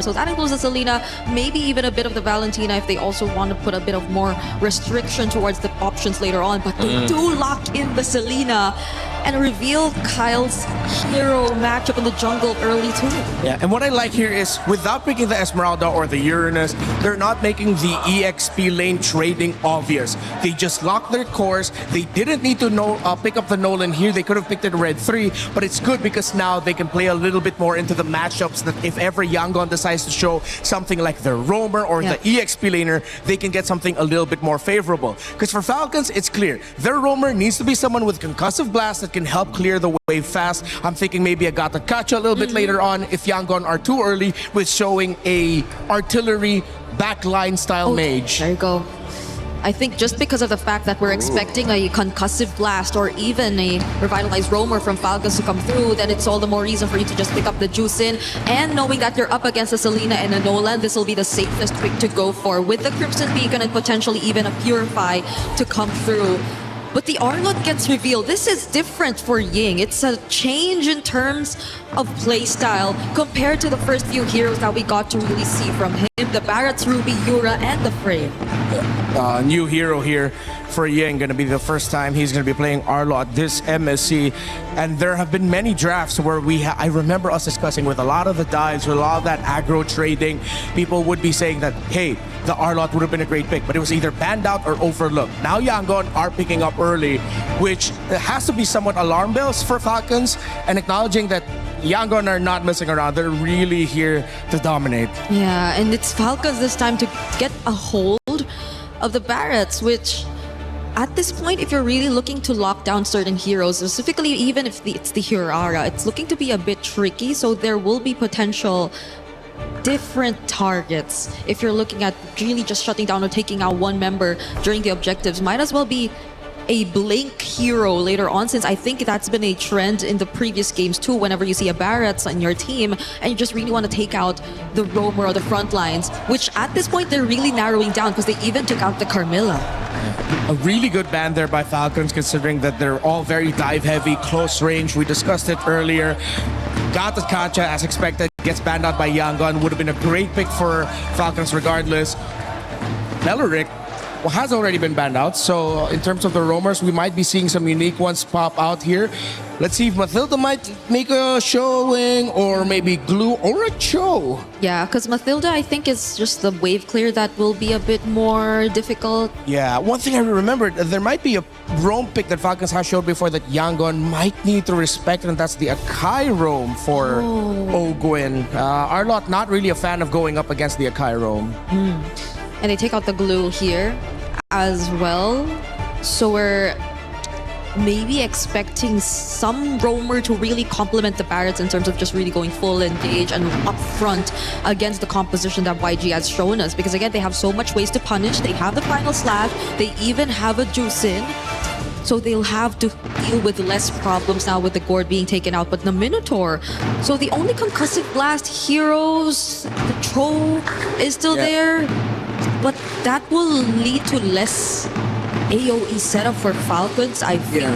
So that includes the Selena, maybe even a bit of the Valentina if they also want to put a bit of more restriction towards the options later on. But they do lock in the Selena and reveal Kyle's hero matchup in the jungle early too. Yeah, and what I like here is without picking the Esmeralda or the Uranus, they're not making the EXP lane trading obvious. They just lock their course. They didn't need to pick up the Nolan here. They could have picked it red 3, but it's good because now they can play a little bit more into the matchups that if ever Yangon decides to show something like their roamer or the EXP laner, they can get something a little bit more favorable. Because for Falcons, it's clear. Their roamer needs to be someone with concussive blast that can help clear the wave fast. I'm thinking maybe a Galacticos a little bit later on if Yangon are too early with showing a artillery backline style mage. There you go. I think just because of the fact that we're expecting a concussive blast or even a revitalized roamer from Falcons to come through, then it's all the more reason for you to just pick up the juice in. And knowing that you're up against a Selena and a Nolan, this will be the safest pick to go for with the Crimson Beacon and potentially even a Purify to come through. But the Arlott gets revealed. This is different for Ying. It's a change in terms of playstyle compared to the first few heroes that we got to really see from him. The Barretts, Ruby, Yura, and the Frey. New hero here for Ying. Going to be the first time he's going to be playing Arlott this MSC. And there have been many drafts where I remember us discussing with a lot of the dives, with a lot of that aggro trading, people would be saying that, hey, the Arlott would have been a great pick, but it was either banned out or overlooked. Now Yangon are picking up early, which has to be somewhat alarm bells for Falcons, and acknowledging that Yangon are not messing around. They're really here to dominate. Yeah, and it's Falcons this time to get a hold of the Barretts, which at this point, if you're really looking to lock down certain heroes, specifically even if it's the Hirara, it's looking to be a bit tricky, so there will be potential different targets. If you're looking at really just shutting down or taking out one member during the objectives, might as well be a Blink hero later on, since I think that's been a trend in the previous games too. Whenever you see a Barretts on your team and you just really want to take out the roamer or the front lines, which at this point they're really narrowing down because they even took out the Carmilla. A really good ban there by Falcons, considering that they're all very dive heavy, close range. We discussed it earlier. Galacticos, as expected, gets banned out by Yangon. Would have been a great pick for Falcons regardless. Beleric has already been banned out, so in terms of the roamers, we might be seeing some unique ones pop out here. Let's see if Mathilda might make a showing, or maybe Glue or a Cho. Yeah, because Mathilda, I think, is just the wave clear that will be a bit more difficult. Yeah, one thing I remembered, there might be a roam pick that Falcons has showed before that Yangon might need to respect, and that's the Akai roam for Ogwyn. Arlott not really a fan of going up against the Akai roam. And they take out the Glue here as well. So we're maybe expecting some roamer to really complement the Barretts in terms of just really going full engage and up front against the composition that YG has shown us. Because again, they have so much ways to punish. They have the final slash. They even have a juice in. So they'll have to deal with less problems now with the Gord being taken out. But the Minotaur, so the only concussive blast heroes, the Tro is still there. But that will lead to less AoE setup for Falcons, I feel.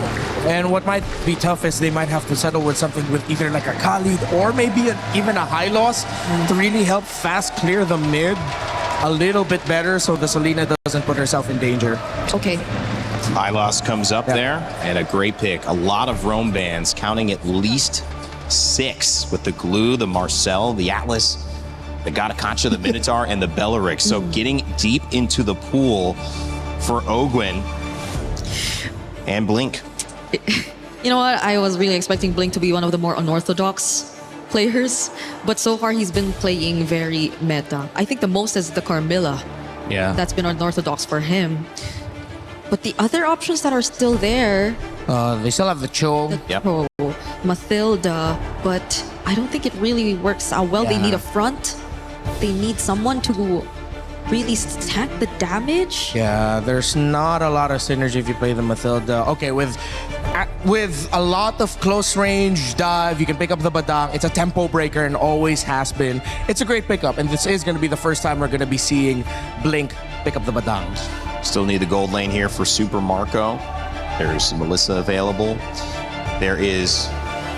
And what might be tough is they might have to settle with something with either like a Khalid or maybe even a high loss to really help fast clear the mid a little bit better so the Selena doesn't put herself in danger. Okay. Hylos comes up there, and a great pick. A lot of roam bans, counting at least 6 with the Glue, the Marcel, the Atlas, the Galacticos, the Minotaur, and the Beleric. So getting deep into the pool for Ogwyn and Blink. You know what? I was really expecting Blink to be one of the more unorthodox players, but so far he's been playing very meta. I think the most is the Carmilla. Yeah. That's been unorthodox for him. But the other options that are still there... they still have the Cho. The Mathilda, but I don't think it really works out well. They need a front. They need someone to really tank the damage. Yeah, there's not a lot of synergy if you play the Mathilda. Okay, with a lot of close range dive, you can pick up the Badang. It's a tempo breaker and always has been. It's a great pickup, and this is going to be the first time we're going to be seeing Blink pick up the Badang. Still need the gold lane here for Super Marco. There's Melissa available. There is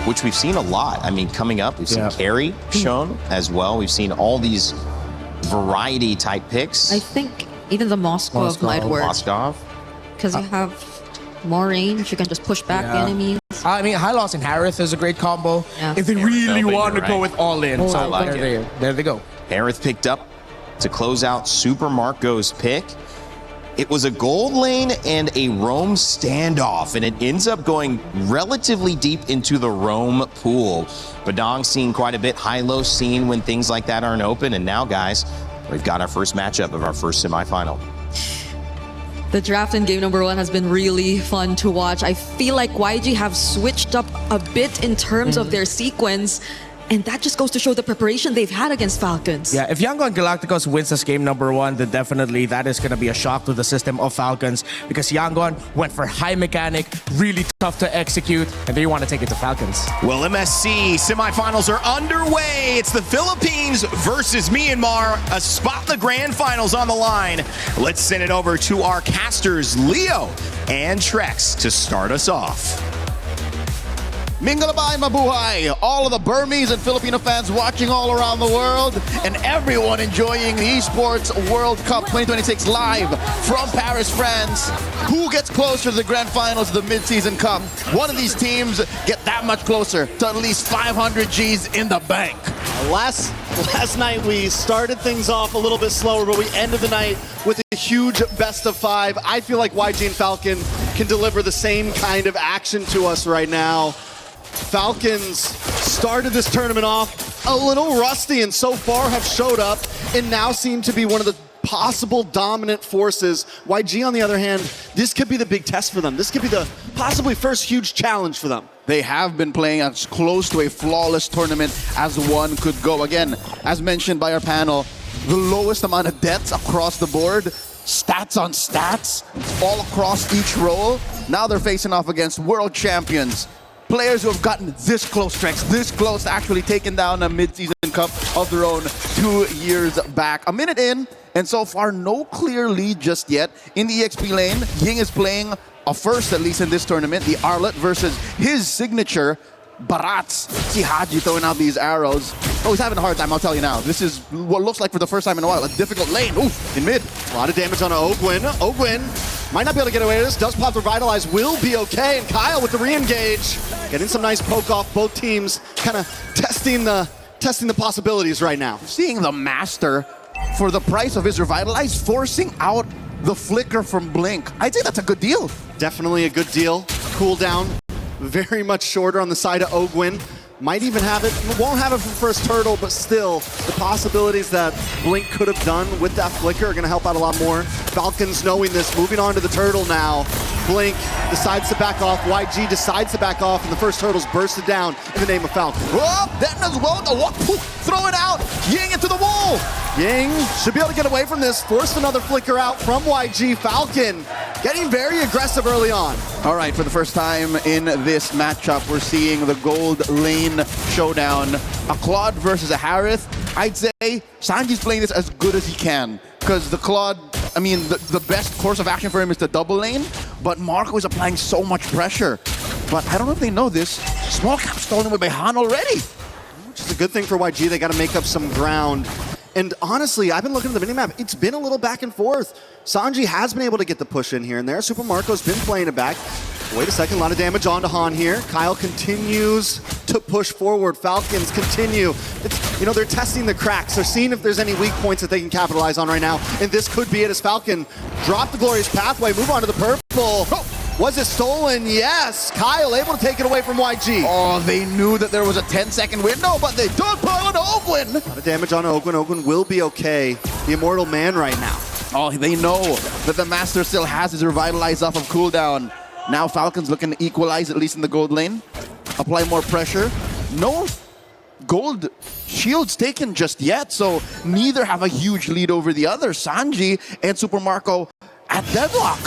which we've seen a lot. I mean, coming up, we've seen carry shown as well. We've seen all these variety type picks. I think even the Moskov might work. Moskov. Because you have more range, you can just push back the enemies. I mean, High Loss and Harith is a great combo if they really want to go with all in. Oh, So I like there they go. Harith picked up to close out Super Marco's pick. It was a gold lane and a roam standoff, and it ends up going relatively deep into the roam pool. Badong's seen quite a bit, High-Low seen when things like that aren't open, and now, guys, we've got our first matchup of our first semifinal. The draft in game number 1 has been really fun to watch. I feel like YG have switched up a bit in terms of their sequence, and that just goes to show the preparation they've had against Falcons. Yeah, if Yangon Galacticos wins this game number 1, then definitely that is going to be a shock to the system of Falcons, because Yangon went for high mechanic, really tough to execute, and they want to take it to Falcons. Well, MSC semifinals are underway. It's the Philippines versus Myanmar. A spot in the grand finals on the line. Let's send it over to our casters, Leo and Trex, to start us off. Mingalabay mabuhay! All of the Burmese and Filipino fans watching all around the world, and everyone enjoying the Esports World Cup 2026 live from Paris, France. Who gets closer to the grand finals of the mid-season cup? One of these teams get that much closer to at least 500 G's in the bank. Last night we started things off a little bit slower, but we ended the night with a huge best of 5. I feel like YG and Falcon can deliver the same kind of action to us right now. Falcons started this tournament off a little rusty and so far have showed up and now seem to be one of the possible dominant forces. YG, on the other hand, this could be the big test for them. This could be the possibly first huge challenge for them. They have been playing as close to a flawless tournament as one could go. Again, as mentioned by our panel, the lowest amount of deaths across the board, stats on stats, all across each role. Now they're facing off against world champions. Players who have gotten this close, Trex, this close to actually taking down a mid-season cup of their own 2 years back. A minute in, and so far no clear lead just yet. In the EXP lane, Ying is playing a first, at least in this tournament, the Arlet versus his signature, Barats. See Haji throwing out these arrows. Oh, he's having a hard time, I'll tell you now. This is what looks like for the first time in a while, a difficult lane. Ooh, in mid. A lot of damage on Ogwin. Ogwin might not be able to get away with this. Does pop the Revitalize, will be okay. And Kyle with the re-engage. Getting some nice poke off. Both teams kind of testing the possibilities right now. Seeing the Master, for the price of his Revitalize, forcing out the flicker from Blink. I'd say that's a good deal. Definitely a good deal. Cooldown very much shorter on the side of Ogwin. Might even have it, won't have it for first turtle, but still, the possibilities that Blink could have done with that flicker are going to help out a lot more. Falcons knowing this, moving on to the turtle now. Blink decides to back off, YG decides to back off, and the first turtle's bursted down in the name of Falcon. Oh, then as well, throw it out, Ying into the wall. Ying should be able to get away from this, forced another flicker out from YG. Falcon getting very aggressive early on. All right, for the first time in this matchup, we're seeing the gold lane showdown. A Claude versus a Harith. I'd say Sanji's playing this as good as he can, because the Claude, I mean, the best course of action for him is the double lane, but Marco is applying so much pressure. But I don't know if they know this, small cap stolen away by Han already. Which is a good thing for YG, they got to make up some ground. And honestly, I've been looking at the minimap. It's been a little back and forth. Sanji has been able to get the push in here and there. Super Marco's been playing it back. Wait a second, a lot of damage onto Han here. Kyle continues to push forward. Falcons continue. They're testing the cracks. They're seeing if there's any weak points that they can capitalize on right now. And this could be it as Falcon drop the Glorious Pathway, move on to the purple. Oh. Was it stolen? Yes. Kyle able to take it away from YG. Oh, they knew that there was a 10-second window, but they don't pile on Ogwin. A lot of damage on Ogwin. Ogwin will be okay. The Immortal Man right now. Oh, they know that the Master still has his Revitalize off of cooldown. Now Falcons looking to equalize, at least in the gold lane. Apply more pressure. No gold shields taken just yet, so neither have a huge lead over the other. Sanji and Super Marco at deadlock.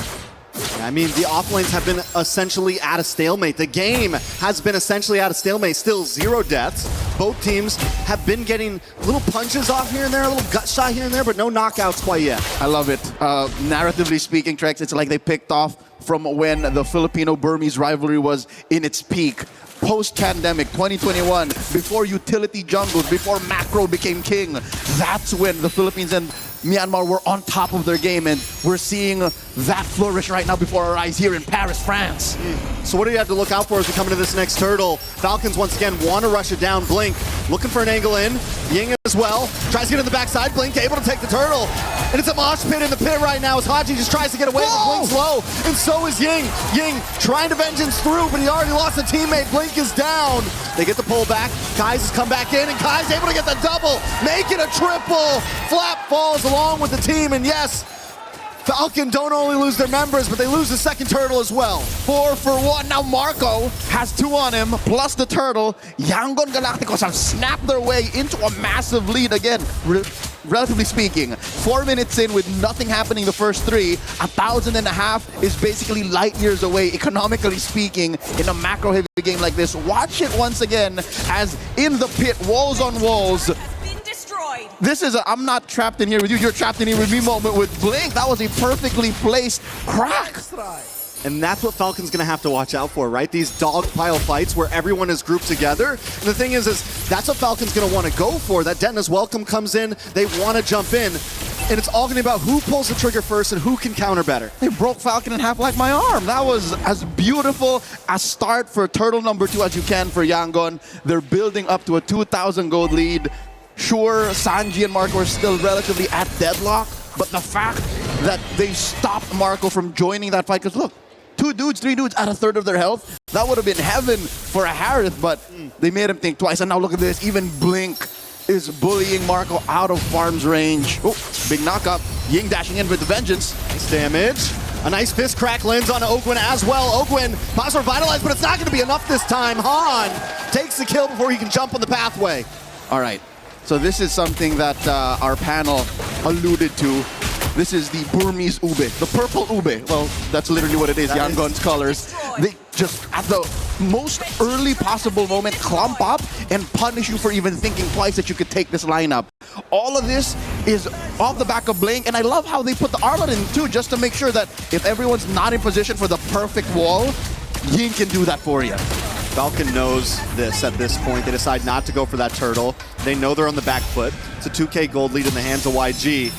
I mean, the offlanes have been essentially at a stalemate. The game has been essentially at a stalemate. Still 0 deaths. Both teams have been getting little punches off here and there, a little gut shot here and there, but no knockouts quite yet. I love it. Narratively speaking, Trex, it's like they picked off from when the Filipino-Burmese rivalry was in its peak. Post-pandemic, 2021, before utility jungles, before macro became king, that's when the Philippines and Myanmar were on top of their game, and we're seeing that flourish right now before our eyes here in Paris, France. So what do you have to look out for as we come into this next turtle? Falcons once again want to rush it down. Blink looking for an angle in. Ying as well. Tries to get in the backside. Blink able to take the turtle. And it's a mosh pit in the pit right now as Haji just tries to get away, but Blink's low. And so is Ying. Ying trying to vengeance through, but he already lost a teammate. Blink is down. They get the pull back. Kai's has come back in, and Kai's able to get the double. Make it a triple. Flap falls along with the team, and yes, Falcon don't only lose their members, but they lose the second turtle as well. 4 for 1. Now Marco has 2 on him, plus the turtle. Yangon Galacticos have snapped their way into a massive lead again. Relatively speaking, 4 minutes in with nothing happening the first 3, 1,500 is basically light years away, economically speaking, in a macro-heavy game like this. Watch it once again as in the pit, walls on walls. This is a I'm not trapped in here with you, you're trapped in here with me moment with Blink. That was a perfectly placed crack. And that's what Falcon's going to have to watch out for, right? These dogpile fights where everyone is grouped together. And the thing is that's what Falcon's going to want to go for. That Detna's welcome comes in, they want to jump in. And it's all going to be about who pulls the trigger first and who can counter better. They broke Falcon in half like my arm. That was as beautiful a start for turtle number 2 as you can for Yangon. They're building up to a 2,000 gold lead. Sure, Sanji and Marco are still relatively at deadlock, but the fact that they stopped Marco from joining that fight, because look, 2 dudes, 3 dudes at a third of their health, that would have been heaven for a Harith, but they made him think twice. And now look at this, even Blink is bullying Marco out of farm's range. Oh, big knockup. Ying dashing in with the vengeance. Nice damage. A nice fist crack lands on Ogwin as well. Ogwin pops revitalized, but it's not going to be enough this time. Han takes the kill before he can jump on the pathway. All right. So this is something that our panel alluded to. This is the Burmese ube, the purple ube. Well, that's literally what it is, Yangon's colors. They just, at the most early possible moment, clump up and punish you for even thinking twice that you could take this lineup. All of this is off the back of Blink, and I love how they put the Arlot in too, just to make sure that if everyone's not in position for the perfect wall, Ying can do that for you. Falcon knows this at this point. They decide not to go for that turtle. They know they're on the back foot. It's a 2K gold lead in the hands of YG.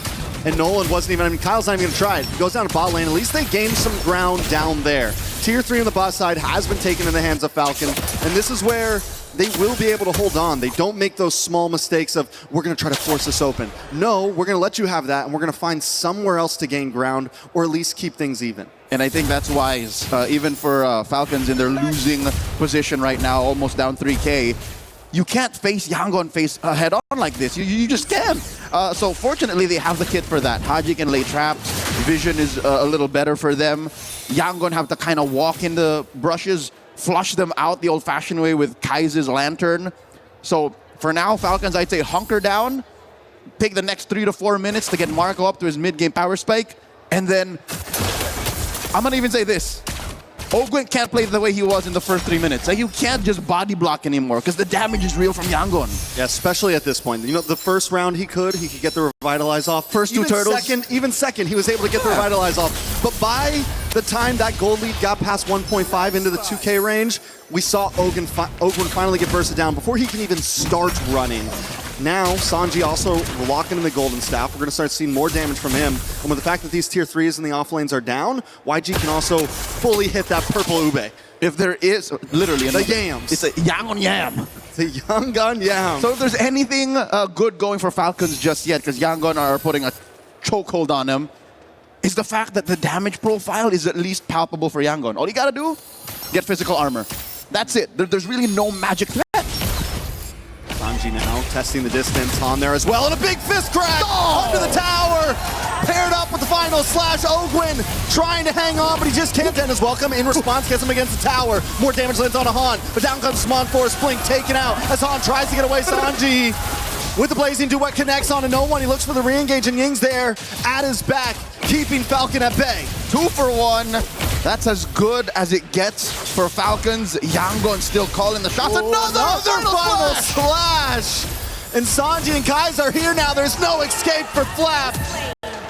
And Nolan wasn't even, Kyle's not even going to try it. He goes down to bot lane. At least they gained some ground down there. Tier 3 on the bot side has been taken in the hands of Falcon. And this is where they will be able to hold on. They don't make those small mistakes of, we're going to try to force this open. No, we're going to let you have that, and we're going to find somewhere else to gain ground, or at least keep things even. And I think that's wise, even for Falcons in their losing position right now, almost down 3K. You can't face Yangon head on like this. You just can't. So fortunately, they have the kit for that. Haji can lay traps. Vision is a little better for them. Yangon have to kind of walk in the brushes, flush them out the old-fashioned way with Kai's lantern. So for now, Falcons, I'd say hunker down, take the next 3 to 4 minutes to get Marco up to his mid-game power spike, and then I'm going to even say this. Ogwin can't play the way he was in the first 3 minutes. Like, you can't just body block anymore because the damage is real from Yangon. Yeah, especially at this point. You know, the first round he could get the Revitalize off. First 2 turtles. Even second, he was able to get the Revitalize off. But by the time that gold lead got past 1.5 into the 2K range, we saw Ogwin finally get bursted down before he can even start running. Now, Sanji also locking in the Golden Staff. We're going to start seeing more damage from him. And with the fact that these tier 3s in the off lanes are down, YG can also fully hit that purple ube. If there is, literally, the yams. It's a Yangon yam. The Yangon yam. So if there's anything good going for Falcons just yet, because Yangon are putting a chokehold on them, is the fact that the damage profile is at least palpable for Yangon. All you got to do, get physical armor. That's it. There's really no magic threat. Sanji now testing the distance on there as well, and a big fist crack under the tower, paired up with the final slash. Ogwin trying to hang on, but he just can't end his welcome. In response, gets him against the tower. More damage lands on a Han, but down comes Smon Force Blink, taken out as Han tries to get away. Sanji with the Blazing Duet connects on to no one. He looks for the re-engage, and Ying's there at his back, keeping Falcon at bay. 2 for 1. That's as good as it gets for Falcons. Yangon still calling the shots. Another final slash! And Sanji and Kai's are here now. There's no escape for Flap.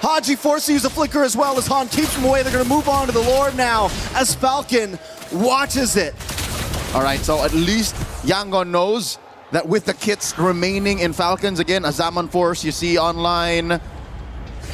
Haji forced to use a flicker as well as Han keeps him away. They're going to move on to the Lord now as Falcon watches it. All right, so at least Yangon knows that with the kits remaining in Falcons, again, a Zaman Force you see online,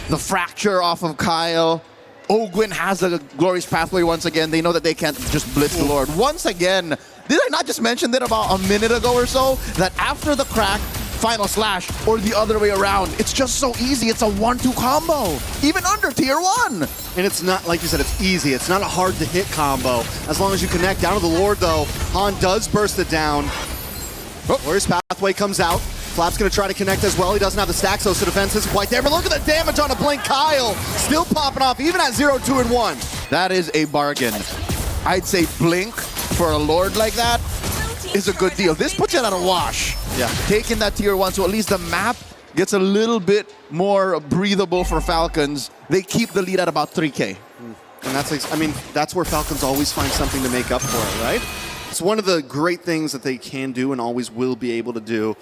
the fracture off of Kyle. Ogwin has a glorious pathway once again. They know that they can't just blitz the Lord. Once again, did I not just mention that about a minute ago or so? That after the crack, final slash, or the other way around, it's just so easy. It's a 1-2 combo, even under tier 1. And it's not, like you said, it's easy. It's not a hard to hit combo. As long as you connect down to the Lord though, Han does burst it down. Glorious pathway comes out. Flap's gonna try to connect as well. He doesn't have the stacks, so the defense isn't quite there. But look at the damage on a blink. Kyle still popping off, even at 0, 2, and 1. That is a bargain. I'd say blink for a Lord like that is a good deal. This puts it at a wash. Yeah. Taking that tier 1, so at least the map gets a little bit more breathable for Falcons. They keep the lead at about 3K. And that's, I mean, that's where Falcons always find something to make up for it, right? It's one of the great things that they can do and always will be able to do.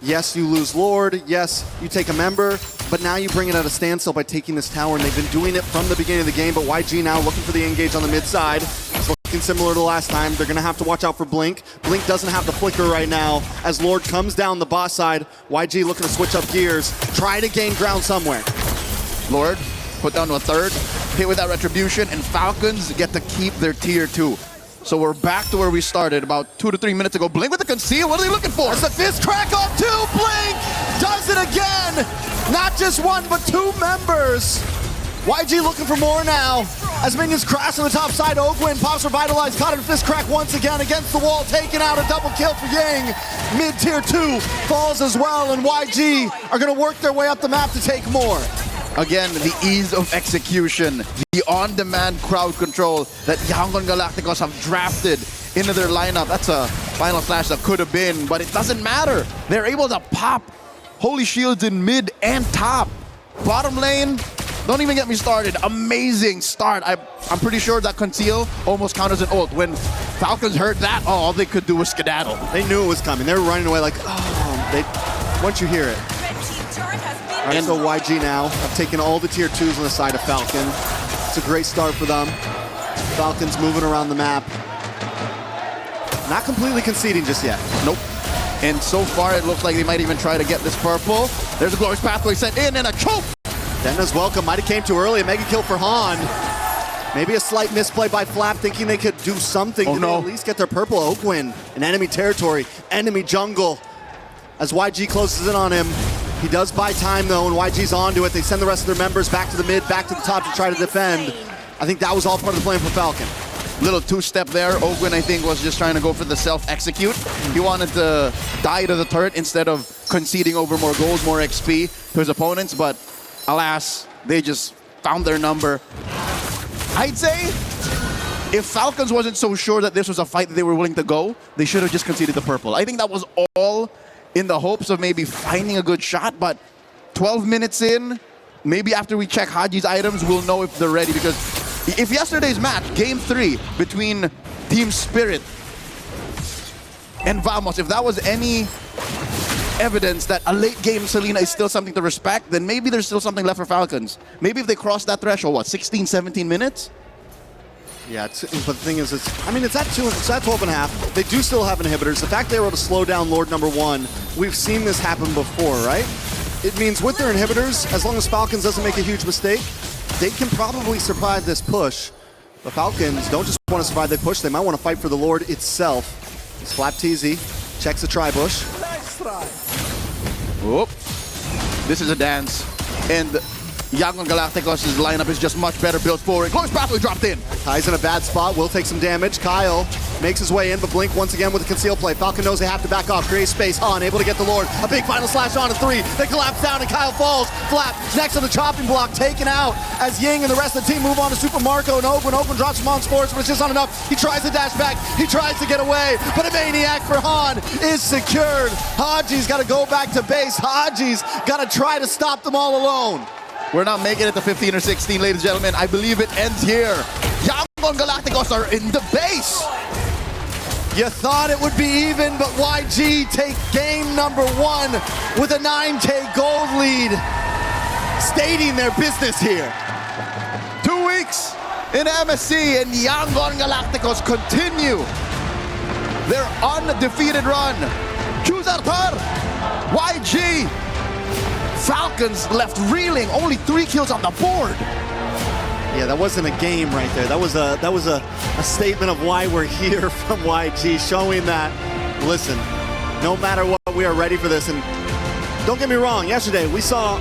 Yes, you lose Lord. Yes, you take a member, but now you bring it at a standstill by taking this tower, and they've been doing it from the beginning of the game, but YG now looking for the engage on the mid side. It's looking similar to last time. They're going to have to watch out for Blink. Blink doesn't have the flicker right now. As Lord comes down the boss side, YG looking to switch up gears, try to gain ground somewhere. Lord, put down to a third, hit with that retribution, and Falcons get to keep their tier 2. So we're back to where we started about 2 to 3 minutes ago. Blink with the conceal. What are they looking for? It's a fist crack on 2. Blink does it again. Not just one, but 2 members. YG looking for more now. As minions crash on the top side, Ogwin pops revitalized, caught in fist crack once again against the wall, taking out a double kill for Yang. Mid tier 2 falls as well, and YG are going to work their way up the map to take more. Again, the ease of execution, the on-demand crowd control that Yangon Galacticos have drafted into their lineup. That's a final slash that could have been, but it doesn't matter. They're able to pop Holy Shields in mid and top. Bottom lane, don't even get me started. Amazing start. I'm pretty sure that conceal almost counts as an ult. When Falcons heard that, all they could do was skedaddle. They knew it was coming. They were running away like, oh, once you hear it. All right, so YG now have taken all the tier 2s on the side of Falcon. It's a great start for them. Falcons moving around the map. Not completely conceding just yet. Nope. And so far, it looks like they might even try to get this purple. There's a glorious pathway sent in and a choke. Denna's welcome. Might have came too early. A mega kill for Han. Maybe a slight misplay by Flap, thinking they could do something to at least get their purple. Ogwin in enemy territory, enemy jungle. As YG closes in on him, he does buy time though, and YG's onto it. They send the rest of their members back to the mid, back to the top to try to defend. I think that was all part of the plan for Falcon. Little two-step there. Ogwin, I think, was just trying to go for the self-execute. He wanted to die to the turret instead of conceding over more goals, more XP to his opponents, but alas, they just found their number. I'd say if Falcons wasn't so sure that this was a fight that they were willing to go, they should have just conceded the purple. I think that was all in the hopes of maybe finding a good shot, but 12 minutes in, maybe after we check Haji's items, we'll know if they're ready, because if yesterday's match, Game 3, between Team Spirit and Vamos, if that was any evidence that a late game Selena is still something to respect, then maybe there's still something left for Falcons. Maybe if they cross that threshold, what, 16, 17 minutes? Yeah, but the thing is, it's at 12 and a half. They do still have inhibitors. The fact they were able to slow down Lord number 1, we've seen this happen before, right? It means with their inhibitors, as long as Falcons doesn't make a huge mistake, they can probably survive this push. The Falcons don't just want to survive the push, they might want to fight for the Lord itself. It's Flap TZ, checks the tri-bush. Whoop. This is a dance. And Yangon Galacticos' lineup is just much better built forward. Glorious pathway dropped in. Kai's in a bad spot, will take some damage. Kyle makes his way in, but Blink once again with a conceal play. Falcon knows they have to back off, create space. Han able to get the Lord. A big final slash on a 3. They collapse down and Kyle falls. Flap next to the chopping block, taken out as Ying and the rest of the team move on to Super Marco and Ogwin. Ogwin drops him on sports, but it's just not enough. He tries to dash back, he tries to get away, but a maniac for Han is secured. Haji's got to go back to base. Haji's got to try to stop them all alone. We're not making it to 15 or 16, ladies and gentlemen. I believe it ends here. Yangon Galacticos are in the base. You thought it would be even, but YG take game number 1 with a 9K gold lead. stating their business here. 2 weeks in MSC, and Yangon Galacticos continue their undefeated run. Chuzartar, YG, Falcons left reeling, only 3 kills on the board. Yeah, that wasn't a game right there. That was a statement of why we're here from YG, showing that, listen, no matter what, we are ready for this. And don't get me wrong, yesterday we saw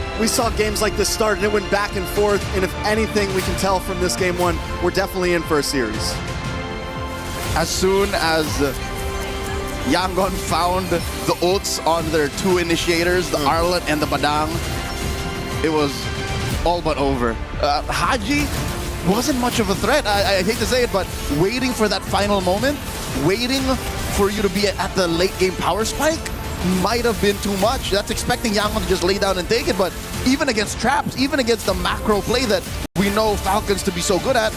games like this start and it went back and forth, and if anything we can tell from this game 1, we're definitely in for a series. As soon as Yangon found the ults on their 2 initiators, the Arlet and the Badang, it was all but over. Haji wasn't much of a threat. I hate to say it, but waiting for that final moment, waiting for you to be at the late game power spike might have been too much. That's expecting Yangon to just lay down and take it, but even against traps, even against the macro play that we know Falcons to be so good at,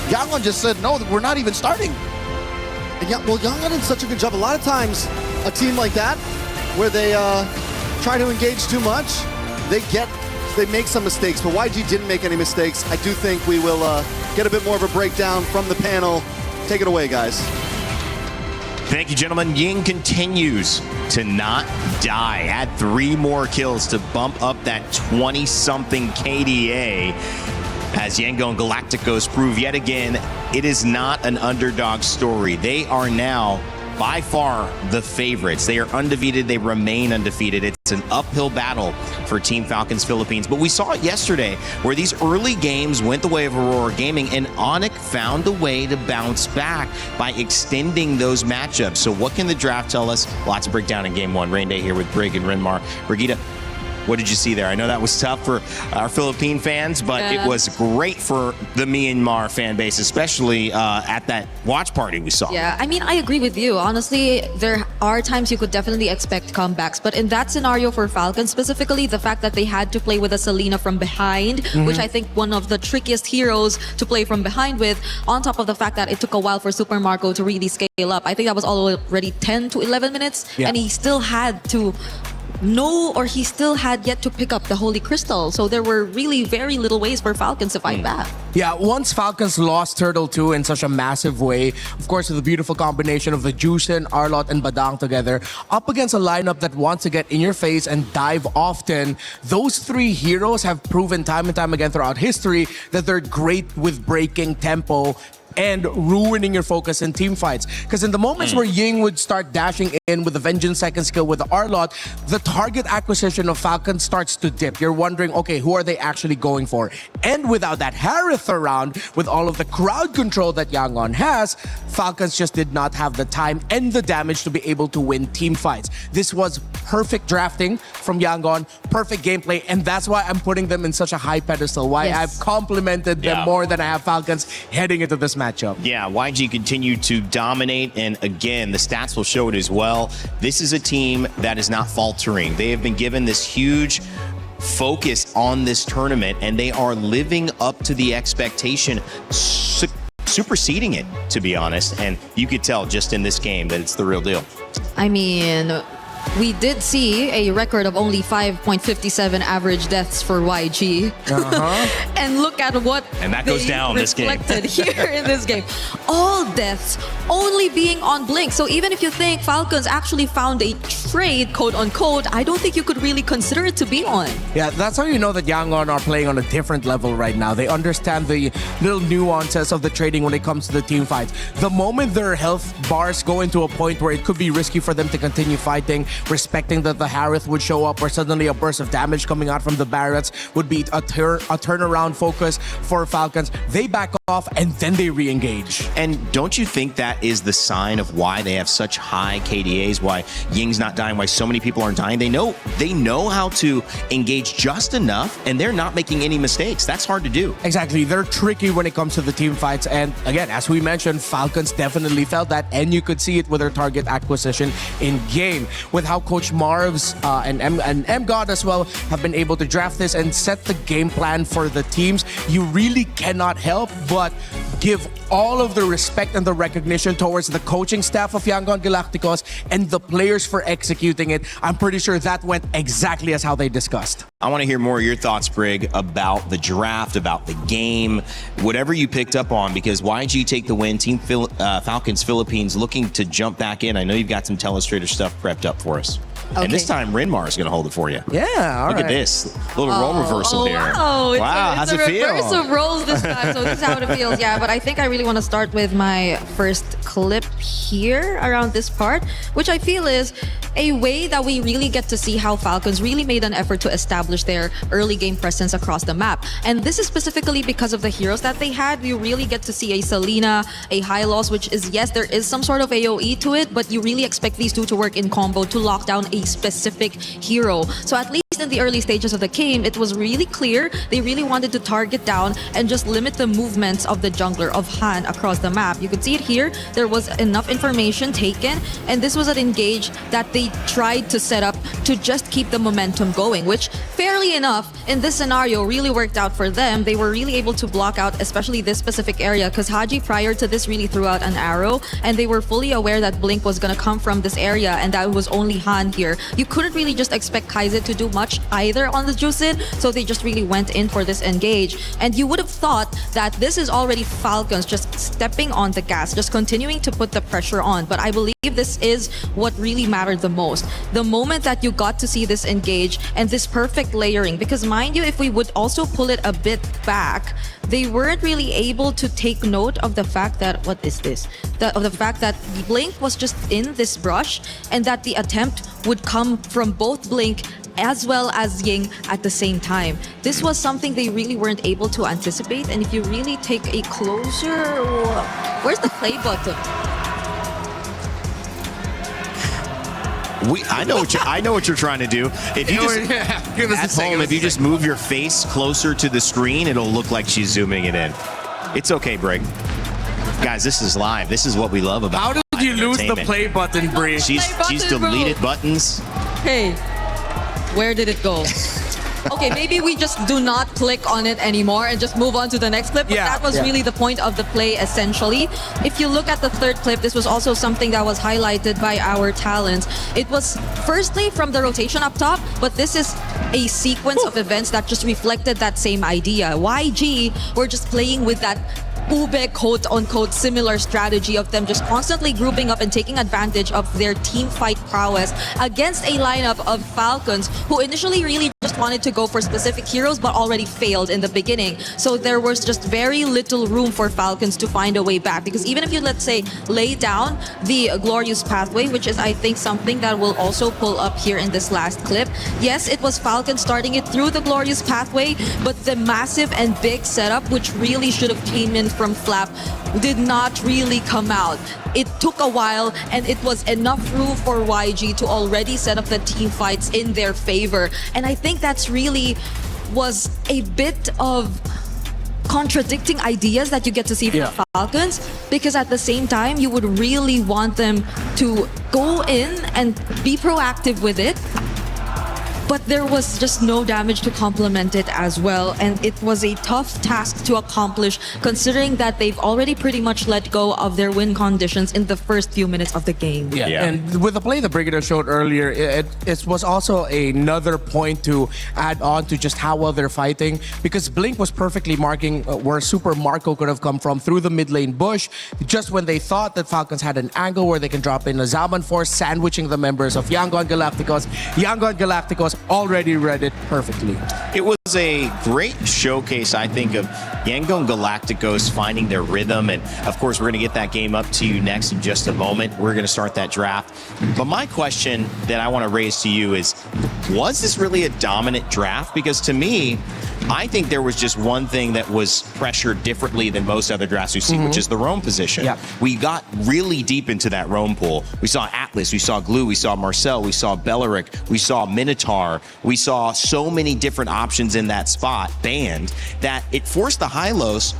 Yangon just said, no, we're not even starting. And well, Yangon did such a good job. A lot of times, a team like that, where they try to engage too much, they make some mistakes, but YG didn't make any mistakes. I do think we will get a bit more of a breakdown from the panel. Take it away, guys. Thank you, gentlemen. Ying continues to not die. Had 3 more kills to bump up that 20-something KDA. As Yangon Galacticos prove yet again, it is not an underdog story. They are now by far the favorites. They are undefeated. They remain undefeated. It's an uphill battle for Team Falcons Philippines. But we saw it yesterday where these early games went the way of Aurora Gaming, and Onyx found a way to bounce back by extending those matchups. So what can the draft tell us? Lots to break down in game 1. Rain Day here with Brig and Renmar. Brigitte, what did you see there? I know that was tough for our Philippine fans, but it was great for the Myanmar fan base, especially at that watch party we saw. Yeah, I mean, I agree with you. Honestly, there are times you could definitely expect comebacks, but in that scenario for Falcons, specifically the fact that they had to play with a Selena from behind, which I think one of the trickiest heroes to play from behind with, on top of the fact that it took a while for Super Marco to really scale up. I think that was already 10 to 11 minutes, and he still had to he still had yet to pick up the Holy Crystal. So there were really very little ways for Falcons to fight back. Yeah, once Falcons lost Turtle 2 in such a massive way, of course, with the beautiful combination of the Juicen, Arlot, and Badang together, up against a lineup that wants to get in your face and dive often, those 3 heroes have proven time and time again throughout history that they're great with breaking tempo and ruining your focus in team fights. Because in the moments where Ying would start dashing in with the Vengeance second skill with the Arlot, the target acquisition of Falcon starts to dip. You're wondering, okay, who are they actually going for? And without that Harith around, with all of the crowd control that Yangon has, Falcons just did not have the time and the damage to be able to win team fights. This was perfect drafting from Yangon, perfect gameplay, and that's why I'm putting them in such a high pedestal. Why I've complimented them more than I have Falcons heading into this matchup. Yeah, YG continued to dominate, and again, the stats will show it as well. This is a team that is not faltering. They have been given this huge focus on this tournament, and they are living up to the expectation, superseding it, to be honest. And you could tell just in this game that it's the real deal. I mean, we did see a record of only 5.57 average deaths for YG. And look at what that goes down this game. Reflected here in this game. All deaths only being on Blink. So even if you think Falcons actually found a trade, quote unquote, I don't think you could really consider it to be on. Yeah, that's how you know that Yangon are playing on a different level right now. They understand the little nuances of the trading when it comes to the team fights. The moment their health bars go into a point where it could be risky for them to continue fighting, respecting that the Harith would show up, or suddenly a burst of damage coming out from the Barretts would be a turnaround focus for Falcons, they back off and then they re-engage. And don't you think that is the sign of why they have such high KDAs, why Ying's not dying, why so many people aren't dying? They know how to engage just enough, and they're not making any mistakes. That's hard to do. Exactly. They're tricky when it comes to the team fights. And again, as we mentioned, Falcons definitely felt that, and you could see it with their target acquisition in game. With how Coach Marvs and MGod as well have been able to draft this and set the game plan for the teams, you really cannot help but give all of the respect and the recognition towards the coaching staff of Yangon Galacticos and the players for executing it. I'm pretty sure that went exactly as how they discussed. I want to hear more of your thoughts, Brig, about the draft, about the game, whatever you picked up on, because YG take the win. Team Falcons Philippines looking to jump back in. I know you've got some Telestrator stuff prepped up for us. Okay. And this time, Rinmar is going to hold it for you. Yeah, all Look right. at this. Little role reversal here. Wow, How's it it's a feel? reverse of roles this time, so this is how it feels. Yeah, but I think I really want to start with my first clip here around this part, which I feel is a way that we really get to see how Falcons really made an effort to establish their early game presence across the map. And this is specifically because of the heroes that they had. You really get to see a Selena, a Hylos, which is, yes, there is some sort of AoE to it, but you really expect these two to work in combo to lock down a specific hero. So at least in the early stages of the game, it was really clear they really wanted to target down and just limit the movements of the jungler of Han across the map. You could see it here. There was enough information taken, and this was an engage that they tried to set up to just keep the momentum going, which fairly enough in this scenario really worked out for them. They were really able to block out especially this specific area because Haji prior to this really threw out an arrow, and they were fully aware that Blink was going to come from this area and that was only Han here. You couldn't really just expect Kaiser to do much either on the Juicid, so they just really went in for this engage. And you would have thought that this is already Falcons just stepping on the gas, just continuing to put the pressure on. But I believe this is what really mattered the most. The moment that you got to see this engage and this perfect layering, because mind you, if we would also pull it a bit back, they weren't really able to take note of the fact that, what is this? Of the fact that Blink was just in this brush and that the attempt would come from both Blink as well as Ying at the same time. This was something they really weren't able to anticipate, and if you really take a closer... Where's the play button? I know what you're trying to do. If you just at home, if you just move your face closer to the screen, it'll look like she's zooming it in. It's okay, Brig. Guys, this is live. This is what we love about. How did you lose the entertainment. play button, Bree? She's deleted buttons. Hey, where did it go? Okay, maybe we just do not click on it anymore and just move on to the next clip. But that was really the point of the play, essentially. If you look at the third clip, this was also something that was highlighted by our talents. It was firstly from the rotation up top, but this is a sequence of events that just reflected that same idea. YG were just playing with that ube quote-unquote similar strategy of them just constantly grouping up and taking advantage of their team fight prowess against a lineup of Falcons who initially really just wanted to go for specific heroes but already failed in the beginning. So there was just very little room for Falcons to find a way back, because even if you, let's say, lay down the glorious pathway, which is I think something that will also pull up here in this last clip. Yes, it was Falcons starting it through the glorious pathway, but the massive and big setup, which really should have came in from Flap, did not really come out. It took a while, and it was enough room for YG to already set up the team fights in their favor. And I think that's really was a bit of contradicting ideas that you get to see from Falcons, because at the same time you would really want them to go in and be proactive with it, but there was just no damage to complement it as well, and it was a tough task to accomplish considering that they've already pretty much let go of their win conditions in the first few minutes of the game. And with the play the Brigadier showed earlier, it was also another point to add on to just how well they're fighting, because Blink was perfectly marking where Super Marco could have come from through the mid lane bush, just when they thought that Falcons had an angle where they can drop in a Zaman Force, sandwiching the members of Yangon Galacticos. Yangon Galacticos already read it perfectly. It was a great showcase, I think, of Yangon Galacticos finding their rhythm. And of course, we're going to get that game up to you next in just a moment. We're going to start that draft. But my question that I want to raise to you is, was this really a dominant draft? Because to me, I think there was just one thing that was pressured differently than most other drafts we've seen, which is the roam position. We got really deep into that roam pool. We saw Atlas, we saw Glue, we saw Marcel, we saw Belleric, we saw Minotaur. We saw so many different options in that spot banned that it forced the Hylos,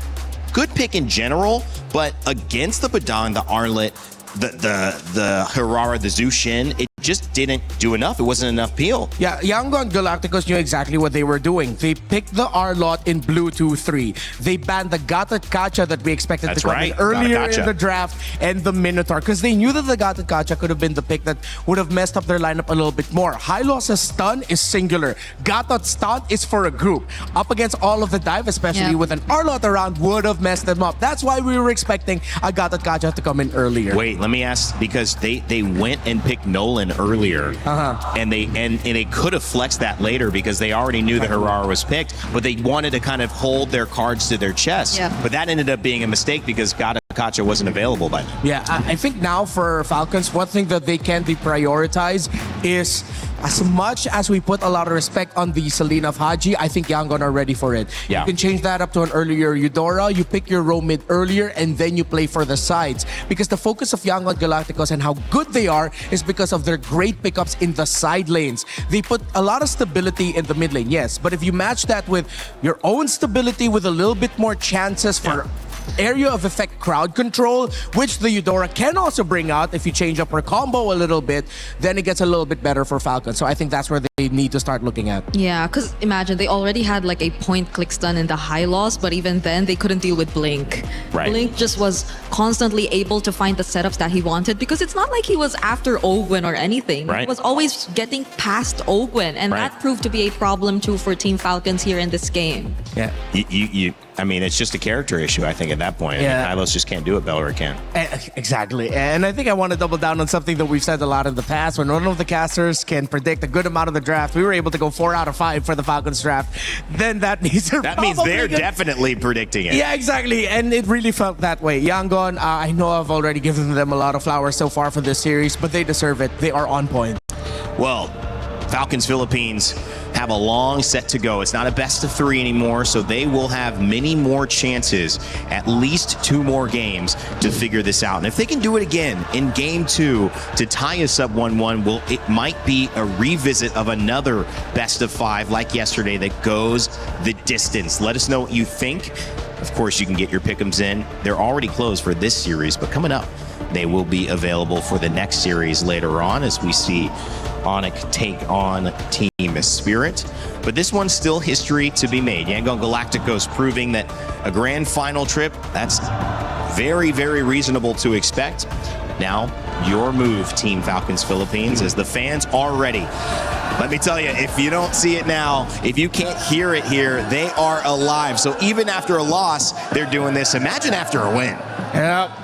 good pick in general, but against the Badang, the Arlet, the Hirara, the Zushin, it just didn't do enough. It wasn't enough peel. Yeah, Yangon Galacticos knew exactly what they were doing. They picked the R-Lot in blue 2-3. They banned the Galacticos that we expected That's to come right, in earlier Galacticos. in the draft and the Minotaur because they knew that the Galacticos could have been the pick that would have messed up their lineup a little bit more. High Loss's stun is singular. Gatot stun is for a group. Up against all of the dive, especially with an R-Lot around, would have messed them up. That's why we were expecting a Galacticos to come in earlier. Wait, let me ask, because they went and picked Nolan earlier, and they could have flexed that later because they already knew that Herrera was picked, but they wanted to kind of hold their cards to their chest. Yeah. But that ended up being a mistake because Galacticos wasn't available by then. Yeah, I think now for Falcons, one thing that they can deprioritize is, as much as we put a lot of respect on the Selena of Haji, I think Yangon are ready for it. Yeah. You can change that up to an earlier Eudora, you pick your row mid earlier, and then you play for the sides. Because the focus of Yangon Galacticos and how good they are is because of their great pickups in the side lanes. They put a lot of stability in the mid lane, yes, but if you match that with your own stability with a little bit more chances for area of effect crowd control, which the Eudora can also bring out if you change up her combo a little bit, then it gets a little bit better for Falcons. So I think that's where they need to start looking at. Yeah, because imagine they already had like a point click stun in the high loss, but even then they couldn't deal with Blink. Right. Blink just was constantly able to find the setups that he wanted because it's not like he was after Ogwen or anything. Right. He was always getting past Ogwen, and that proved to be a problem too for Team Falcons here in this game. Yeah. I mean, it's just a character issue, I think, at that point. Yeah. I mean, Kylos just can't do it, Bellery can. Exactly. And I think I want to double down on something that we've said a lot in the past. When one of the casters can predict a good amount of the draft, we were able to go 4 out of 5 for the Falcons draft. Then that means That means they're definitely predicting it. Yeah, exactly. And it really felt that way. Yangon, I know I've already given them a lot of flowers so far for this series, but they deserve it. They are on point. Well, Falcons Philippines have a long set to go. It's not a best of 3 anymore, so they will have many more chances, at least 2 more games to figure this out. And if they can do it again in game 2 to tie us up 1-1, well, it might be a revisit of another best of 5 like yesterday that goes the distance. Let us know what you think. Of course, you can get your pick'ems in. They're already closed for this series, but coming up, they will be available for the next series later on as we see Onic take on Team Spirit. But this one's still history to be made. Yangon Galacticos proving that a grand final trip, that's very, very reasonable to expect. Now, your move, Team Falcons Philippines, as the fans are ready. Let me tell you, if you don't see it now, if you can't hear it here, they are alive. So even after a loss, they're doing this. Imagine after a win. Yeah.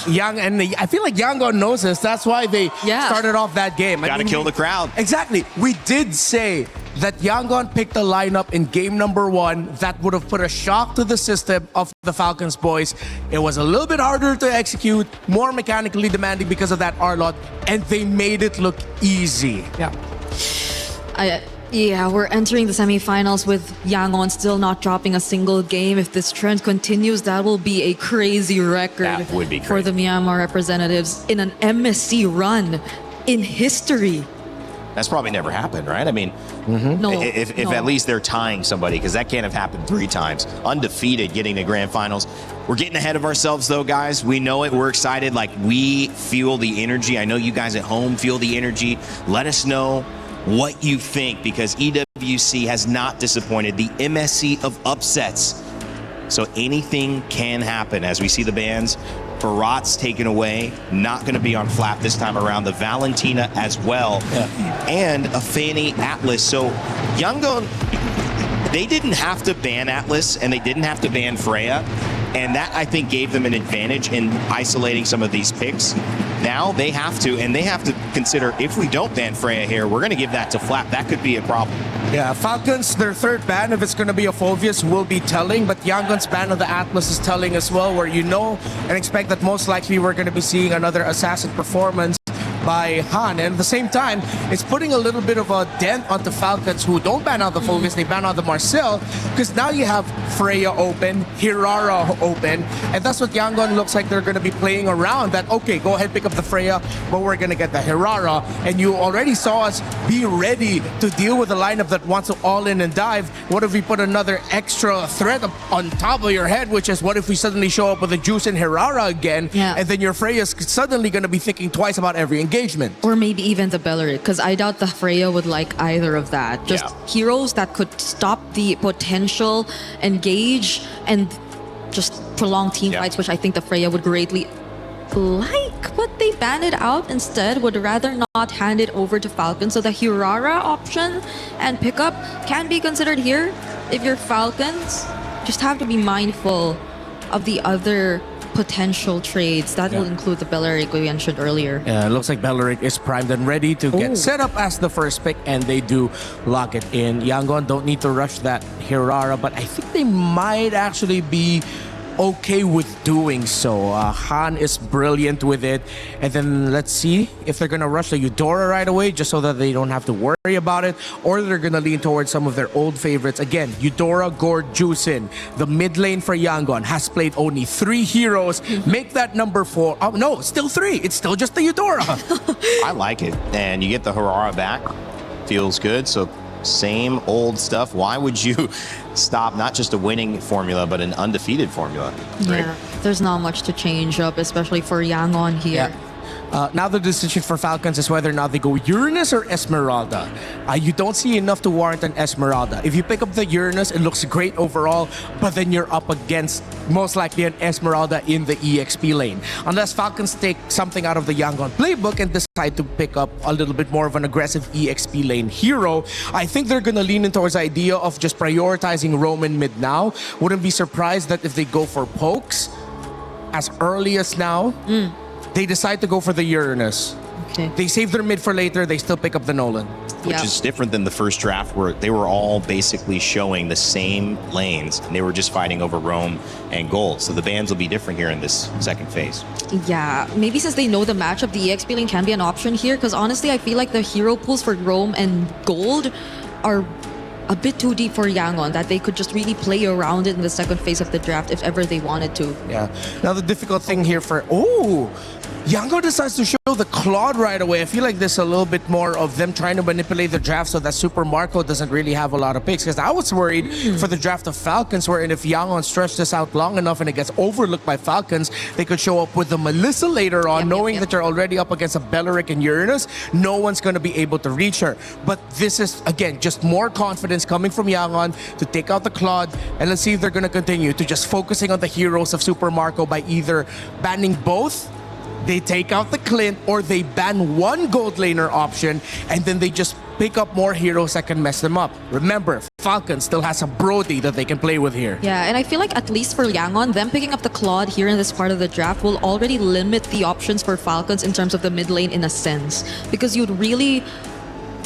I feel like Yangon knows this. That's why they started off that game. Gotta kill the crowd. Exactly. We did say that Yangon picked a lineup in game number 1 that would have put a shock to the system of the Falcons boys. It was a little bit harder to execute, more mechanically demanding because of that R-Lot, and they made it look easy. Yeah, we're entering the semifinals with Yangon still not dropping a single game. If this trend continues, that will be a crazy record That would be for the Myanmar representatives in an MSC run in history. That's probably never happened, right? I mean, No, if no. at least they're tying somebody, because that can't have happened 3 times. Undefeated, getting to grand finals. We're getting ahead of ourselves, though, guys. We know it. We're excited. Like, we feel the energy. I know you guys at home feel the energy. Let us know what you think, because EWC has not disappointed. The MSC of upsets. So anything can happen as we see the bans. Barat's taken away, not going to be on flap this time around. The Valentina as well, and a Fanny Atlas. So Yangon, they didn't have to ban Atlas, and they didn't have to ban Freya, and that, I think, gave them an advantage in isolating some of these picks. Now they have to, and they have to consider, if we don't ban Freya here, we're going to give that to flap. That could be a problem. Yeah, Falcons, their 3rd ban, if it's going to be a Phobius, will be telling, but Yangon's ban of the Atlas is telling as well, where you know and expect that most likely we're going to be seeing another assassin performance by Han. And at the same time, it's putting a little bit of a dent onto Falcons, who don't ban out the Phobius, they ban out the Marcel, because now you have Freya open, Hirara open, and that's what Yangon looks like they're going to be playing around. That, okay, go ahead, pick up the Freya, but we're going to get the Hirara. And you already saw us be ready to deal with a lineup that wants to all in and dive. What if we put another extra threat on top of your head, which is, what if we suddenly show up with a Juice and Hirara again, and then your Freya's suddenly going to be thinking twice about every engagement. engagement. Or maybe even the Beleric, because I doubt the Freya would like either of that. Just Yeah. heroes that could stop the potential engage and just prolong team Yeah. fights, which I think the Freya would greatly like, but they ban it out instead, would rather not hand it over to Falcons. So the Hirara option and pickup can be considered here. If you're Falcons, just have to be mindful of the other potential trades. That will include the Beleric we mentioned earlier. Yeah, it looks like Beleric is primed and ready to get set up as the first pick, and they do lock it in. Yangon don't need to rush that Hirara, but I think they might actually be okay with doing so. Han is brilliant with it. And then let's see if they're going to rush the Eudora right away just so that they don't have to worry about it, or they're going to lean towards some of their old favorites. Again, Eudora, Gord, Jusin. The mid lane for Yangon has played only 3 heroes. Make that number 4. Oh, no, still 3. It's still just the Eudora. I like it. And you get the Harara back. Feels good. So same old stuff. Why would you stop not just a winning formula, but an undefeated formula? Right? Yeah, there's not much to change up, especially for Yangon here. Now the decision for Falcons is whether or not they go Uranus or Esmeralda. You don't see enough to warrant an Esmeralda. If you pick up the Uranus, it looks great overall, but then you're up against most likely an Esmeralda in the EXP lane. Unless Falcons take something out of the Yangon playbook and decide to pick up a little bit more of an aggressive EXP lane hero, I think they're going to lean in towards the idea of just prioritizing Roman mid now. Wouldn't be surprised that if they go for pokes as early as now, they decide to go for the Uranus. Okay. They save their mid for later, they still pick up the Nolan. Which is different than the first draft where they were all basically showing the same lanes and they were just fighting over Rome and gold. So the bans will be different here in this second phase. Yeah, maybe since they know the matchup, the EXP lane can be an option here, because honestly, I feel like the hero pools for Rome and gold are a bit too deep for Yangon, that they could just really play around it in the second phase of the draft if ever they wanted to. Yeah. Now the difficult thing here for Yangon decides to show the Claude right away. I feel like there's a little bit more of them trying to manipulate the draft so that Super Marco doesn't really have a lot of picks. Because I was worried for the draft of Falcons, wherein if Yangon stretched this out long enough and it gets overlooked by Falcons, they could show up with the Melissa later on, knowing that you're already up against a Beleric and Uranus. No one's going to be able to reach her. But this is, again, just more confidence coming from Yangon to take out the Claude. And let's see if they're going to continue to just focusing on the heroes of Super Marco by either banning both, they take out the Clint, or they ban one gold laner option, and then they just pick up more heroes that can mess them up. Remember, Falcon still has a Brody that they can play with here. Yeah, and I feel like at least for Yangon, them picking up the Claude here in this part of the draft will already limit the options for Falcons in terms of the mid lane in a sense. Because you'd really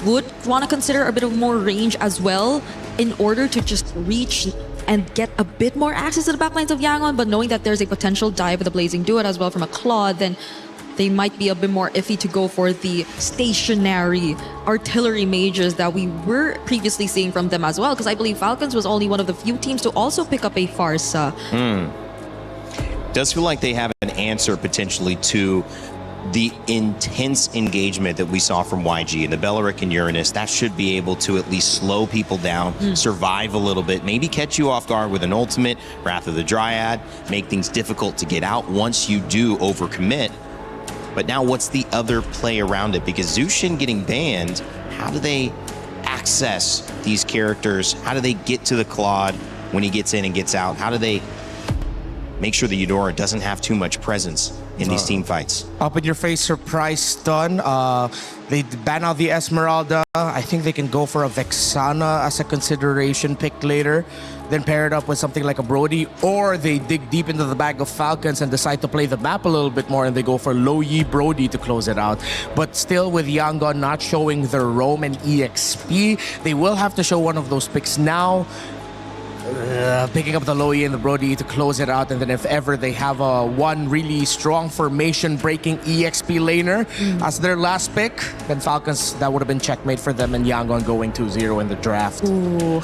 would want to consider a bit of more range as well in order to just reach and get a bit more access to the backlines of Yangon, but knowing that there's a potential dive with the Blazing Duet as well from a Claude, then they might be a bit more iffy to go for the stationary artillery mages that we were previously seeing from them as well, because I believe Falcons was only one of the few teams to also pick up a Farsa. Does feel like they have an answer potentially to the intense engagement that we saw from YG and the Beleric and Uranus. That should be able to at least slow people down, survive a little bit, maybe catch you off guard with an ultimate, Wrath of the Dryad, make things difficult to get out once you do overcommit. But now what's the other play around it? Because Zushin getting banned, how do they access these characters? How do they get to the Claude when he gets in and gets out? How do they make sure the Eudora doesn't have too much presence in these team fights? Up in your face surprise stun. They ban out the Esmeralda. I think they can go for a Vexana as a consideration pick later, then pair it up with something like a Brody, or they dig deep into the bag of Falcons and decide to play the map a little bit more and they go for Low Yi Brody to close it out. But still, with Yangon not showing their Rome and EXP, they will have to show one of those picks now. Picking up the Lowy and the Brody to close it out, and then if ever they have one really strong formation breaking EXP laner as their last pick, then Falcons, that would have been checkmate for them, and Yangon going 2-0 in the draft. Ooh.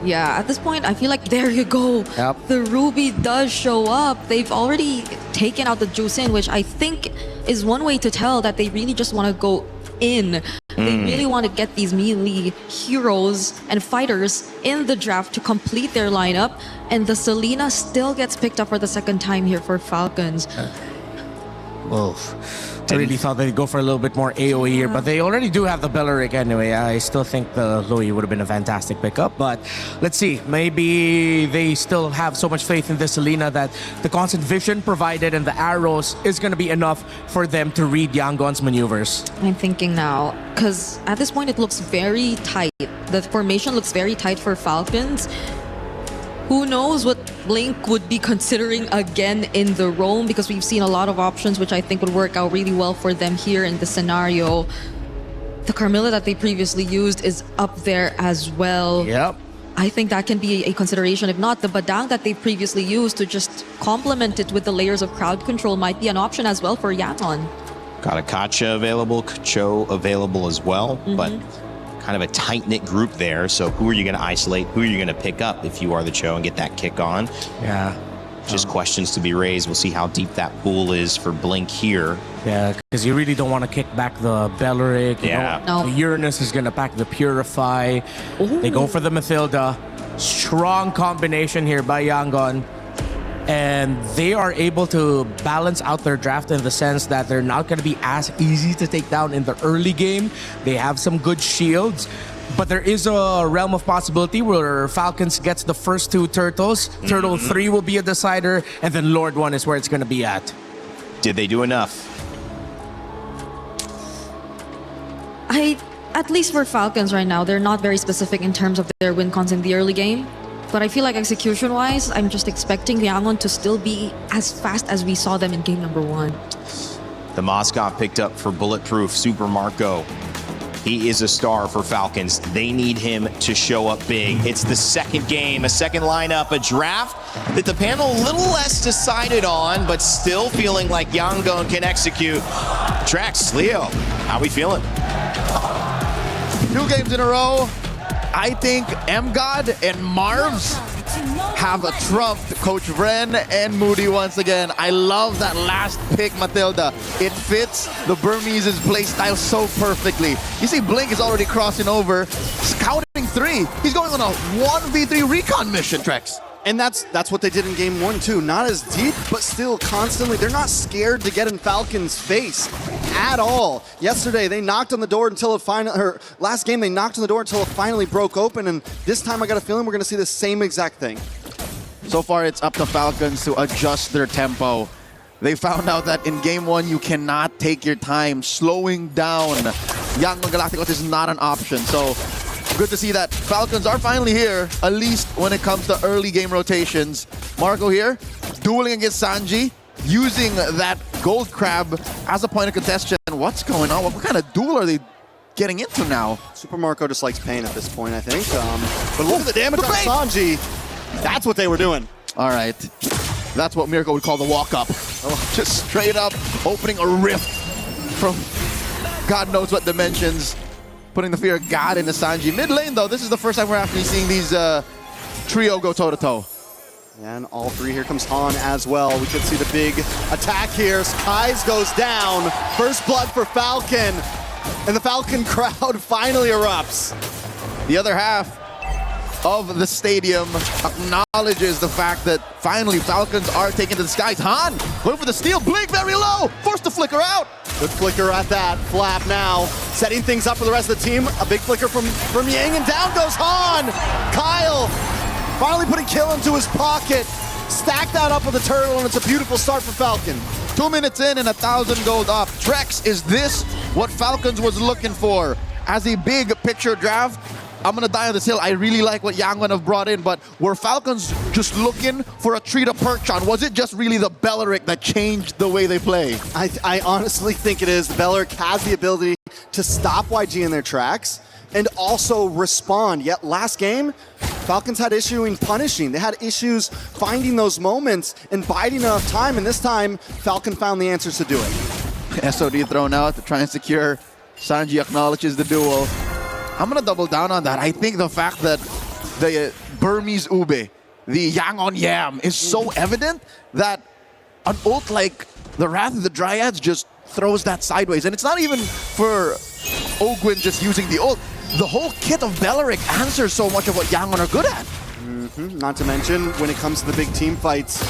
Yeah, at this point, I feel like there you go. Yep. The Ruby does show up. They've already taken out the Jusin, which I think is one way to tell that they really just want to go in. They really want to get these melee heroes and fighters in the draft to complete their lineup. And the Selena still gets picked up for the second time here for Falcons. I really thought they'd go for a little bit more AoE here, but they already do have the Belleric anyway. I still think the Louis would have been a fantastic pickup, but let's see. Maybe they still have so much faith in this Selena that the constant vision provided and the arrows is going to be enough for them to read Yangon's maneuvers. I'm thinking now, because at this point it looks very tight. The formation looks very tight for Falcons. Who knows what Blink would be considering again in the roam, because we've seen a lot of options which I think would work out really well for them here in the scenario. The Carmilla that they previously used is up there as well. Yep. I think that can be a consideration. If not, the Badang that they previously used to just complement it with the layers of crowd control might be an option as well for Yangon. Got a Kacha available, Cho available as well, but kind of a tight-knit group there. So who are you going to isolate? Who are you going to pick up if you are the Cho and get that kick on? Yeah. Just questions to be raised. We'll see how deep that pool is for Blink here. Yeah, because you really don't want to kick back the Belleric. Yeah. No. The Uranus is going to pack the Purify. They go for the Mathilda. Strong combination here by Yangon. And they are able to balance out their draft in the sense that they're not going to be as easy to take down in the early game. They have some good shields. But there is a realm of possibility where Falcons gets the first two turtles. Turtle 3 will be a decider, and then Lord 1 is where it's going to be at. Did they do enough? At least for Falcons right now, they're not very specific in terms of their win cons in the early game. But I feel like execution-wise, I'm just expecting Yangon to still be as fast as we saw them in game number 1. The Moscow picked up for Bulletproof, Super Marco. He is a star for Falcons. They need him to show up big. It's the second game, a second lineup, a draft that the panel a little less decided on, but still feeling like Yangon can execute. Trax, Leo, how we feeling? 2 games in a row. I think M-God and Marvs have trumped Coach Vren and Moody once again. I love that last pick, Matilda. It fits the Burmese's playstyle so perfectly. You see Blink is already crossing over, scouting 3. He's going on a 1v3 recon mission, Trex. And that's what they did in game 1 too. Not as deep, but still constantly. They're not scared to get in Falcon's face at all. Yesterday they knocked on the door until it finally, or last game they knocked on the door until it finally broke open. And this time I got a feeling we're going to see the same exact thing. So far it's up to Falcons to adjust their tempo. They found out that in game 1 you cannot take your time. Slowing down Yangon Galacticos is not an option. So good to see that Falcons are finally here, at least when it comes to early game rotations. Marco here, dueling against Sanji, using that gold crab as a point of contention. What's going on? What kind of duel are they getting into now? Super Marco just likes pain at this point, I think. But look at the damage on Sanji. That's what they were doing. All right. That's what Mirko would call the walk-up. Just straight up opening a rift from God knows what dimensions. Putting the fear of God into Sanji. Mid lane, though, this is the first time we're actually seeing these trio go toe-to-toe. And all 3, here comes Han as well. We could see the big attack here. Skies goes down. First blood for Falcon. And the Falcon crowd finally erupts. The other half of the stadium acknowledges the fact that finally Falcons are taken to the skies. Han going for the steal. Blink very low. Forced to flicker out. Good flicker at that. Flap now. Setting things up for the rest of the team. A big flicker from Yang, and down goes Han. Kyle finally putting kill into his pocket. Stack that up with the turtle, and it's a beautiful start for Falcon. 2 minutes in and 1,000 gold up. Trex, is this what Falcons was looking for? As a big picture draft, I'm going to die on this hill. I really like what Yangon have brought in, but were Falcons just looking for a tree to perch on? Was it just really the Belleric that changed the way they play? I honestly think it is. Belleric has the ability to stop YG in their tracks and also respond. Yet last game, Falcons had issue in punishing. They had issues finding those moments and biding enough time, and this time, Falcon found the answers to do it. SOD thrown out to try and secure. Sanji acknowledges the duel. I'm going to double down on that. I think the fact that the Burmese Ube, the Yangon Yam, is so evident that an ult like the Wrath of the Dryads just throws that sideways. And it's not even for Ogwyn just using the ult. The whole kit of Belleric answers so much of what Yangon are good at. Not to mention, when it comes to the big team fights,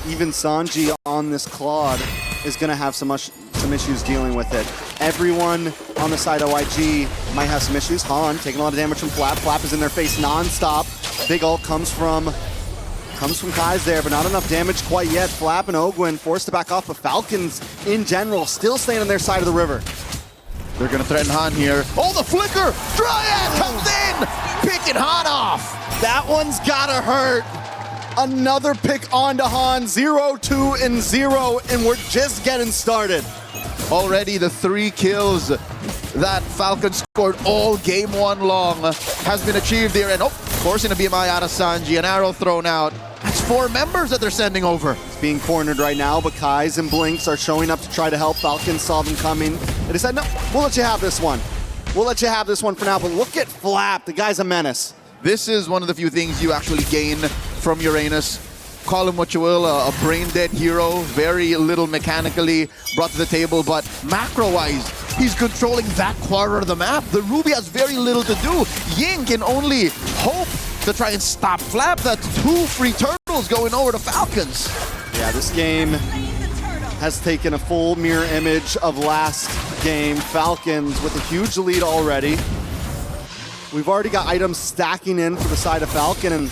even Sanji on this Claude is going to have some issues dealing with it. Everyone on the side of YG might have some issues. Han taking a lot of damage from Flap. Flap is in their face non-stop. Big ult comes from Kai's there, but not enough damage quite yet. Flap and Ogwin forced to back off, but Falcons in general still staying on their side of the river. They're going to threaten Han here. Oh, the flicker! Dryad comes in! Picking Han off! That one's gotta hurt. Another pick onto Han, 0-2 and 0, and we're just getting started. Already the 3 kills that Falcons scored all game 1 long has been achieved here. And forcing a BMI out of Sanji, an arrow thrown out. That's 4 members that they're sending over. It's being cornered right now, but Kais and Blinks are showing up to try to help. Falcons saw them coming. And they said, no, we'll let you have this one. We'll let you have this one for now, but look at Flap. The guy's a menace. This is one of the few things you actually gain from Uranus. Call him what you will, a brain-dead hero, very little mechanically brought to the table, but macro-wise, he's controlling that quarter of the map. The Ruby has very little to do. Ying can only hope to try and stop Flap. That's 2 free turtles going over to Falcons. Yeah, this game has taken a full mirror image of last game. Falcons with a huge lead already. We've already got items stacking in for the side of Falcon, and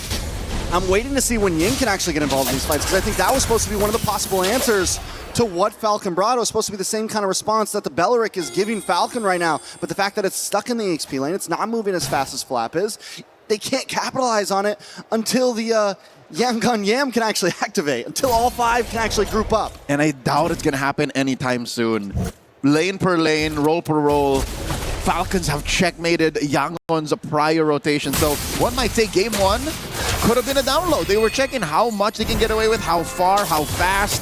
I'm waiting to see when Ying can actually get involved in these fights, because I think that was supposed to be one of the possible answers to what Falcon brought. It was supposed to be the same kind of response that the Belleric is giving Falcon right now, but the fact that it's stuck in the XP lane, it's not moving as fast as Flap is, they can't capitalize on it until the Yangon Yam can actually activate, until all 5 can actually group up. And I doubt it's going to happen anytime soon. Lane per lane, roll per roll. Falcons have checkmated Yangon's prior rotation. So one might say game 1 could have been a download. They were checking how much they can get away with, how far, how fast.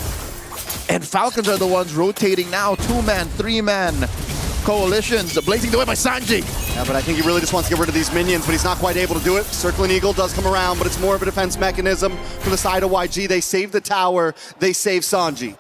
And Falcons are the ones rotating now. 2-man, 3-man coalitions. Blazing the way by Sanji. Yeah, but I think he really just wants to get rid of these minions, but he's not quite able to do it. Circling Eagle does come around, but it's more of a defense mechanism for the side of YG. They save the tower. They save Sanji.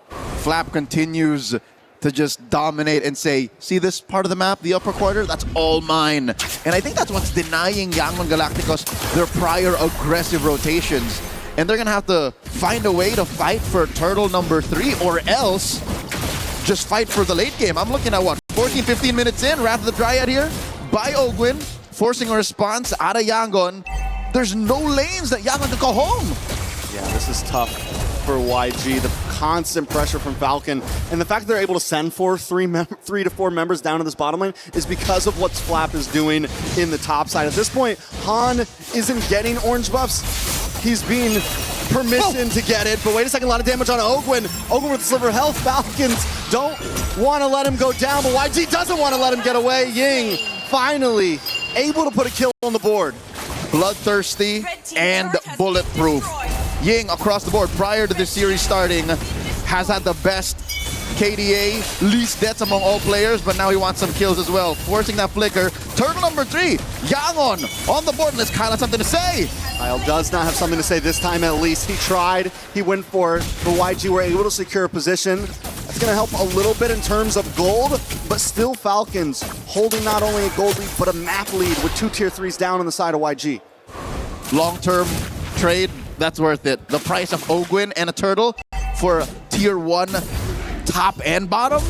Flap continues to just dominate and say, see this part of the map, the upper quarter, that's all mine. And I think that's what's denying Yangon Galacticos their prior aggressive rotations. And they're gonna have to find a way to fight for turtle number 3, or else just fight for the late game. I'm looking at what, 14, 15 minutes in, Wrath of the Dryad here by Ogwin, forcing a response out of Yangon. There's no lanes that Yangon can go home. Yeah, this is tough for YG. The constant pressure from Falcon, and the fact that they're able to send 3 to 4 members down to this bottom lane is because of what Flap is doing in the top side. At this point, Han isn't getting orange buffs. He's being permission to get it, but wait a second, a lot of damage on Ogwin. Ogwin with sliver health. Falcons don't want to let him go down, but YG doesn't want to let him get away. Ying finally able to put a kill on the board. Bloodthirsty and bulletproof. Ying across the board prior to this series starting has had the best KDA, least deaths among all players, but now he wants some kills as well. Forcing that flicker. Turtle number 3, Yangon on the board. Unless Kyle has something to say. Kyle does not have something to say this time at least. He tried, he went for it, but YG were able to secure a position. That's going to help a little bit in terms of gold, but still Falcons holding not only a gold lead, but a map lead with 2 tier 3s down on the side of YG. Long-term trade, that's worth it. The price of Ogwin and a turtle for tier 1 top and bottom,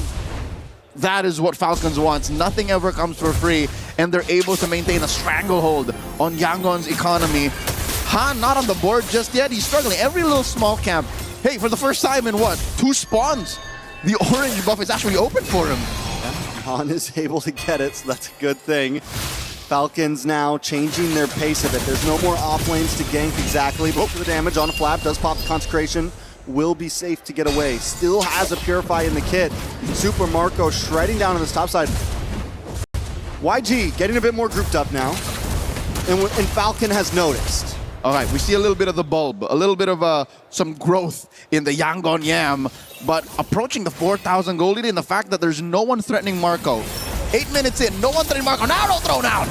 that is what Falcons wants. Nothing ever comes for free, and they're able to maintain a stranglehold on Yangon's economy. Han not on the board just yet. He's struggling. Every little small camp. Hey, for the first time in what? 2 spawns, the orange buff is actually open for him. Han is able to get it, so that's a good thing. Falcons now changing their pace a bit. There's no more off lanes to gank exactly. But for the damage on a Flap, does pop the Consecration. Will be safe to get away. Still has a Purify in the kit. Super Marco shredding down on this top side. YG getting a bit more grouped up now. And Falcon has noticed. All right, we see a little bit of the bulb, a little bit of some growth in the Yangon Yam, but approaching the 4,000 gold lead, and the fact that there's no one threatening Marco. 8 minutes in, no one threatening Marco. Now arrow thrown out.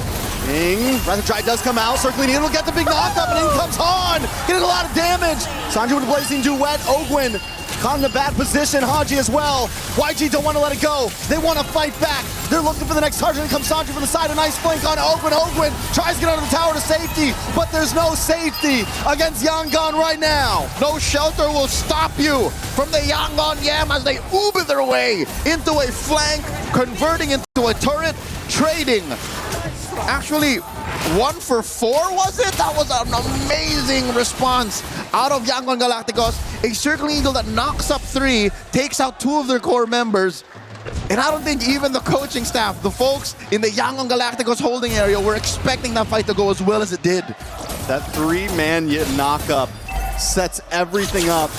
Ying, Wrath of Dry does come out. Circling in will get the big knock up, and in comes Han, getting a lot of damage. Sanji with a Blazing Duet. Ogwin Caught in a bad position, Haji as well. YG don't want to let it go. They want to fight back. They're looking for the next target. And comes Sanji from the side. A nice flank on Ogwin. Ogwin tries to get out of the tower to safety, but there's no safety against Yangon right now. No shelter will stop you from the Yangon Yam as they Uber their way into a flank, converting into a turret, trading. Actually, 1 for 4, was it? That was an amazing response out of Yangon Galacticos. A circling eagle that knocks up 3, takes out 2 of their core members. And I don't think even the coaching staff, the folks in the Yangon Galacticos holding area, were expecting that fight to go as well as it did. That 3-man knock-up sets everything up.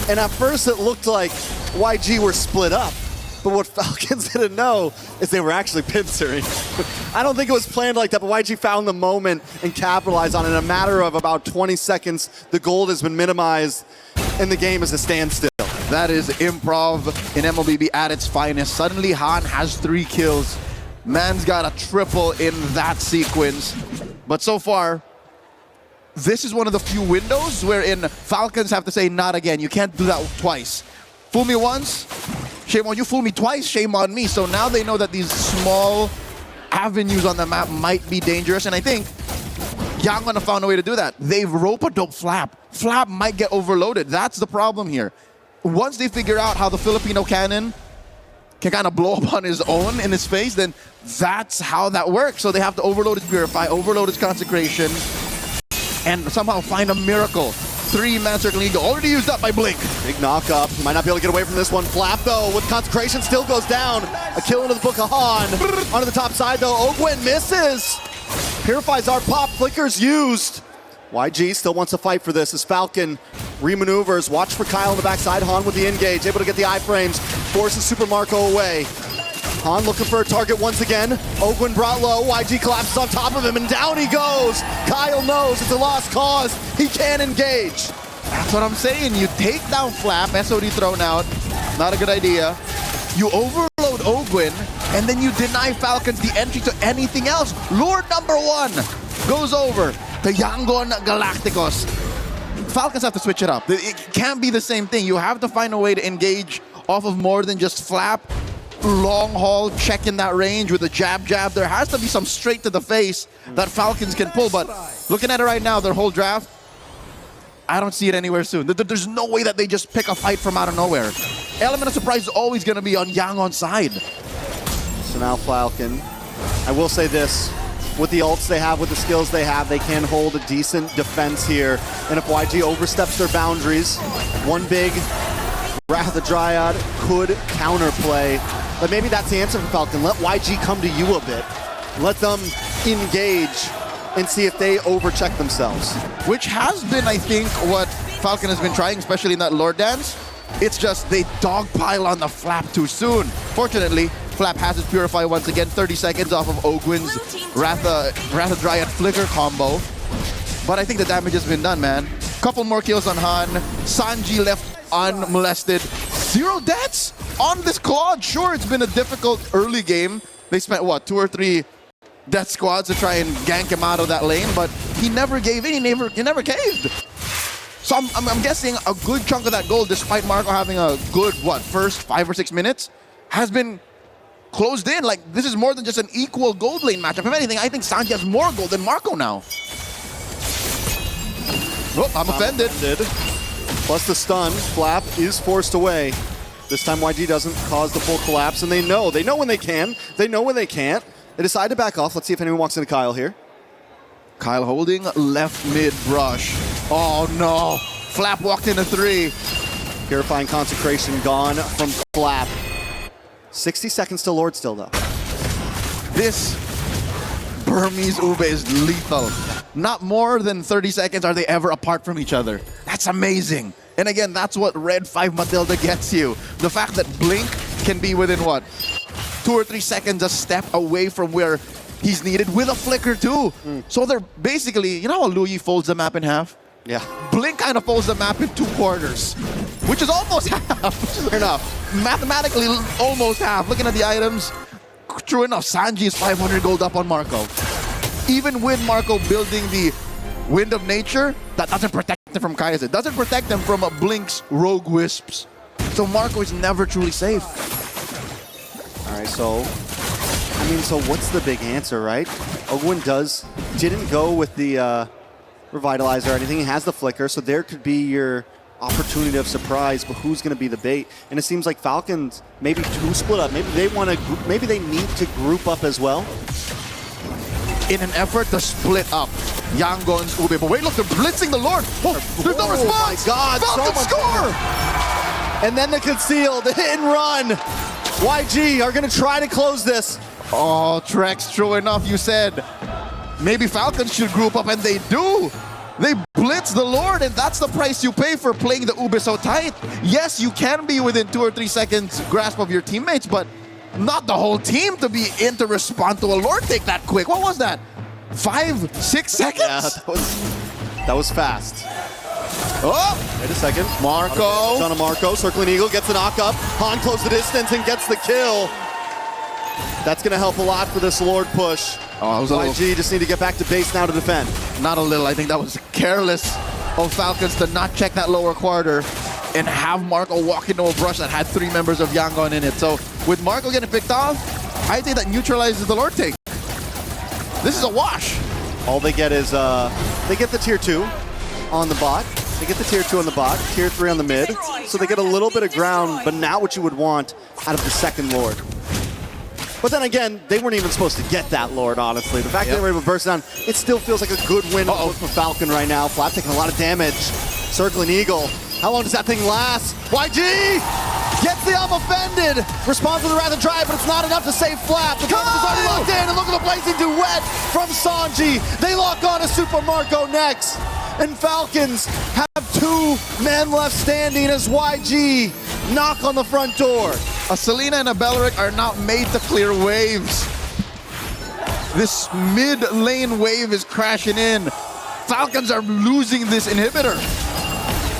And at first it looked like YG were split up. But what Falcons didn't know is they were actually pincering. I don't think it was planned like that, but YG found the moment and capitalized on it. In a matter of about 20 seconds, the gold has been minimized and the game is a standstill. That is improv in MLBB at its finest. Suddenly Han has 3 kills. Man's got a triple in that sequence. But so far, this is one of the few windows wherein Falcons have to say, not again. You can't do that twice. Fool me once, shame on you. Fool me twice, shame on me. So now they know that these small avenues on the map might be dangerous. And I think Yangon have found a way to do that. They've rope-a-dope Flap. Flap might get overloaded. That's the problem here. Once they figure out how the Filipino cannon can kind of blow up on his own in his face, then that's how that works. So they have to overload his Purify, overload his Consecration, and somehow find a miracle. 3-man circling eagle already used up by Blink. Big knock-up. Might not be able to get away from this one. Flap, though, with Consecration, still goes down. A kill into the Book of Han. Onto the top side, though. Ogwin misses. Purifies our pop. Flicker's used. YG still wants to fight for this as Falcon remaneuvers. Watch for Kyle on the backside. Han with the engage. Able to get the iframes. Forces Super Marco away. Han looking for a target once again. Ogwin brought low. YG collapses on top of him, and down he goes. Kyle knows it's a lost cause. He can't engage. That's what I'm saying. You take down Flap, SOD thrown out. Not a good idea. You overload Ogwin, and then you deny Falcons the entry to anything else. Lord number 1 goes over to Yangon Galacticos. Falcons have to switch it up. It can't be the same thing. You have to find a way to engage off of more than just Flap. Long haul, check in that range with a jab. There has to be some straight to the face that Falcons can pull, but looking at it right now, their whole draft, I don't see it anywhere soon. There's no way that they just pick a fight from out of nowhere. Element of surprise is always going to be on Yangon's side. So now Falcon, I will say this, with the ults they have, with the skills they have, they can hold a decent defense here. And if YG oversteps their boundaries, one big Wrath of the Dryad could counterplay. But maybe that's the answer for Falcon. Let YG come to you a bit. Let them engage and see if they overcheck themselves. Which has been, I think, what Falcon has been trying, especially in that Lord Dance. It's just they dogpile on the Flap too soon. Fortunately, Flap has his Purify once again, 30 seconds off of Ogwin's Wrath of Dryad Flicker combo. But I think the damage has been done, man. Couple more kills on Han. Sanji left unmolested. 0 deaths on this Claude. Sure, it's been a difficult early game. They spent, what, 2 or 3 death squads to try and gank him out of that lane, but he never gave in. He never caved. So I'm guessing a good chunk of that gold, despite Marco having a good, what, first 5 or 6 minutes, has been closed in. Like, this is more than just an equal gold lane matchup. If anything, I think Sanji has more gold than Marco now. Oh, I'm offended. Plus the stun, Flap is forced away. This time YG doesn't cause the full collapse, and they know when they can, they know when they can't. They decide to back off. Let's see if anyone walks into Kyle here. Kyle holding left mid brush. Oh no, Flap walked into 3. Purifying Consecration gone from Flap. 60 seconds to Lord still though. This Burmese Ube is lethal. Not more than 30 seconds are they ever apart from each other. That's amazing. And again, that's what Red 5 Matilda gets you. The fact that Blink can be within, what, 2 or 3 seconds a step away from where he's needed with a flicker too. So they're basically, you know how Louis folds the map in half? Yeah. Blink kind of folds the map in 2 quarters, which is almost half, which is fair enough. Mathematically, almost half. Looking at the items, true enough, Sanji is 500 gold up on Marco. Even with Marco building the Wind of Nature, that doesn't protect him from Kaiser. It doesn't protect him from Blink's Rogue Wisps. So Marco is never truly safe. All right, so what's the big answer, right? Ogwin didn't go with the Revitalizer or anything. He has the Flicker, so there could be your opportunity of surprise, but who's going to be the bait? And it seems like Falcons, maybe two split up. Maybe they need to group up as well. In an effort to split up Yangon's Ube. But wait, look, they're blitzing the Lord. Oh, there's no response. My God, Falcons score! And then the conceal, the hit and run. YG are going to try to close this. Oh, Trex, true enough, you said maybe Falcons should group up, and they do. They blitz the Lord, and that's the price you pay for playing the Ube so tight. Yes, you can be within 2 or 3 seconds grasp of your teammates, but not the whole team to be in to respond to a Lord take that quick. What was that? 5, 6 seconds? Yeah, that was fast. Oh! Wait a second. Marco. John Marco, circling eagle, gets the knock up. Han closed the distance and gets the kill. That's going to help a lot for this Lord push. Oh, YG just need to get back to base now to defend. Not a little. I think that was careless of Falcons to not check that lower quarter and have Marco walk into a brush that had 3 members of Yangon in it. So with Marco getting picked off, I think that neutralizes the Lord take. This is a wash. All they get is, they get the tier 2 on the bot. They get the tier 2 on the bot, tier 3 on the mid. So they get a little bit of ground, but not what you would want out of the second Lord. But then again, they weren't even supposed to get that Lord, honestly. The fact that they were able to burst down, it still feels like a good win for Falcon right now. Flap taking a lot of damage. Circling Eagle. How long does that thing last? YG gets the up offended. Responds to the Wrath of Drive, but it's not enough to save Flap. The Falcons is already locked in, and look at the blazing duet from Sanji. They lock on to Super Marco next. And Falcons have 2 men left standing as YG knock on the front door. A Selena and a Belleric are not made to clear waves. This mid lane wave is crashing in. Falcons are losing this inhibitor.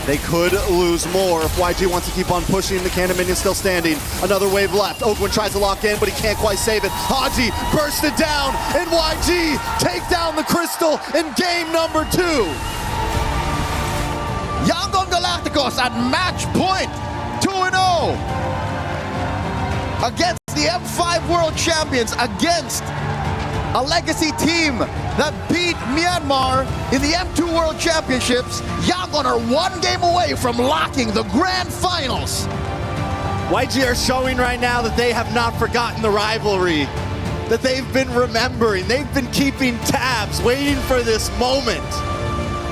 They could lose more if YG wants to keep on pushing. The Cannon Minion still standing. Another wave left. Ogwin tries to lock in, but he can't quite save it. Haji burst it down, and YG take down the Crystal in game number 2. Yangon Galacticos at match point, 2-0 against the M5 World Champions, against a legacy team that beat Myanmar in the M2 World Championships. Yangon are 1 game away from locking the grand finals. YG are showing right now that they have not forgotten the rivalry, that they've been remembering, they've been keeping tabs, waiting for this moment.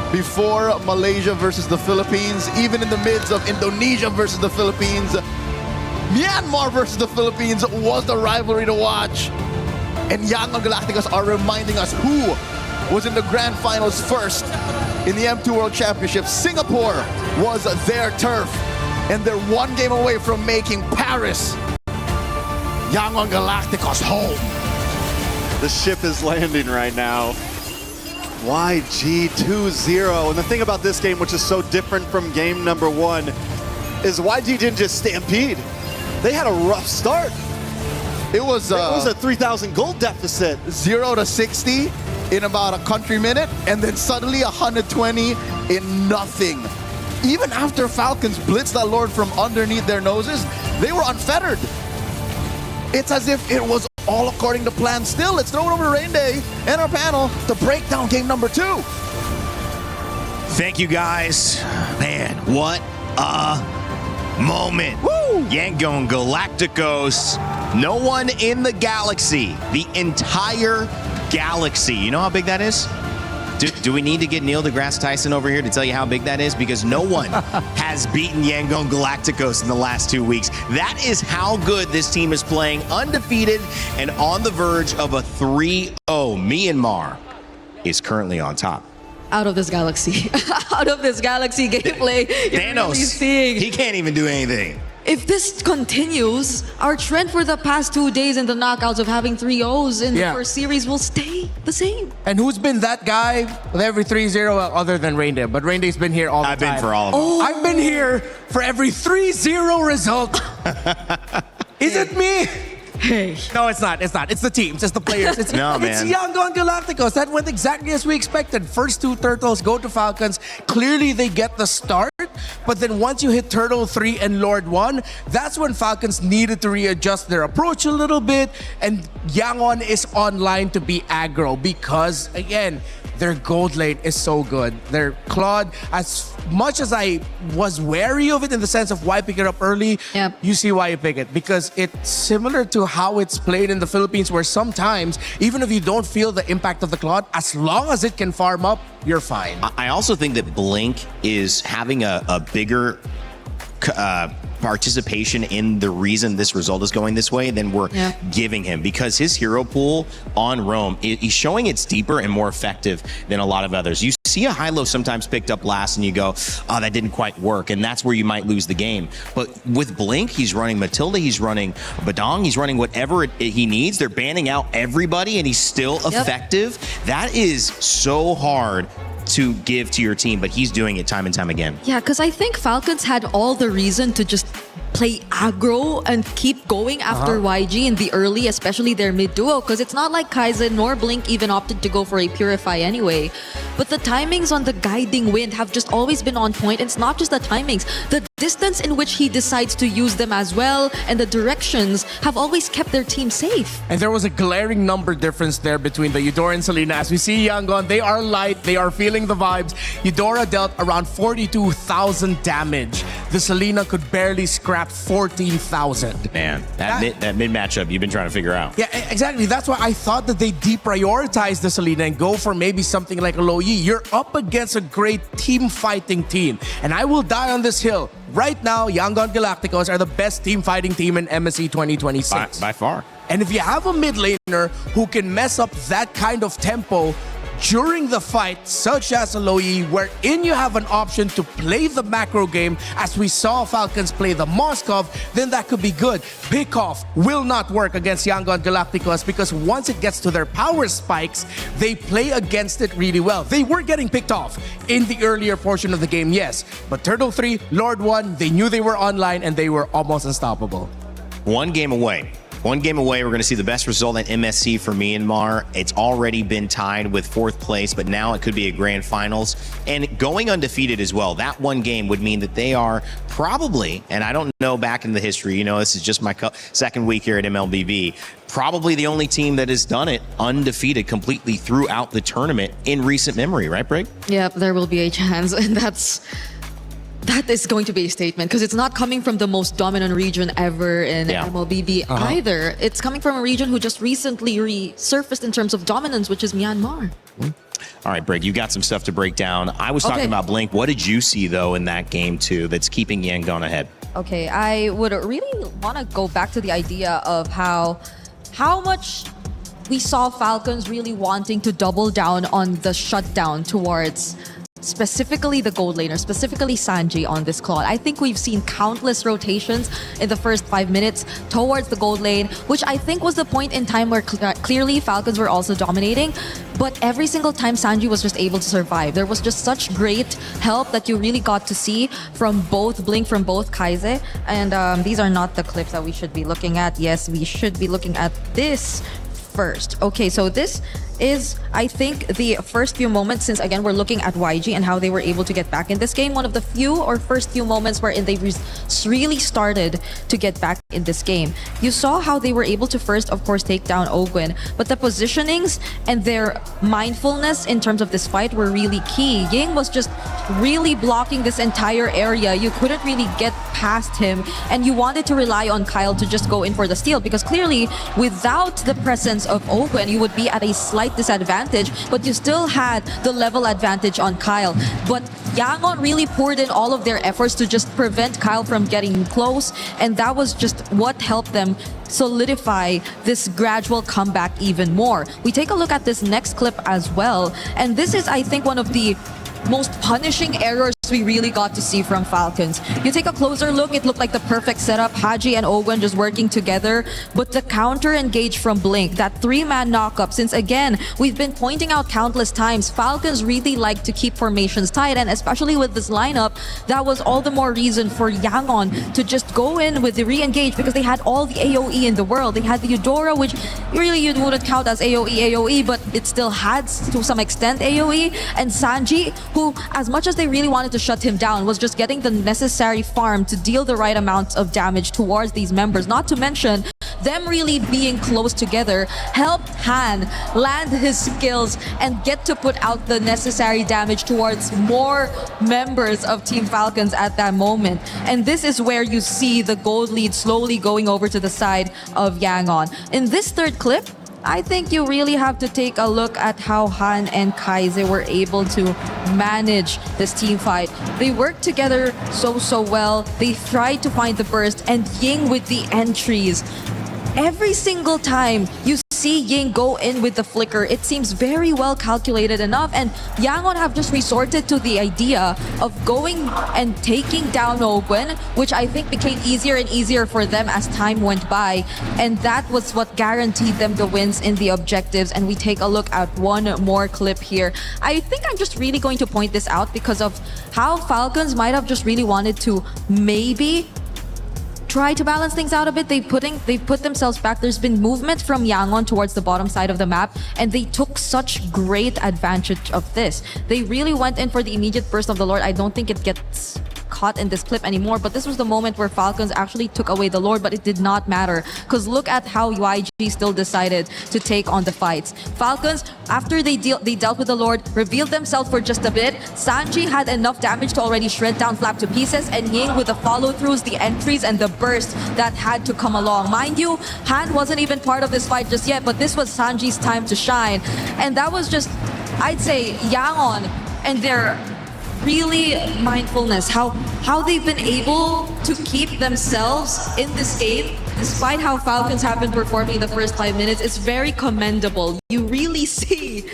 Before Malaysia versus the Philippines, even in the midst of Indonesia versus the Philippines, Myanmar versus the Philippines was the rivalry to watch. And Yangon Galacticos are reminding us who was in the grand finals first in the M2 World Championship. Singapore was their turf, and they're 1 game away from making Paris Yangon Galacticos home. The ship is landing right now. YG 2-0. And the thing about this game, which is so different from game number 1, is YG didn't just stampede. They had a rough start. It was a 3,000 gold deficit. 0 to 60 in about a country minute, and then suddenly 120 in nothing. Even after Falcons blitzed that Lord from underneath their noses, they were unfettered. It's as if it was all according to plan still. Let's throw it over to Rain Day and our panel to break down game number 2. Thank you, guys. Man, what a moment. Woo! Yangon Galacticos. No one in the galaxy, the entire galaxy. You know how big that is? Do we need to get Neil deGrasse Tyson over here to tell you how big that is? Because no one has beaten Yangon Galacticos in the last 2 weeks. That is how good this team is playing, undefeated and on the verge of a 3-0. Myanmar is currently on top. Out of this galaxy. Out of this galaxy gameplay. Thanos, he can't even do anything. If this continues, our trend for the past 2 days in the knockouts of having 3-0s in the first series will stay the same. And who's been that guy with every 3-0 other than Rain Day? But Rain Day's been here all the time. I've been for all of them. Oh. I've been here for every 3-0 result. Is it me? Hey. No, it's not. It's not. It's the teams. It's the players. It's, No, it's man. Yangon Galacticos. That went exactly as we expected. First 2 turtles go to Falcons. Clearly, they get the start. But then once you hit Turtle 3 and Lord 1, that's when Falcons needed to readjust their approach a little bit, and Yangon is online to be aggro because, again, their gold lane is so good. Their Claude, as much as I was wary of it in the sense of why pick it up early, Yep. you see why you pick it. Because it's similar to how it's played in the Philippines, where sometimes, even if you don't feel the impact of the Claude, as long as it can farm up, you're fine. I also think that Blink is having a bigger participation in the reason this result is going this way than we're giving him, because his hero pool on Rome, he's showing it's deeper and more effective than a lot of others. You see a high-low sometimes picked up last and you go, oh, that didn't quite work, and that's where you might lose the game. But with Blink, he's running Matilda, he's running Badong, he's running whatever he needs. They're banning out everybody and he's still effective. That is so hard to give to your team, but he's doing it time and time again. Yeah, because I think Falcons had all the reason to just play aggro and keep going after YG in the early, especially their mid duo, because it's not like Kaizen nor Blink even opted to go for a Purify anyway. But the timings on the guiding wind have just always been on point. It's not just the timings, the distance in which he decides to use them as well, and the directions have always kept their team safe. And there was a glaring number difference there between the Eudora and Selena. As we see Yangon, they are light, they are feeling the vibes. Eudora dealt around 42,000 damage. The Selena could barely scrap 14,000. Man, that mid matchup you've been trying to figure out. Yeah, exactly. That's why I thought that they deprioritize the Selena and go for maybe something like a Low Yi. You're up against a great team fighting team. And I will die on this hill. Right now, Yangon Galacticos are the best team fighting team in MSC 2026. By far. And if you have a mid laner who can mess up that kind of tempo during the fight, such as Aloy, wherein you have an option to play the macro game, as we saw Falcons play the Moskov, then that could be good. Pickoff will not work against Yangon Galacticos because once it gets to their power spikes, they play against it really well. They were getting picked off in the earlier portion of the game, yes. But Turtle 3, Lord 1, they knew they were online and they were almost unstoppable. One game away. One game away, we're going to see the best result in MSC for Myanmar. It's already been tied with 4th place, but now it could be a grand finals. And going undefeated as well, that one game would mean that they are probably, and I don't know back in the history, you know, this is just my second week here at MLBB, probably the only team that has done it undefeated completely throughout the tournament in recent memory, right, Brig? Yep, there will be a chance, and that is going to be a statement because it's not coming from the most dominant region ever in MLBB either. It's coming from a region who just recently resurfaced in terms of dominance, which is Myanmar. All right, Brig, you got some stuff to break down. I was talking about Blink. What did you see, though, in that game, too, that's keeping Yangon ahead? Okay, I would really want to go back to the idea of how much we saw Falcons really wanting to double down on the shutdown towards specifically the gold laner, specifically Sanji on this Claude. I think we've seen countless rotations in the first 5 minutes towards the gold lane, which I think was the point in time where clearly Falcons were also dominating. But every single time Sanji was just able to survive. There was just such great help that you really got to see from both Blink, from both Kaize. And these are not the clips that we should be looking at. Yes, we should be looking at this first. Okay, so this is, I think, the first few moments, since again we're looking at YG and how they were able to get back in this game. One of the first few moments wherein they really started to get back in this game. You saw how they were able to first, of course, take down Ogwin, but the positionings and their mindfulness in terms of this fight were really key. Ying was just really blocking this entire area. You couldn't really get past him, and you wanted to rely on Kyle to just go in for the steal, because clearly without the presence of Ogwin, you would be at a slight disadvantage, but you still had the level advantage on Kyle. But Yangon really poured in all of their efforts to just prevent Kyle from getting close, and that was just what helped them solidify this gradual comeback even more. We take a look at this next clip as well, and this is, I think, one of the most punishing errors we really got to see from Falcons. You take a closer look, it looked like the perfect setup. Haji and Ogwen just working together, but the counter engage from Blink, that 3-man knockup, since again, we've been pointing out countless times, Falcons really like to keep formations tight, and especially with this lineup, that was all the more reason for Yangon to just go in with the re-engage, because they had all the AoE in the world. They had the Eudora, which really you wouldn't count as AoE, but it still had to some extent AoE, and Sanji, who, as much as they really wanted to to shut him down was just getting the necessary farm to deal the right amounts of damage towards these members. Not to mention, them really being close together helped Han land his skills and get to put out the necessary damage towards more members of Team Falcons at that moment. And this is where you see the gold lead slowly going over to the side of Yangon. In this third clip, I think you really have to take a look at how Han and Kaiser were able to manage this team fight. They worked together so well. They tried to find the burst, and Ying with the entries. Every single time you see Ying go in with the flicker, it seems very well calculated enough, and Yangon have just resorted to the idea of going and taking down Ogun, which I think became easier and easier for them as time went by, and that was what guaranteed them the wins in the objectives. And we take a look at one more clip here. I think I'm just really going to point this out because of how Falcons might have just really wanted to maybe try to balance things out a bit. They've put themselves back. There's been movement from Yangon towards the bottom side of the map, and they took such great advantage of this. They really went in for the immediate burst of the Lord. I don't think it gets caught in this clip anymore, but this was the moment where Falcons actually took away the Lord, but it did not matter because look at how YG still decided to take on the fights. Falcons, after they dealt with the Lord, revealed themselves for just a bit. Sanji had enough damage to already shred down Flap to pieces, and Ying with the follow-throughs, the entries, and the burst that had to come along. Mind you, Han wasn't even part of this fight just yet, but this was Sanji's time to shine, and that was just, I'd say, Yangon and their really mindfulness, how they've been able to keep themselves in this game despite how Falcons have been performing the first 5 minutes. It's very commendable. You really see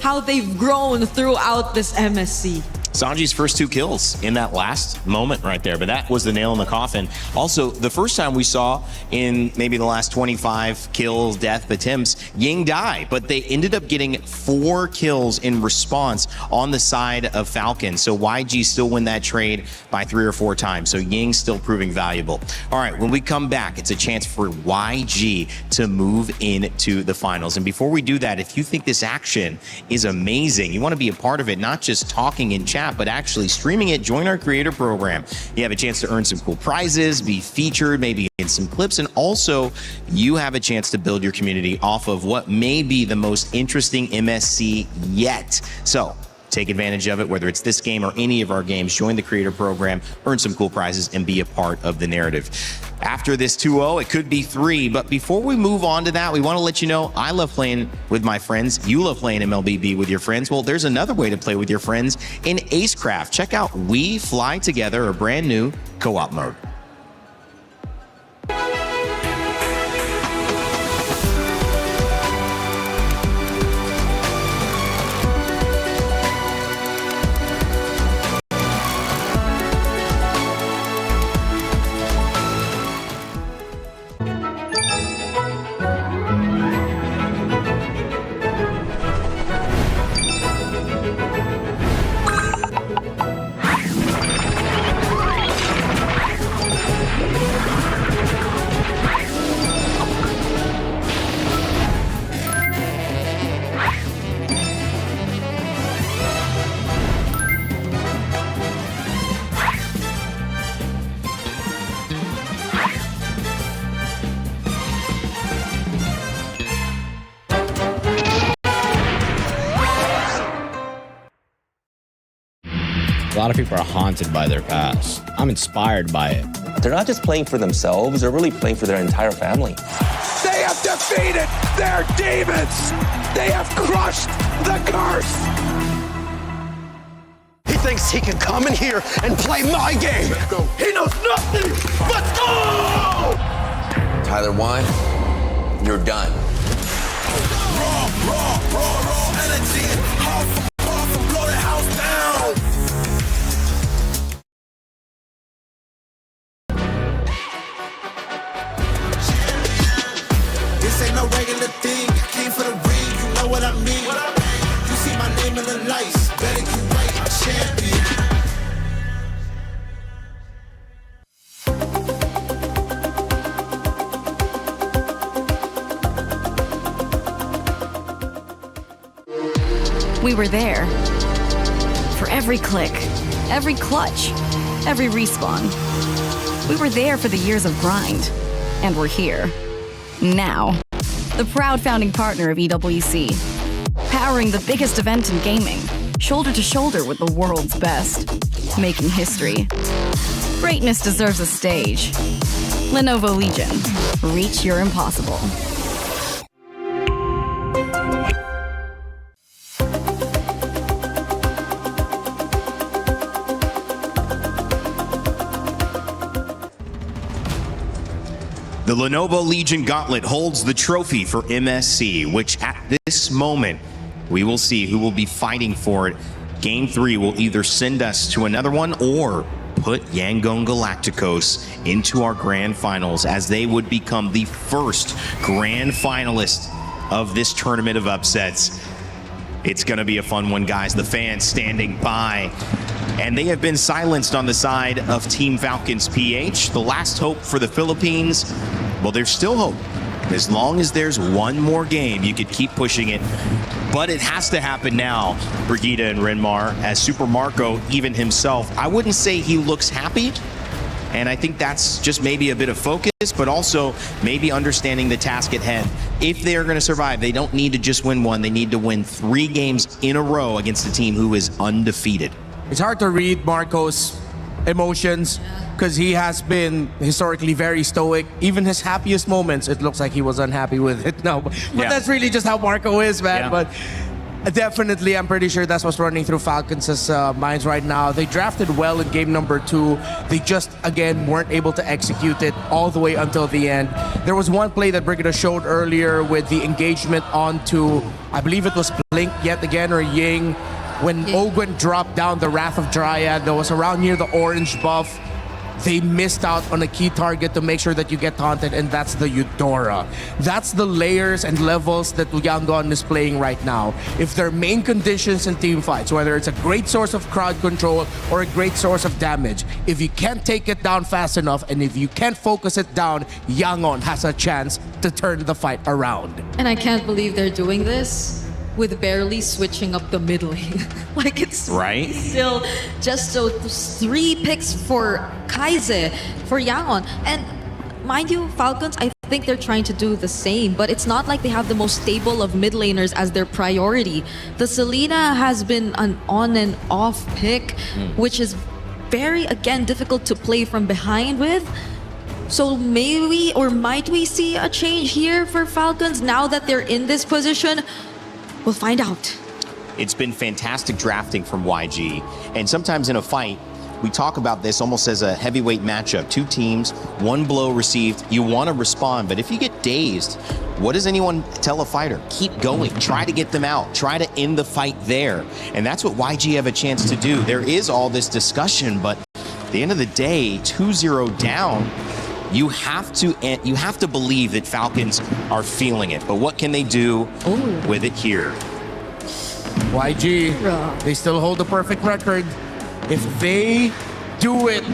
how they've grown throughout this MSC. Sanji's first 2 kills in that last moment right there, but that was the nail in the coffin. Also, the first time we saw in maybe the last 25 kills, death attempts, Ying die, but they ended up getting 4 kills in response on the side of Falcon. So YG still win that trade by 3 or 4 times. So Ying still proving valuable. All right, when we come back, it's a chance for YG to move into the finals. And before we do that, if you think this action is amazing, you want to be a part of it, not just talking in chat, but actually streaming it, join our creator program. You have a chance to earn some cool prizes, be featured maybe in some clips, and also you have a chance to build your community off of what may be the most interesting MSC yet. So take advantage of it, whether it's this game or any of our games. Join the creator program, earn some cool prizes, and be a part of the narrative. After this 2-0, it could be 3, but before we move on to that, we want to let you know I love playing with my friends. You love playing MLBB with your friends. Well, there's another way to play with your friends in Acecraft. Check out We Fly Together, a brand new co-op mode. A lot of people are haunted by their past. I'm inspired by it. They're not just playing for themselves, they're really playing for their entire family. They have defeated their demons! They have crushed the curse! He thinks he can come in here and play my game! He knows nothing! Let's go! Tyler won, you're done. Raw energy, half blow the house down! This ain't no regular thing. I came for the ring, you know what I mean. You see my name in the lights, better get right, I'm champion. We were there for every click, every clutch, every respawn. We were there for the years of grind, and we're here. Now, the proud founding partner of EWC, powering the biggest event in gaming, shoulder to shoulder with the world's best, making history. Greatness deserves a stage. Lenovo Legion, reach your impossible. The Lenovo Legion Gauntlet holds the trophy for MSC, which at this moment, we will see who will be fighting for it. Game 3 will either send us to another one or put Yangon Galacticos into our grand finals, as they would become the first grand finalist of this tournament of upsets. It's going to be a fun one, guys. The fans standing by, and they have been silenced on the side of Team Falcons PH. The last hope for the Philippines, well, there's still hope. As long as there's one more game, you could keep pushing it. But it has to happen now, Brigitte and Renmar, as Super Marco, even himself, I wouldn't say he looks happy. And I think that's just maybe a bit of focus, but also maybe understanding the task at hand. If they are going to survive, they don't need to just win one. They need to win 3 games in a row against a team who is undefeated. It's hard to read Marco's emotions because he has been historically very stoic. Even his happiest moments, it looks like he was unhappy with it. No, but that's really just how Marco is, man. Yeah. But definitely, I'm pretty sure that's what's running through Falcons' minds right now. They drafted well in game number 2. They just, again, weren't able to execute it all the way until the end. There was one play that Brigitte showed earlier with the engagement onto, I believe it was Blink yet again, or Ying, when Ogwen dropped down the Wrath of Dryad that was around near the orange buff. They missed out on a key target to make sure that you get taunted, and that's the Eudora. That's the layers and levels that Yangon is playing right now. If their main conditions in team fights, whether it's a great source of crowd control or a great source of damage, if you can't take it down fast enough and if you can't focus it down, Yangon has a chance to turn the fight around. And I can't believe they're doing this with barely switching up the mid lane. Like, it's Right? still just so 3 picks for Kaize, for Yangon. And mind you, Falcons, I think they're trying to do the same, but it's not like they have the most stable of mid laners as their priority. The Selena has been an on and off pick, which is very, again, difficult to play from behind with. So maybe, or might we see a change here for Falcons now that they're in this position? We'll find out. It's been fantastic drafting from YG. And sometimes in a fight, we talk about this almost as a heavyweight matchup. 2 teams, 1 blow received. You want to respond, but if you get dazed, what does anyone tell a fighter? Keep going. Try to get them out. Try to end the fight there. And that's what YG have a chance to do. There is all this discussion, but at the end of the day, 2-0 down, you have to believe that Falcons are feeling it. But what can they do with it here? YG, they still hold the perfect record. If they do it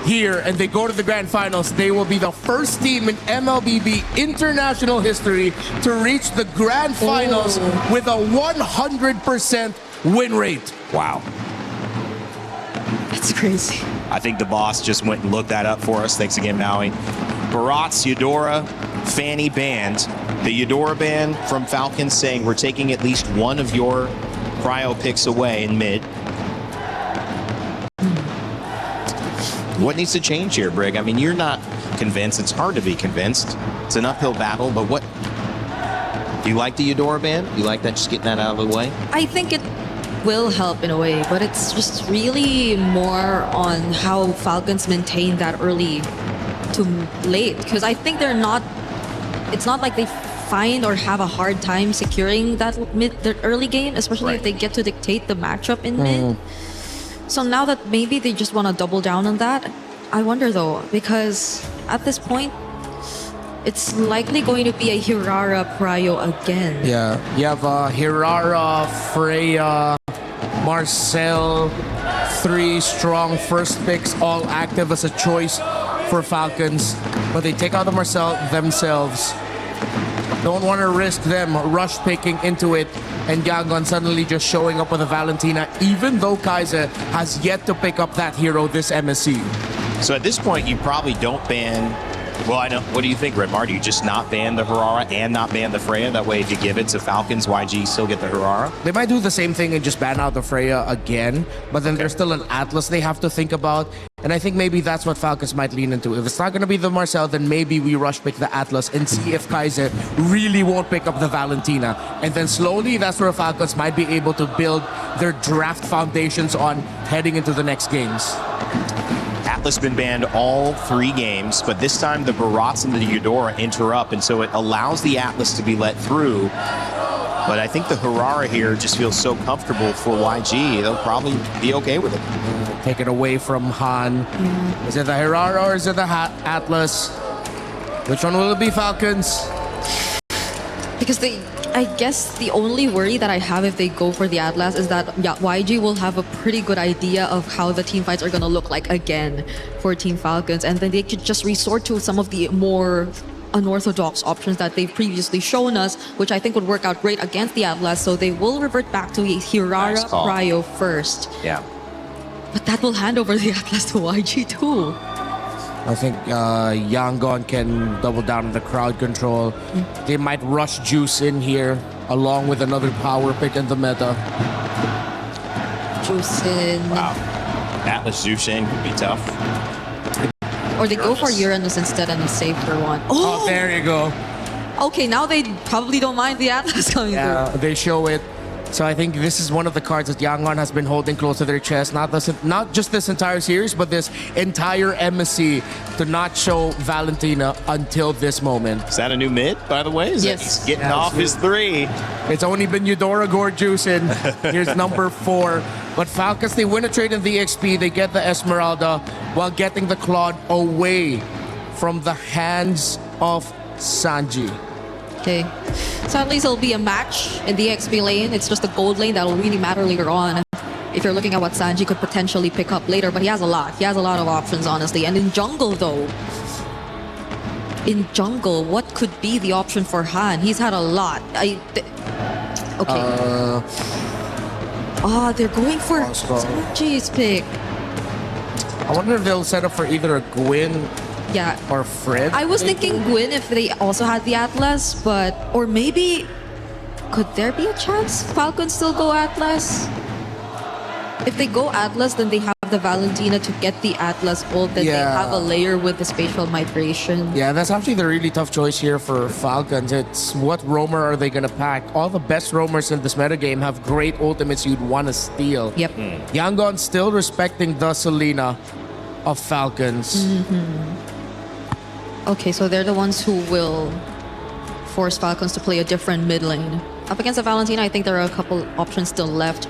here and they go to the grand finals, they will be the first team in MLBB international history to reach the grand finals with a 100% win rate. Wow. That's crazy. I think the boss just went and looked that up for us. Thanks again, Maui. Barat's Eudora Fanny band. The Eudora band from Falcons saying we're taking at least one of your cryo picks away in mid. What needs to change here, Brig? I mean, you're not convinced. It's hard to be convinced. It's an uphill battle, but what? Do you like the Eudora band? You like that, just getting that out of the way? I think it will help in a way, but it's just really more on how Falcons maintain that early to late, because I think they're not, it's not like they find or have a hard time securing that the early game, especially if they get to dictate the matchup in mid. So now that maybe they just want to double down on that, I wonder though, because at this point it's likely going to be a Hirara Cryo again. Yeah, you have Hirara, Freya, Marcel, 3 strong first picks, all active as a choice for Falcons. But they take out the Marcel themselves. Don't want to risk them rush picking into it and Yangon suddenly just showing up with a Valentina, even though Kaiser has yet to pick up that hero this MSC. So at this point, you probably don't ban. Well, I know. What do you think, Redmar? Do you just not ban the Harara and not ban the Freya? That way, if you give it to Falcons, YG still get the Harara? They might do the same thing and just ban out the Freya again, but then there's still an Atlas they have to think about. And I think maybe that's what Falcons might lean into. If it's not going to be the Marcel, then maybe we rush pick the Atlas and see if Kaiser really won't pick up the Valentina. And then slowly, that's where Falcons might be able to build their draft foundations on heading into the next games. Atlas been banned all 3 games, but this time the Barats and the Eudora interrupt, and so it allows the Atlas to be let through. But I think the Harara here just feels so comfortable for YG, they'll probably be okay with it. Take it away from Han. Is it the Harara or is it the Atlas? Which one will it be, Falcons? Because I guess the only worry that I have if they go for the Atlas is that YG will have a pretty good idea of how the team fights are going to look like again for Team Falcons, and then they could just resort to some of the more unorthodox options that they've previously shown us, which I think would work out great against the Atlas. So they will revert back to Hirara Nice call. Cryo first. Yeah. But that will hand over the Atlas to YG too. I think Yangon can double down on the crowd control. They might rush Juice in here, along with another power pick in the meta. Juice in. Wow. Atlas Zushin could be tough. Or they go for Uranus instead and save for one. Oh, there you go. Okay, now they probably don't mind the Atlas coming through. They show it. So I think this is one of the cards that Yangon has been holding close to their chest. Not just this entire series, but this entire MSC to not show Valentina until this moment. Is that a new mid, by the way? Yes. He's getting off his 3. It's only been Eudora Gore juicing. Here's number 4. But Falcons, they win a trade in the XP. They get the Esmeralda while getting the Claude away from the hands of Sanji. Okay. So at least it'll be a match in the XP lane. It's just the gold lane that'll really matter later on. If you're looking at what Sanji could potentially pick up later, but he has a lot. He has a lot of options, honestly. And in jungle, though, what could be the option for Han? He's had a lot. Okay. They're going for Sanji's pick. I wonder if they'll set up for either a Gwyn or Fred. I was thinking Gwyn if they also had the Atlas, or maybe could there be a chance Falcons still go Atlas? If they go Atlas, then they have the Valentina to get the Atlas ult, then they have a layer with the spatial migration. Yeah, that's actually the really tough choice here for Falcons. It's what roamer are they gonna pack? All the best roamers in this metagame have great ultimates you'd want to steal. Yep. Yangon still respecting the Selena of Falcons. Okay, so they're the ones who will force Falcons to play a different mid lane. Up against the Valentina, I think there are a couple options still left.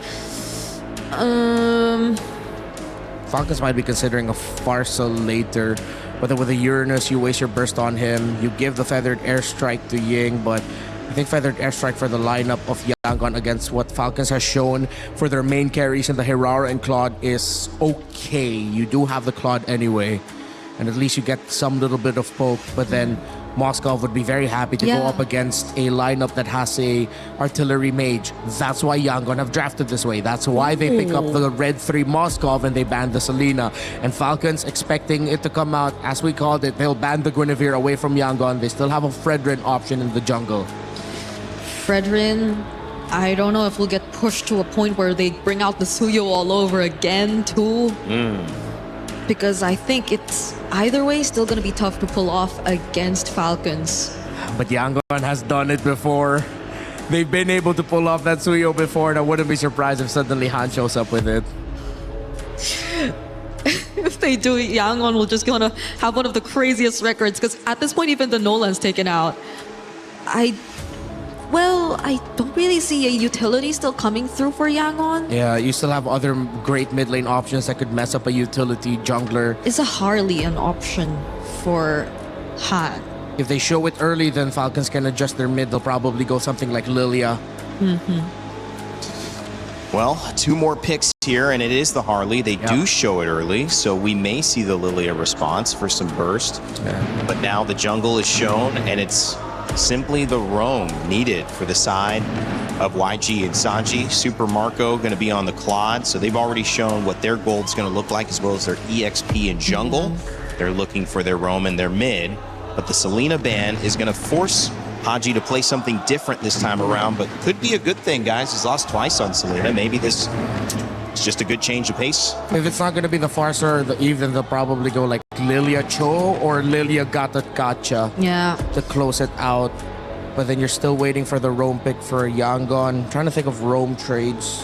Falcons might be considering a Pharsa later, but then with a Uranus, you waste your burst on him. You give the Feathered Airstrike to Ying, but I think Feathered Airstrike for the lineup of Yangon against what Falcons has shown for their main carries in the Hirara and Claude is okay. You do have the Claude anyway, and at least you get some little bit of poke, but then Moskov would be very happy to go up against a lineup that has a artillery mage. That's why Yangon have drafted this way. That's why they pick up the red 3 Moskov and they ban the Selena. And Falcons expecting it to come out, as we called it, they'll ban the Guinevere away from Yangon. They still have a Fredrin option in the jungle. Fredrin, I don't know if we'll get pushed to a point where they bring out the Suyo all over again too. Because I think it's either way still going to be tough to pull off against Falcons. But Yangon has done it before. They've been able to pull off that Suyo before, and I wouldn't be surprised if suddenly Han shows up with it. If they do, Yangon will just gonna have one of the craziest records, because at this point even the Nolan's taken out. I don't really see a utility still coming through for Yangon. Yeah, you still have other great mid lane options that could mess up a utility jungler. Is a Harley an option for Han? If they show it early, then Falcons can adjust their mid. They'll probably go something like Lilia. Well, 2 more picks here, and it is the Harley. They do show it early, so we may see the Lilia response for some burst. But now the jungle is shown, and it's simply the roam needed for the side of YG and Sanji. Super Marco going to be on the Claude, so they've already shown what their gold's going to look like, as well as their EXP and jungle. They're looking for their roam and their mid, but the Selena ban is going to force Haji to play something different this time around, but could be a good thing, guys. He's lost twice on Selena. Maybe this is just a good change of pace. If it's not going to be the Farsa or the Even, they'll probably go like Lilia Cho or Lilia Gotcha Yeah. to close it out. But then you're still waiting for the roam pick for Yangon. Trying to think of roam trades.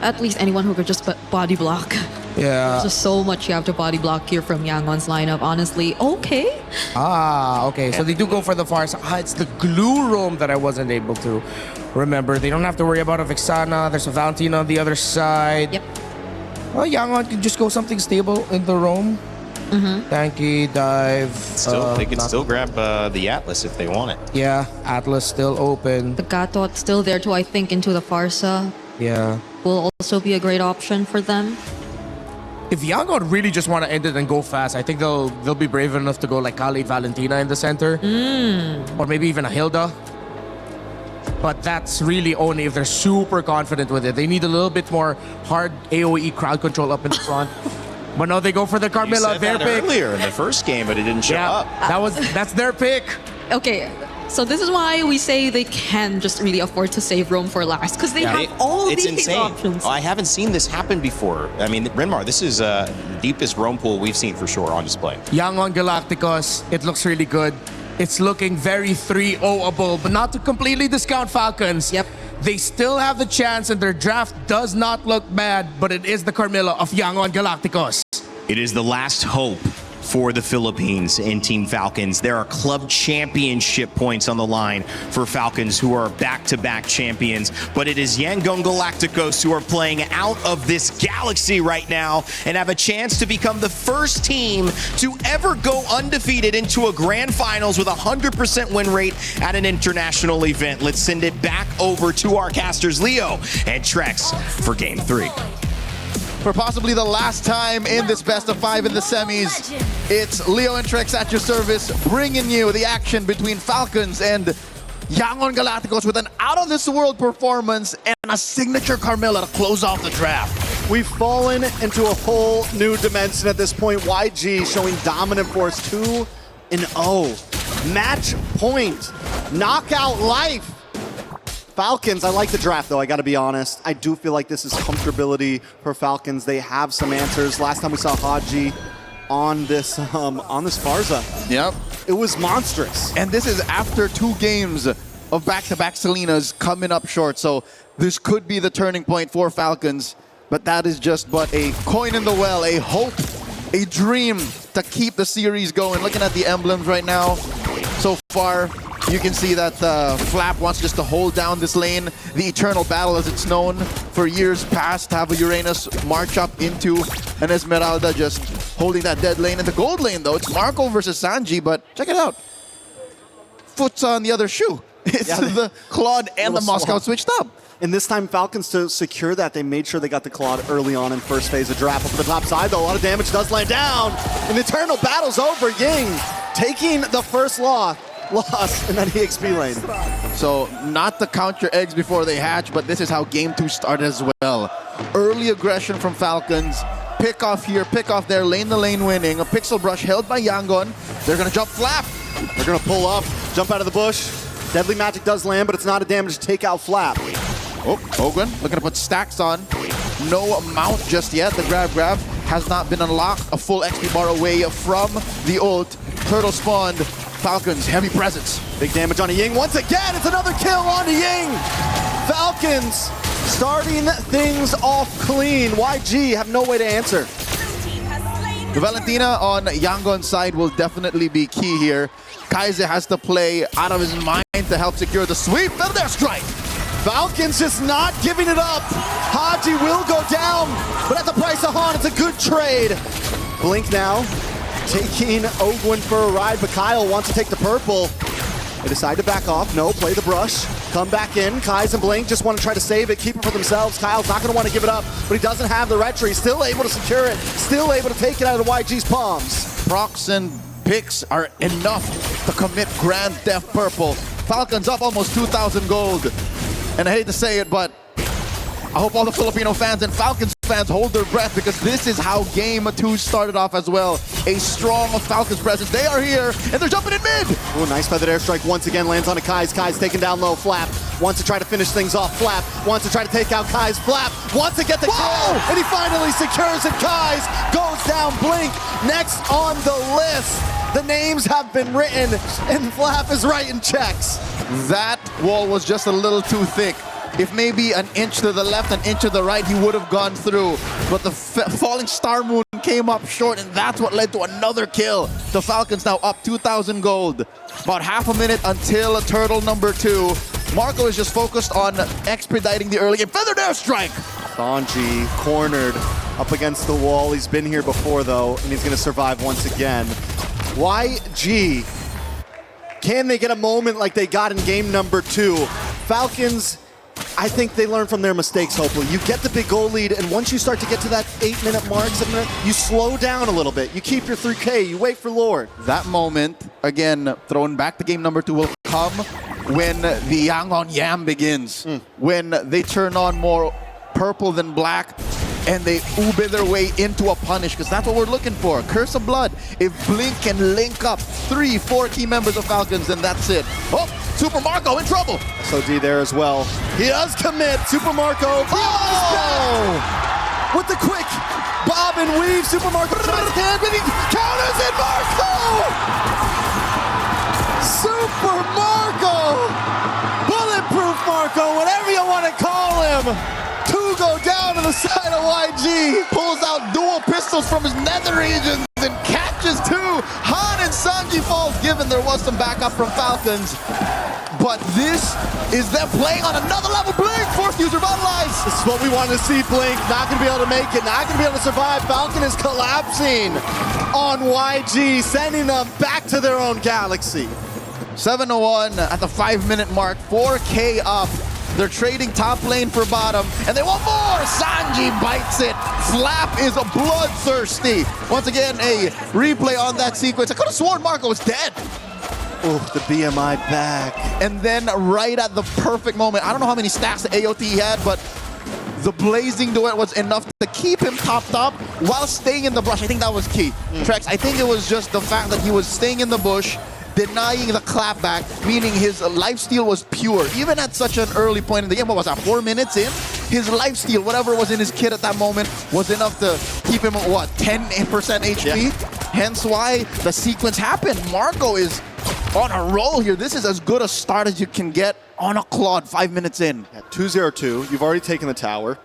At least anyone who could just body block. Yeah. There's just so much you have to body block here from Yangon's lineup, honestly. Okay. Okay. So they do go for the Farsa. It's the glue roam that I wasn't able to remember. They don't have to worry about a Vixana. There's a Valentina on the other side. Yep. Well, Yangon can just go something stable in the roam. Tanky, dive. Still, they can still grab the Atlas if they want it. Yeah, Atlas still open. The Gatot still there too, I think, into the Farsa. Yeah. Will also be a great option for them. If Yangon really just want to end it and go fast, I think they'll be brave enough to go like Kali Valentina in the center. Or maybe even a Hilda. But that's really only if they're super confident with it. They need a little bit more hard AoE crowd control up in the front. But no, they go for the You Carmilla, said their that pick. earlier in the first game, but it didn't show up. That's their pick. Okay, so this is why we say they can just really afford to save Rome for last, because they have all It's these insane. options. Oh, I haven't seen this happen before. I mean, Renmar, this is the deepest roam pool we've seen for sure on display. Yangon Galacticos, it looks really good. It's looking very 3-0-able, but not to completely discount Falcons. Yep. They still have the chance, and their draft does not look bad, but it is the Carmilla of Yangon Galacticos. It is the last hope for the Philippines in Team Falcons. There are club championship points on the line for Falcons, who are back-to-back champions, but it is Yangon Galacticos who are playing out of this galaxy right now and have a chance to become the first team to ever go undefeated into a grand finals with a 100% win rate at an international event. Let's send it back over to our casters, Leo and Trex, for Game 3. For possibly the last time in this best of 5 in the semis, it's Leo and Trex at your service, bringing you the action between Falcons and Yangon Galacticos with an out-of-this-world performance and a signature Carmilla to close off the draft. We've fallen into a whole new dimension at this point. YG showing dominant force 2-0. Match point. Knockout life. Falcons, I like the draft though, I gotta be honest. I do feel like this is comfortability for Falcons. They have some answers. Last time we saw Haji on this Farsa. Yep. It was monstrous. And this is after 2 games of back-to-back Selenas coming up short. So this could be the turning point for Falcons. But that is just but a coin in the well, a hope, a dream to keep the series going. Looking at the emblems right now, so far, you can see that Flap wants just to hold down this lane. The Eternal Battle, as it's known for years past, to have a Uranus march up into an Esmeralda, just holding that dead lane. In the gold lane, though, it's Marco versus Sanji, but check it out. Foot's on the other shoe. It's the Claude and the Moscow switched up. And this time, Falcons, to secure that, they made sure they got the Claude early on in first phase of draft. Up to the top side, though, a lot of damage does land down. And the Eternal Battle's over. Ying taking the first loss in that EXP lane. So, not to count your eggs before they hatch, but this is how Game 2 started as well. Early aggression from Falcons. Pick off here, pick off there, lane-to-lane winning. A Pixel Brush held by Yangon. They're going to jump Flap. They're going to pull up, jump out of the bush. Deadly Magic does land, but it's not a damage to take out Flap. Oh, Ogwen looking to put stacks on. No mount just yet. The grab has not been unlocked. A full XP bar away from the ult. Turtle spawned. Falcons, heavy presence. Big damage on Ying. Once again, it's another kill on Ying. Falcons starting things off clean. YG have no way to answer. The Valentina on Yangon's side will definitely be key here. Kaiser has to play out of his mind to help secure the sweep. And their strike. Falcons just not giving it up. Haji will go down, but at the price of Han, it's a good trade. Blink now, taking Ogwen for a ride, but Kyle wants to take the purple. They decide to back off. No, play the brush. Come back in. Kai's and Blink just want to try to save it, keep it for themselves. Kyle's not going to want to give it up, but he doesn't have the retry. Still able to secure it. Still able to take it out of YG's palms. Prox and picks are enough to commit Grand Theft Purple. Falcons up almost 2,000 gold. And I hate to say it, but I hope all the Filipino fans and Falcons fans hold their breath because this is how Game 2 started off as well. A strong Falcons presence. They are here, and they're jumping in mid. Oh, nice feathered airstrike once again lands on a Kai's. Kai's taken down low. Flap wants to try to finish things off. Flap wants to try to take out Kai's. Flap wants to get the kill, and he finally secures it. Kai's goes down. Blink next on the list. The names have been written, and Flap is writing checks. That wall was just a little too thick. If maybe an inch to the left, an inch to the right, he would have gone through. But the falling Star Moon came up short, and that's what led to another kill. The Falcons now up 2,000 gold. About half a minute until turtle number 2. Marco is just focused on expediting the early game. Feathered airstrike! Sanji cornered up against the wall. He's been here before, though, and he's going to survive once again. YG, can they get a moment like they got in game number 2? Falcons, I think they learn from their mistakes, hopefully. You get the big goal lead, and once you start to get to that 8-minute mark, 7-minute, you slow down a little bit. You keep your 3K, you wait for Lord. That moment, again, thrown back to game number 2 will come when the Yangon Yam begins. When they turn on more purple than black, and they ube their way into a punish, because that's what we're looking for. Curse of Blood. If Blink can link up 3-4 key members of Falcons, then that's it. Oh, Super Marco in trouble. SOD there as well. He does commit. Super Marco. With the quick bob and weave. Super Marco tries to hand, but he counters it. Marco! Super Marco! Bulletproof Marco, whatever you want to call him. 2 go down to the side of YG. Pulls out dual pistols from his nether regions and catches 2. Han and Sanji falls, given there was some backup from Falcons. But this is them playing on another level. Blink, fourth user revitalized. This is what we want to see, Blink. Not going to be able to make it. Not going to be able to survive. Falcon is collapsing on YG, sending them back to their own galaxy. 7-1 at the 5-minute mark. 4K up. They're trading top lane for bottom, and they want more! Sanji bites it. Flap is bloodthirsty. Once again, a replay on that sequence. I could have sworn Marco was dead. Oh, the BMI back. And then right at the perfect moment, I don't know how many stacks the AOT he had, but the blazing duet was enough to keep him topped up while staying in the brush. I think that was key. Trex, I think it was just the fact that he was staying in the bush, denying the clapback, meaning his lifesteal was pure. Even at such an early point in the game, what was that, 4 minutes in? His lifesteal, whatever was in his kit at that moment, was enough to keep him at what, 10% HP? Yeah. Hence why the sequence happened. Marco is on a roll here. This is as good a start as you can get on a Claude 5 minutes in. Yeah, 2-0-2, you've already taken the tower.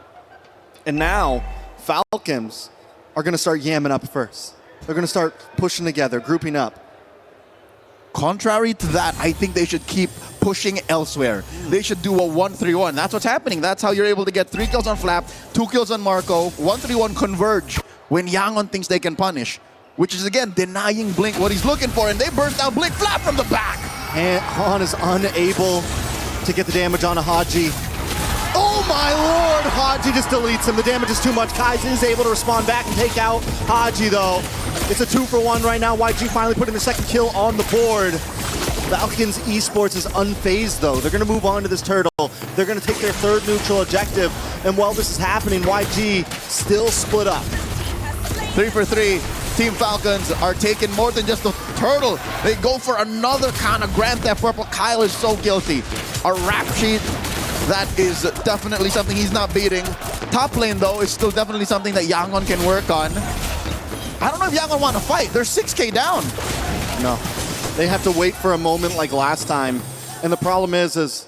And now, Falcons are going to start yamming up first. They're going to start pushing together, grouping up. Contrary to that, I think they should keep pushing elsewhere. They should do a 1-3-1. That's what's happening. That's how you're able to get 3 kills on Flap, 2 kills on Marco, 1-3-1 converge when Yangon thinks they can punish, which is, again, denying Blink what he's looking for, and they burst down Blink Flap from the back. And Han is unable to get the damage on a Haji. Oh my lord! Haji just deletes him. The damage is too much. Kai's is able to respond back and take out Haji, though. It's a 2-for-1 right now. YG finally putting the second kill on the board. Falcons Esports is unfazed, though. They're going to move on to this turtle. They're going to take their 3rd neutral objective. And while this is happening, YG still split up. 3 for 3. Team Falcons are taking more than just the turtle. They go for another kind of Grand Theft Purple. Kyle is so guilty. A rap sheet. That is definitely something he's not beating. Top lane, though, is still definitely something that Yangon can work on. I don't know if Yangon want to fight. They're 6K down. No. They have to wait for a moment like last time. And the problem is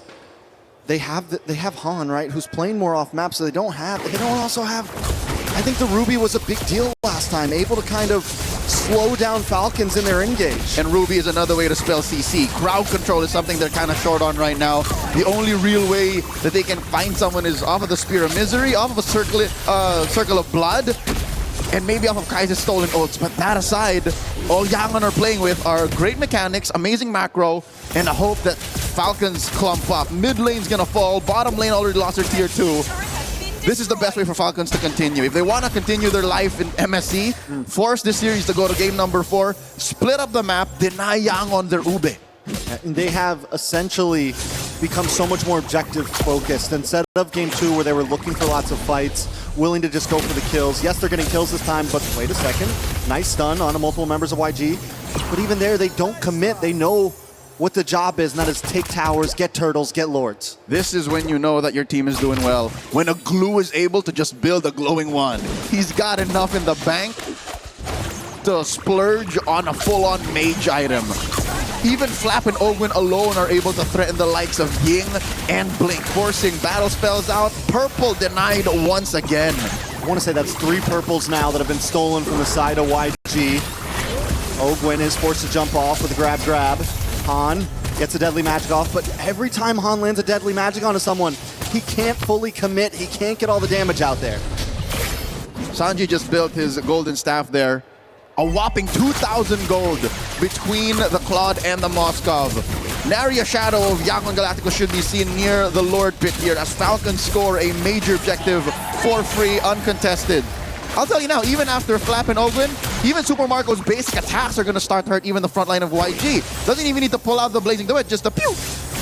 they have Han, right, who's playing more off map, so they don't also have... I think the Ruby was a big deal last time, able to kind of slow down Falcons in their engage. And Ruby is another way to spell CC. Crowd control is something they're kind of short on right now. The only real way that they can find someone is off of the Spear of Misery, off of a Circle of Blood, and maybe off of Kai's stolen ults. But that aside, all Yangon are playing with are great mechanics, amazing macro, and a hope that Falcons clump up. Mid lane's gonna fall, bottom lane already lost their tier 2. this is the best way for Falcons to continue. If they want to continue their life in MSC, force this series to go to game number 4, split up the map, deny Yangon their ube. And they have essentially become so much more objective focused. Instead of game 2 where they were looking for lots of fights, willing to just go for the kills. Yes, they're getting kills this time, but wait a second. Nice stun on multiple members of YG. But even there, they don't commit. They know what the job is, and that is take towers, get turtles, get lords. This is when you know that your team is doing well. When a glue is able to just build a glowing one. He's got enough in the bank to splurge on a full-on mage item. Even Flap and Ogwin alone are able to threaten the likes of Ying and Blink, forcing battle spells out. Purple denied once again. I want to say that's 3 purples now that have been stolen from the side of YG. Ogwin is forced to jump off with a grab. Han gets a deadly magic off, but every time Han lands a deadly magic onto someone, he can't fully commit. He can't get all the damage out there. Sanji just built his golden staff there. A whopping 2,000 gold between the Claude and the Moskov. Nary a shadow of Yangon Galacticos should be seen near the Lord pit here as Falcons score a major objective for free, uncontested. I'll tell you now, even after Flap and Ogwin, even Super Marco's basic attacks are going to start to hurt even the front line of YG. Doesn't even need to pull out the Blazing Duet, just a pew,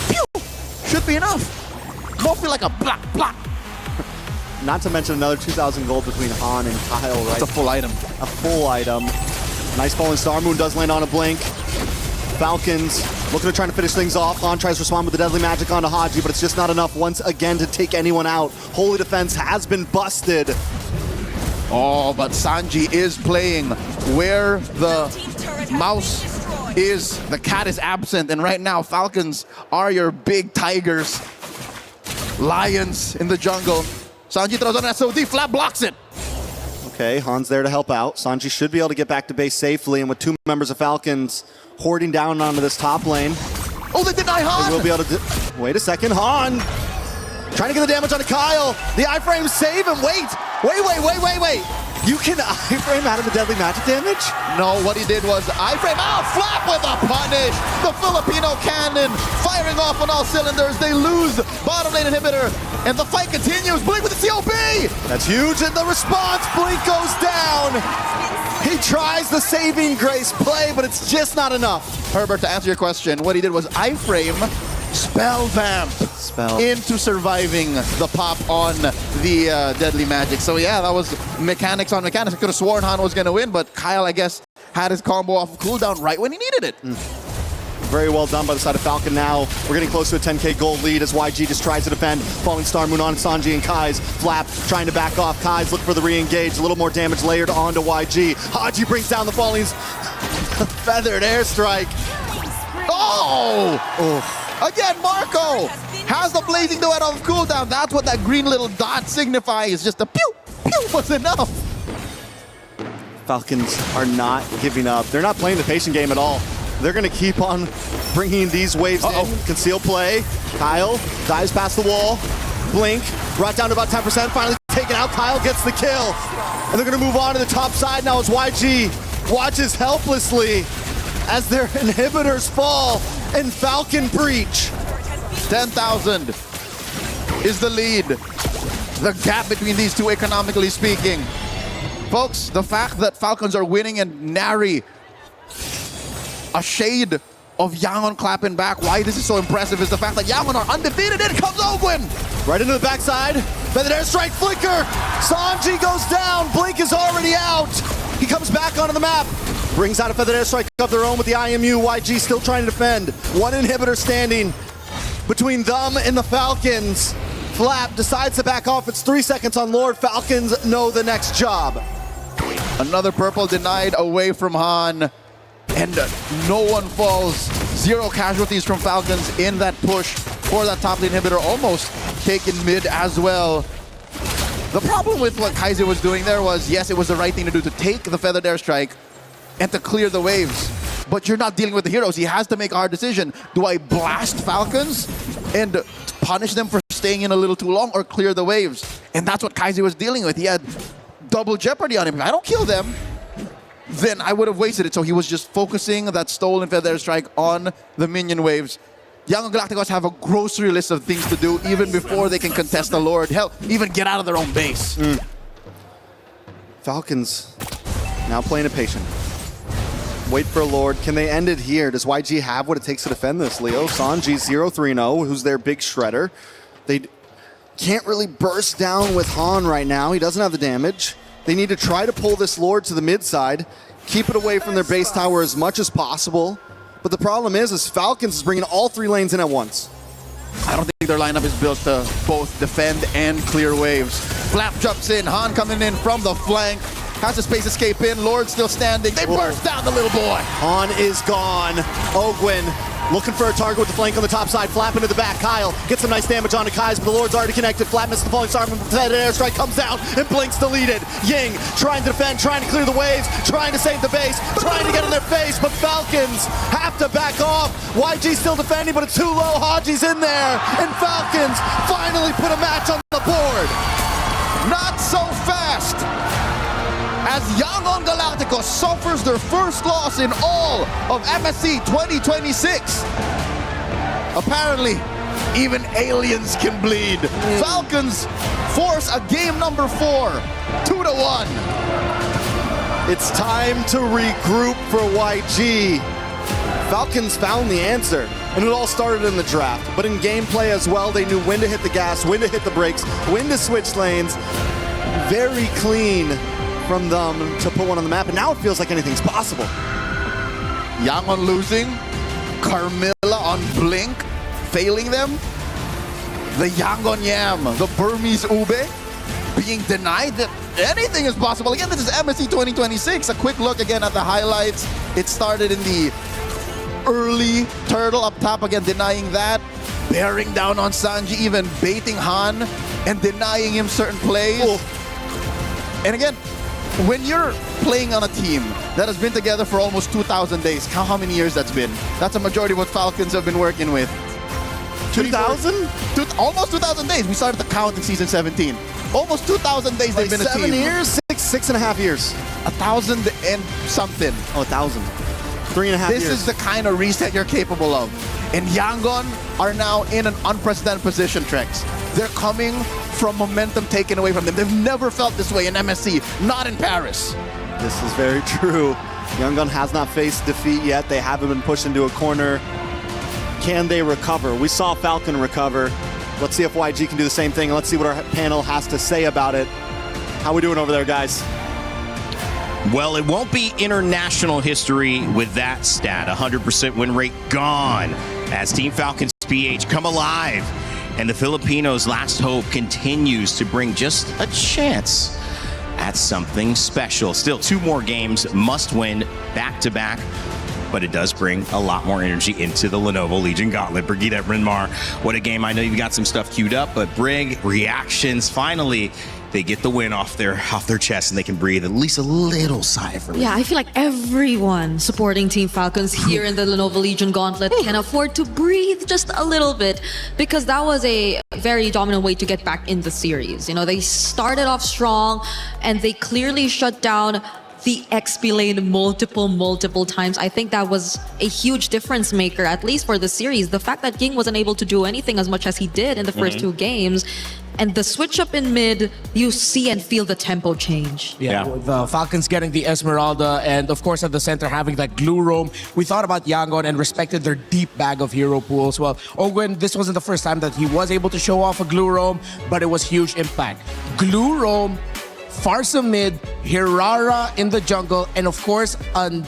pew, should be enough. Won't feel like a block, block. Not to mention another 2,000 gold between Han and Kyle, right? It's a full item. A full item. Nice falling Star Moon does land on a blink. Falcons looking to try to finish things off. Han tries to respond with the deadly magic onto Haji, but it's just not enough once again to take anyone out. Holy Defense has been busted. Oh, but Sanji is playing where the mouse is. The cat is absent, and right now Falcons are your big tigers. Lions in the jungle. Sanji throws on an SOD, Flap blocks it. Okay, Han's there to help out. Sanji should be able to get back to base safely, and with 2 members of Falcons hoarding down onto this top lane. Oh, they deny Han! They will be able to wait a second, Han! Trying to get the damage onto Kyle. The iframe save him, wait! You can iframe out of the deadly magic damage? No, what he did was iframe out, Flap with a punish! The Filipino cannon firing off on all cylinders. They lose bottom lane inhibitor, and the fight continues. Blink with the COP! That's huge, and the response, Blink goes down! He tries the saving grace play, but it's just not enough. Herbert, to answer your question, what he did was iframe, spell vamp into surviving the pop on the deadly magic. So yeah, that was mechanics on mechanics. I could have sworn Han was going to win, but Kyle, I guess, had his combo off of cooldown right when he needed it. Very well done by the side of Falcon now. We're getting close to a 10k gold lead as YG just tries to defend. Falling Star Moon on Sanji and Kai's. Flap trying to back off. Kai's looking for the re-engage. A little more damage layered onto YG. Haji brings down the Fallings. Feathered airstrike. Oh! Again, Marco has the Blazing Duet off cooldown. That's what that green little dot signifies. Just a pew, pew was enough. Falcons are not giving up. They're not playing the patient game at all. They're going to keep on bringing these waves in. Conceal play. Kyle dives past the wall. Blink brought down to about 10%. Finally taken out. Kyle gets the kill. And they're going to move on to the top side now as YG watches helplessly as their inhibitors fall and Falcon breach. 10,000 is the lead. The gap between these two, economically speaking. Folks, the fact that Falcons are winning and nary a shade of Yangon clapping back, why this is so impressive is the fact that Yangon are undefeated. In comes Ogwin! Right into the backside. Feathered airstrike flicker. Sanji goes down. Blink is already out. He comes back onto the map. Brings out a feathered airstrike of their own with the IMU. YG still trying to defend. One inhibitor standing between them and the Falcons. Flap decides to back off. It's 3 seconds on Lord. Falcons know the next job. Another purple denied away from Han. And no one falls. 0 casualties from Falcons in that push for that top lane inhibitor. Almost taken mid as well. The problem with what Kaiser was doing there was, yes, it was the right thing to do to take the feathered airstrike and to clear the waves. But you're not dealing with the heroes. He has to make a hard decision. Do I blast Falcons and punish them for staying in a little too long, or clear the waves? And that's what Kaiser was dealing with. He had double jeopardy on him. If I don't kill them, then I would have wasted it. So he was just focusing that stolen feather strike on the minion waves. Yangon Galacticos have a grocery list of things to do even before they can contest the Lord. Hell, even get out of their own base. Falcons now playing it patient. Wait for a Lord. Can they end it here? Does YG have what it takes to defend this, Leo? Sanji 0-3-0, who's their big shredder. They can't really burst down with Han right now. He doesn't have the damage. They need to try to pull this Lord to the mid side, keep it away from their base tower as much as possible. But the problem is Falcons is bringing all 3 lanes in at once. I don't think their lineup is built to both defend and clear waves. Flap jumps in, Han coming in from the flank. Has a space escape in, Lord still standing. They burst down the little boy. Han is gone. Ogwin looking for a target with the flank on the top side. Flap into the back. Kyle gets some nice damage onto Kai's, but the Lord's already connected. Flap misses the falling star. That airstrike comes down and Blink's deleted. Ying trying to defend, trying to clear the waves, trying to save the base, trying to get in their face, but Falcons have to back off. YG still defending, but it's too low. Haji's in there, and Falcons finally put a match on the board. Not so fast! As Yangon Galacticos suffers their first loss in all of MSC 2026. Apparently, even aliens can bleed. Falcons force a game number 4, 2-1. It's time to regroup for YG. Falcons found the answer, and it all started in the draft. But in gameplay as well, they knew when to hit the gas, when to hit the brakes, when to switch lanes. Very clean from them to put one on the map, and now it feels like anything's possible. Yangon losing, Carmilla on Blink, failing them. The Yangon Yam, the Burmese Ube, being denied that anything is possible. Again, this is MSC 2026. A quick look again at the highlights. It started in the early turtle up top, again denying that. Bearing down on Sanji, even baiting Han and denying him certain plays. And again, when you're playing on a team that has been together for almost 2,000 days, count how many years that's been. That's a majority of what Falcons have been working with. 2,000? Almost 2,000 days. We started to count in season 17. Almost 2,000 days they've been a team. 7 years? 6.5 years. 1,000 and something. Oh, 1,000. 3.5 years. This is the kind of reset you're capable of. And Yangon are now in an unprecedented position, Trex. They're coming from momentum taken away from them. They've never felt this way in MSC, not in Paris. This is very true. Yangon has not faced defeat yet. They haven't been pushed into a corner. Can they recover? We saw Falcon recover. Let's see if YG can do the same thing. And let's see what our panel has to say about it. How we doing over there, guys? Well, it won't be international history with that stat. 100% win rate gone as Team Falcons PH come alive. And the Filipinos' last hope continues to bring just a chance at something special. Still 2 more games, must win back-to-back. But it does bring a lot more energy into the Lenovo Legion Gauntlet. Brigitte Brynmar, what a game. I know you've got some stuff queued up, but Brig, reactions, finally, they get the win off their chest and they can breathe at least a little sigh of relief. Yeah, I feel like everyone supporting Team Falcons here in the Lenovo Legion Gauntlet can afford to breathe just a little bit, because that was a very dominant way to get back in the series. You know, they started off strong and they clearly shut down the XP lane multiple times. I think that was a huge difference maker, at least for the series. The fact that Ying wasn't able to do anything as much as he did in the first 2 games, and the switch up in mid, you see and feel the tempo change. Yeah, with the Falcons getting the Esmeralda, and of course at the center having that glue roam. We thought about Yangon and respected their deep bag of hero pools. Well, Ogwin, this wasn't the first time that he was able to show off a glue roam, but it was huge impact. Glue roam, Farsa mid, Hirara in the jungle, and of course an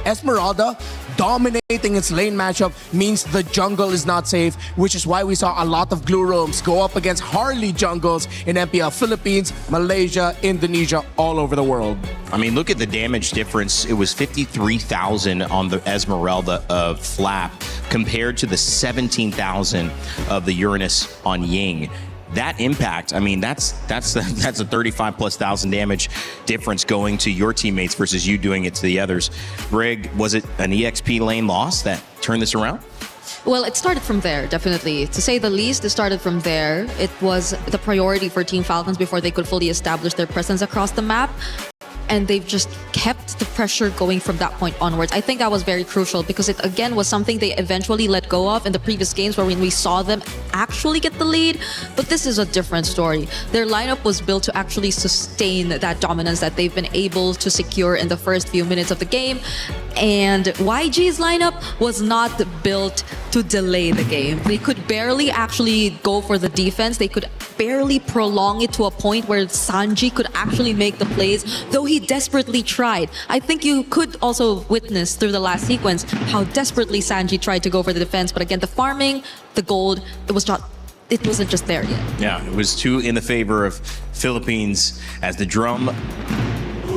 Esmeralda dominating its lane matchup means the jungle is not safe, which is why we saw a lot of glue roams go up against Harley jungles in MPL Philippines, Malaysia, Indonesia, all over the world. I mean, look at the damage difference. It was 53,000 on the Esmeralda of Flap compared to the 17,000 of the Uranus on Ying. That impact, I mean, that's a 35,000+ damage difference going to your teammates versus you doing it to the others. Brig, was it an EXP lane loss that turned this around? Well, it started from there, definitely. To say the least, it started from there. It was the priority for Team Falcons before they could fully establish their presence across the map. and they've just kept the pressure going from that point onwards. I think that was very crucial because it again was something they eventually let go of in the previous games where when we saw them actually get the lead. But this is a different story. Their lineup was built to actually sustain that dominance that they've been able to secure in the first few minutes of the game. And YG's lineup was not built to delay the game. They could barely actually go for the defense. They could barely prolong it to a point where Sanji could actually make the plays, though he desperately tried. I think you could also witness through the last sequence how desperately Sanji tried to go for the defense. But again, the farming, the gold, it wasn't just there yet. Yeah, it was too in the favor of Philippines as the drum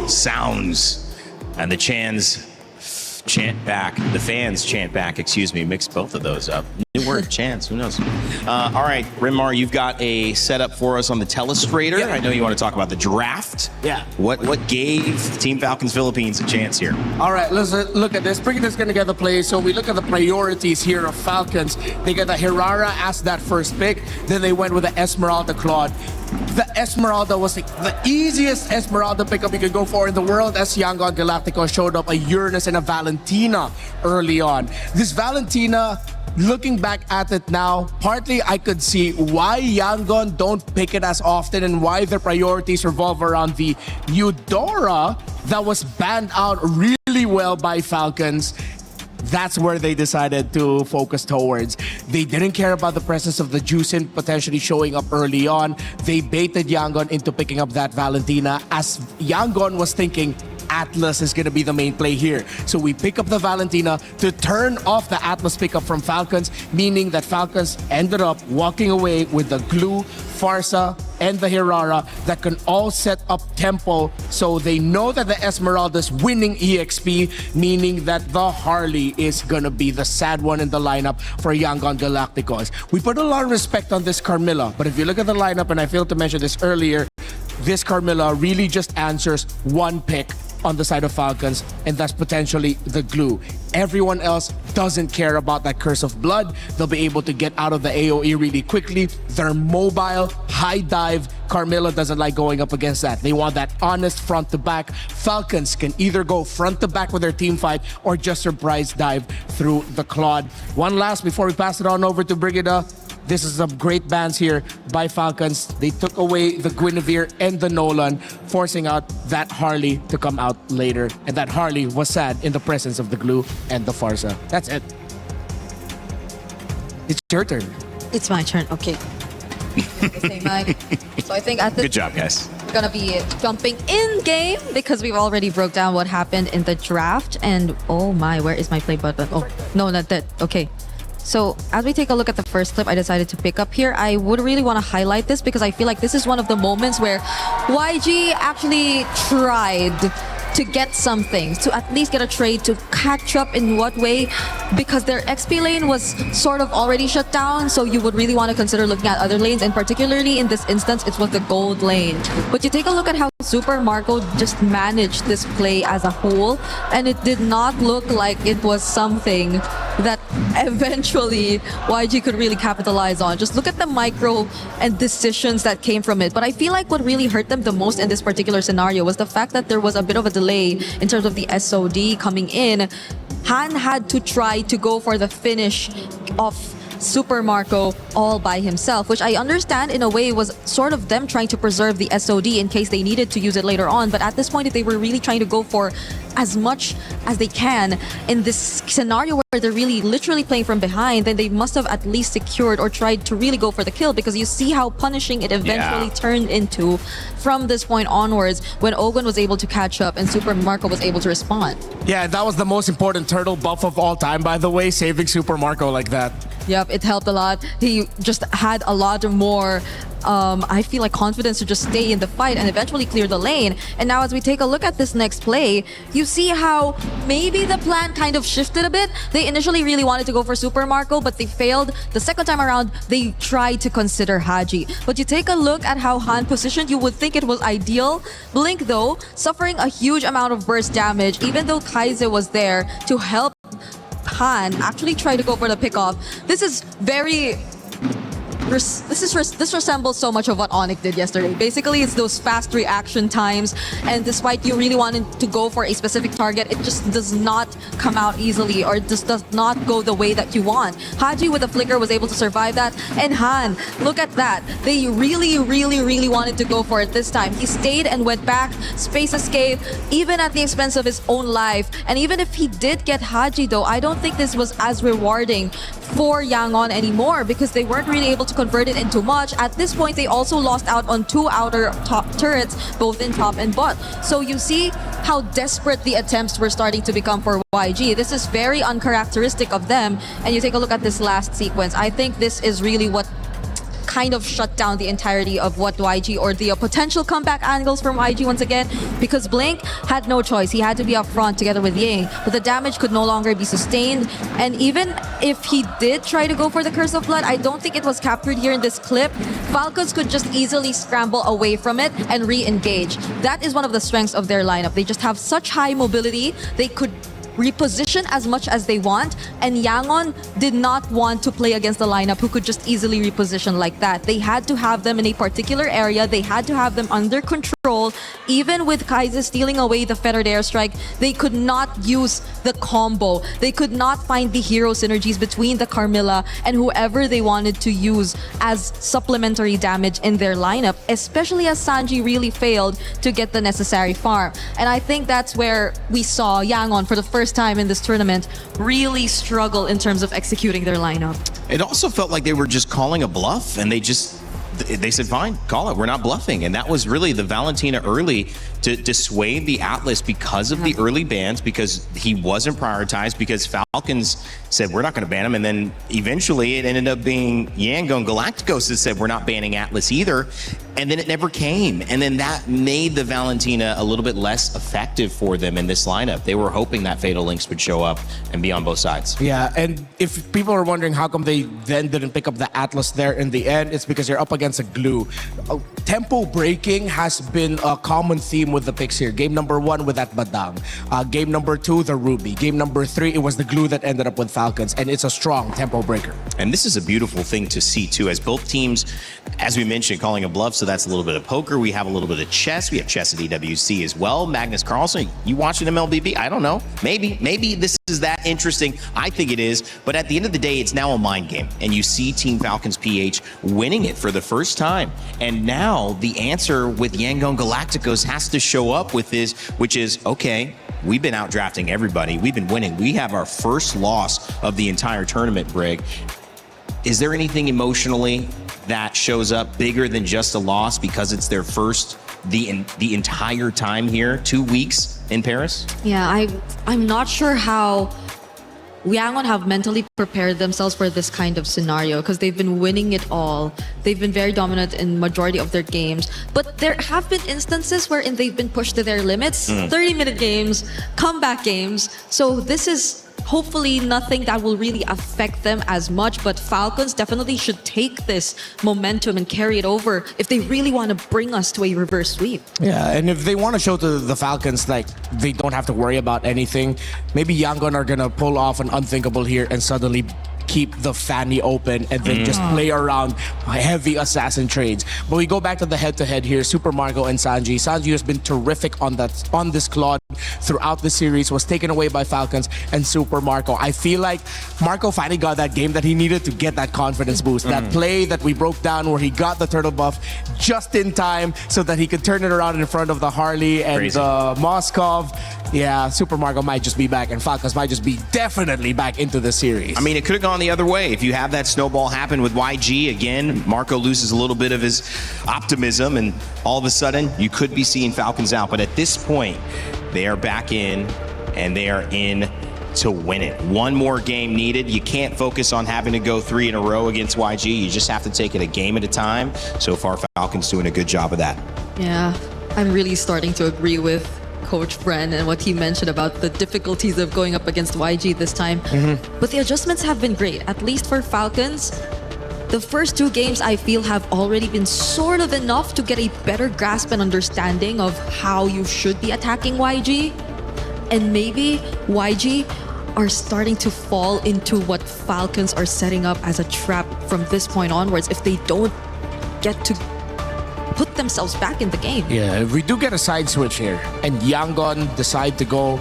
sounds and the fans chant back, excuse me, mix both of those up. New word, chants, who knows? All right, Rinmar, you've got a setup for us on the telestrator. Yeah. I know you want to talk about the draft. Yeah. What gave Team Falcons Philippines a chance here? All right, let's look at this. Breaking this going to get the play. So we look at the priorities here of Falcons. They got the Hirara as that first pick. Then they went with the Esmeralda Claude. The Esmeralda was the easiest Esmeralda pickup you could go for in the world, as Yangon Galacticos showed up a Uranus and a Valentina early on. This Valentina, looking back at it now, partly I could see why Yangon don't pick it as often and why their priorities revolve around the Eudora that was banned out really well by Falcons. That's where they decided to focus towards. They didn't care about the presence of the Juicin potentially showing up early on. They baited Yangon into picking up that Valentina, as Yangon was thinking Atlas is going to be the main play here. So we pick up the Valentina to turn off the Atlas pickup from Falcons, meaning that Falcons ended up walking away with the Glue, Farsa, and the Hirara that can all set up tempo, so they know that the Esmeralda's winning EXP, meaning that the Harley is gonna be the sad one in the lineup for Yangon Galacticos. We put a lot of respect on this Carmilla, but if you look at the lineup, and I failed to mention this earlier, this Carmilla really just answers one pick on the side of Falcons, and that's potentially the Glue. Everyone else doesn't care about that Curse of Blood. They'll be able to get out of the AoE really quickly. They're mobile, high dive. Carmilla doesn't like going up against that. They want that honest front to back. Falcons can either go front to back with their team fight or just surprise dive through the Claude. One last before we pass it on over to Brigida. This is some great bans here by Falcons. They took away the Guinevere and the Nolan, forcing out that Harley to come out later. And that Harley was sad in the presence of the Glue and the Farsa. That's it. It's your turn. It's my turn. Okay. Say mine. So I think at this Good job, guys. we're gonna be jumping in game because we've already broke down what happened in the draft. And oh my, where is my play button? Oh no, not that. Okay. So as we take a look at the first clip I decided to pick up here, I would really want to highlight this because I feel like this is one of the moments where YG actually tried to get something, to at least get a trade, to catch up in what way, because their XP lane was sort of already shut down, so you would really want to consider looking at other lanes, and particularly in this instance, it was the gold lane. But you take a look at how Super Marco just managed this play as a whole, and it did not look like it was something that eventually YG could really capitalize on. Just look at the micro and decisions that came from it. But I feel like what really hurt them the most in this particular scenario was the fact that there was a bit of a delay in terms of the SOD coming in. Han had to try to go for the finish of Super Marco all by himself, which I understand in a way was sort of them trying to preserve the SOD in case they needed to use it later on. But at this point, if they were really trying to go for as much as they can in this scenario where they're really literally playing from behind, then they must have at least secured or tried to really go for the kill, because you see how punishing it eventually turned into from this point onwards when Ogun was able to catch up and Super Marco was able to respond. Yeah, that was the most important turtle buff of all time, by the way, saving Super Marco like that. Yep, it helped a lot. He just had a lot more, I feel like, confidence to just stay in the fight and eventually clear the lane. And now as we take a look at this next play, you see how maybe the plan kind of shifted a bit. They initially really wanted to go for Super Marco, but they failed. The second time around, they tried to consider Haji. But you take a look at how Han positioned, you would think it was ideal. Blink, though, suffering a huge amount of burst damage, even though Kaiser was there to help Han actually try to go for the pickoff. This is very this resembles so much of what Onyx did yesterday. Basically, it's those fast reaction times, and despite you really wanting to go for a specific target, it just does not come out easily, or just does not go the way that you want. Haji with the flicker was able to survive that, and Han, look at that. They really wanted to go for it this time. He stayed and went back, space escape, even at the expense of his own life. And even if he did get Haji though, I don't think this was as rewarding for Yangon anymore because they weren't really able to convert it into much. At this point, they also lost out on 2 outer top turrets, both in top and bot. So you see how desperate the attempts were starting to become for YG. This is very uncharacteristic of them. And you take a look at this last sequence. I think this is really what kind of shut down the entirety of what YG, or the potential comeback angles from YG once again, because Blink had no choice. He had to be up front together with Ying, but the damage could no longer be sustained. And even if he did try to go for the Curse of Blood, I don't think it was captured here in this clip. Falcons could just easily scramble away from it and re-engage. That is one of the strengths of their lineup. They just have such high mobility. They could reposition as much as they want, and Yangon did not want to play against a lineup who could just easily reposition like that. They had to have them in a particular area. They had to have them under control. Even with Kaiser stealing away the fettered airstrike, they could not use the combo. They could not find the hero synergies between the Carmilla and whoever they wanted to use as supplementary damage in their lineup, especially as Sanji really failed to get the necessary farm. And I think that's where we saw Yangon for the first time in this tournament really struggle in terms of executing their lineup. It also felt like they were just calling a bluff, and they said, fine, call it, we're not bluffing. And that was really the Valentina early to dissuade the Atlas because of the early bans, because he wasn't prioritized, because Falcons said, we're not going to ban him. And then eventually it ended up being Yangon Galacticos that said, we're not banning Atlas either. And then it never came. And then that made the Valentina a little bit less effective for them in this lineup. They were hoping that Fatal Links would show up and be on both sides. Yeah, and if people are wondering how come they then didn't pick up the Atlas there in the end, it's because you're up against a glue. Tempo breaking has been a common theme with the picks here. Game number 1 with that Badang. Game number 2, the Ruby. Game number 3, it was the glue that ended up with Falcons, and it's a strong tempo breaker. And this is a beautiful thing to see too, as both teams, as we mentioned, calling a bluff, so that's a little bit of poker. We have a little bit of chess. We have chess at EWC as well. Magnus Carlsen, you watching MLBB? I don't know. Maybe this is that interesting. I think it is. But at the end of the day, it's now a mind game. And you see Team Falcons PH winning it for the first time. And now the answer with Yangon Galacticos has to show up with this, which is, okay, we've been out drafting everybody. We've been winning. We have our first loss of the entire tournament, Brig. Is there anything emotionally that shows up bigger than just a loss because it's their first the entire time here, 2 weeks in Paris? Yeah, I'm not sure how Yangon have mentally prepared themselves for this kind of scenario, because they've been winning it all. They've been very dominant in majority of their games, but there have been instances wherein they've been pushed to their limits. 30-minute games, comeback games. So this is hopefully nothing that will really affect them as much, but Falcons definitely should take this momentum and carry it over if they really want to bring us to a reverse sweep. Yeah, and if they want to show to the Falcons like they don't have to worry about anything, maybe Yangon are gonna pull off an unthinkable here and suddenly keep the Fanny open and then just play around heavy assassin trades. But we go back to the head-to-head here, Super Marco and Sanji. Sanji has been terrific on this Claude throughout the series, was taken away by Falcons, and Super Marco. I feel like Marco finally got that game that he needed to get that confidence boost. That play that we broke down where he got the turtle buff just in time so that he could turn it around in front of the Harley and the Moskov. Yeah, Super Marco might just be back, and Falcons might just be definitely back into the series. I mean, it could have gone the other way. If you have that snowball happen with YG, again, Marco loses a little bit of his optimism, and all of a sudden, you could be seeing Falcons out. But at this point, they are back in, and they are in to win it. One more game needed. You can't focus on having to go 3 in a row against YG. You just have to take it a game at a time. So far, Falcons doing a good job of that. Yeah, I'm really starting to agree with Coach Bren and what he mentioned about the difficulties of going up against YG this time. But the adjustments have been great, at least for Falcons. The first 2 games I feel have already been sort of enough to get a better grasp and understanding of how you should be attacking YG. And maybe YG are starting to fall into what Falcons are setting up as a trap from this point onwards if they don't get to put themselves back in the game. Yeah, if we do get a side switch here and Yangon decide to go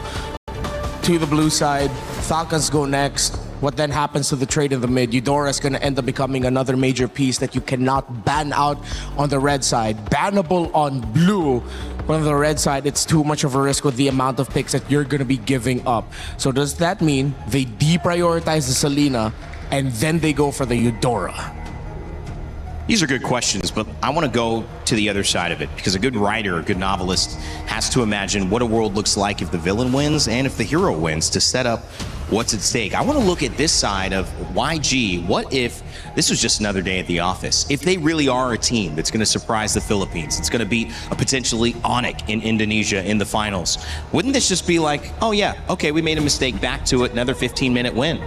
to the blue side, Falcons go next, what then happens to the trade in the mid? Eudora is going to end up becoming another major piece that you cannot ban out on the red side. Bannable on blue, but on the red side, it's too much of a risk with the amount of picks that you're going to be giving up. So does that mean they deprioritize the Selena and then they go for the Eudora? These are good questions, but I want to go to the other side of it because a good writer, a good novelist has to imagine what a world looks like if the villain wins and if the hero wins to set up what's at stake. I want to look at this side of YG. What if this was just another day at the office? If they really are a team that's going to surprise the Philippines, it's going to beat a potentially Onyx in Indonesia in the finals, wouldn't this just be like, oh yeah, okay, we made a mistake, back to it, another 15-minute win?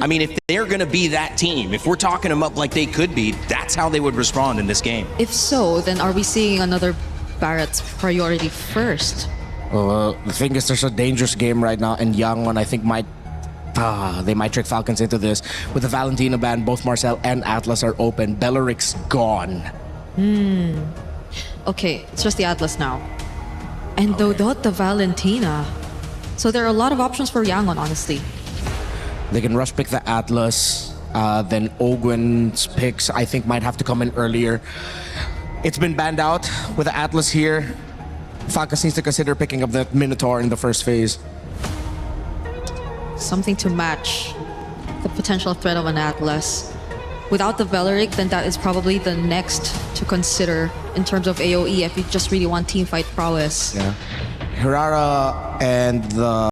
I mean, if they're going to be that team, if we're talking them up like they could be, that's how they would respond in this game. If so, then are we seeing another Barrett's priority first? The thing is, there's a dangerous game right now, and Yangon, I think, they might trick Falcons into this. With the Valentina ban, both Marcel and Atlas are open. Belleric's gone. Okay, it's just the Atlas now. And Dodot the Valentina. So there are a lot of options for Yangon, honestly. They can rush pick the Atlas. Then Ogwen's picks, I think, might have to come in earlier. It's been banned out with the Atlas here. Falcons needs to consider picking up the Minotaur in the first phase. Something to match the potential threat of an Atlas. Without the Valeric, then that is probably the next to consider in terms of AoE if you just really want teamfight prowess. Yeah. Hirara and the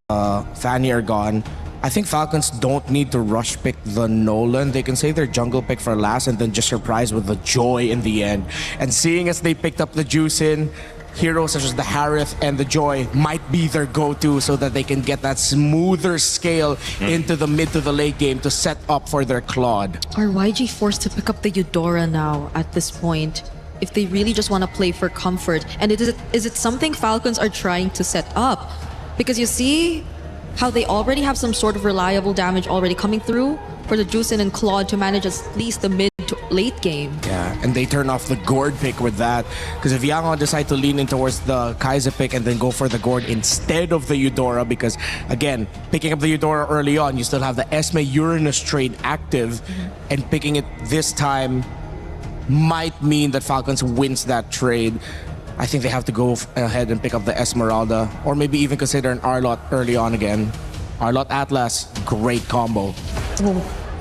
Fanny are gone. I think Falcons don't need to rush pick the Nolan. They can save their jungle pick for last and then just surprise with the Joy in the end. And seeing as they picked up the Juicin, heroes such as the Harith and the Joy might be their go-to so that they can get that smoother scale into the mid to the late game to set up for their Claude. Are YG forced to pick up the Eudora now at this point? If they really just want to play for comfort? And is it something Falcons are trying to set up? Because you see how they already have some sort of reliable damage already coming through for the Juicin and Claude to manage at least the mid to late game. Yeah, and they turn off the Gord pick with that. Because if Yangon decide to lean in towards the Kaiser pick and then go for the Gord instead of the Eudora, because again, picking up the Eudora early on, you still have the Esme Uranus trade active, and picking it this time might mean that Falcons wins that trade. I think they have to go ahead and pick up the Esmeralda, or maybe even consider an Arlot early on again. Arlot Atlas, great combo.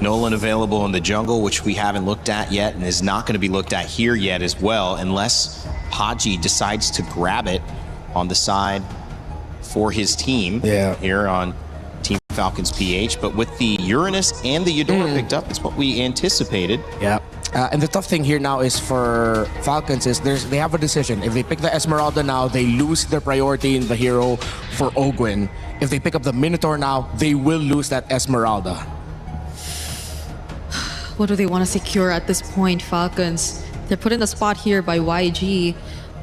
Nolan available in the jungle, which we haven't looked at yet and is not going to be looked at here yet as well, unless Haji decides to grab it on the side for his team here on Team Falcons PH. But with the Uranus and the Eudora picked up, it's what we anticipated. Yeah. And the tough thing here now is for Falcons is they have a decision. If they pick the Esmeralda now, they lose their priority in the hero for Ogwen. If they pick up the Minotaur now, they will lose that Esmeralda. What do they want to secure at this point, Falcons? They're put in the spot here by YG,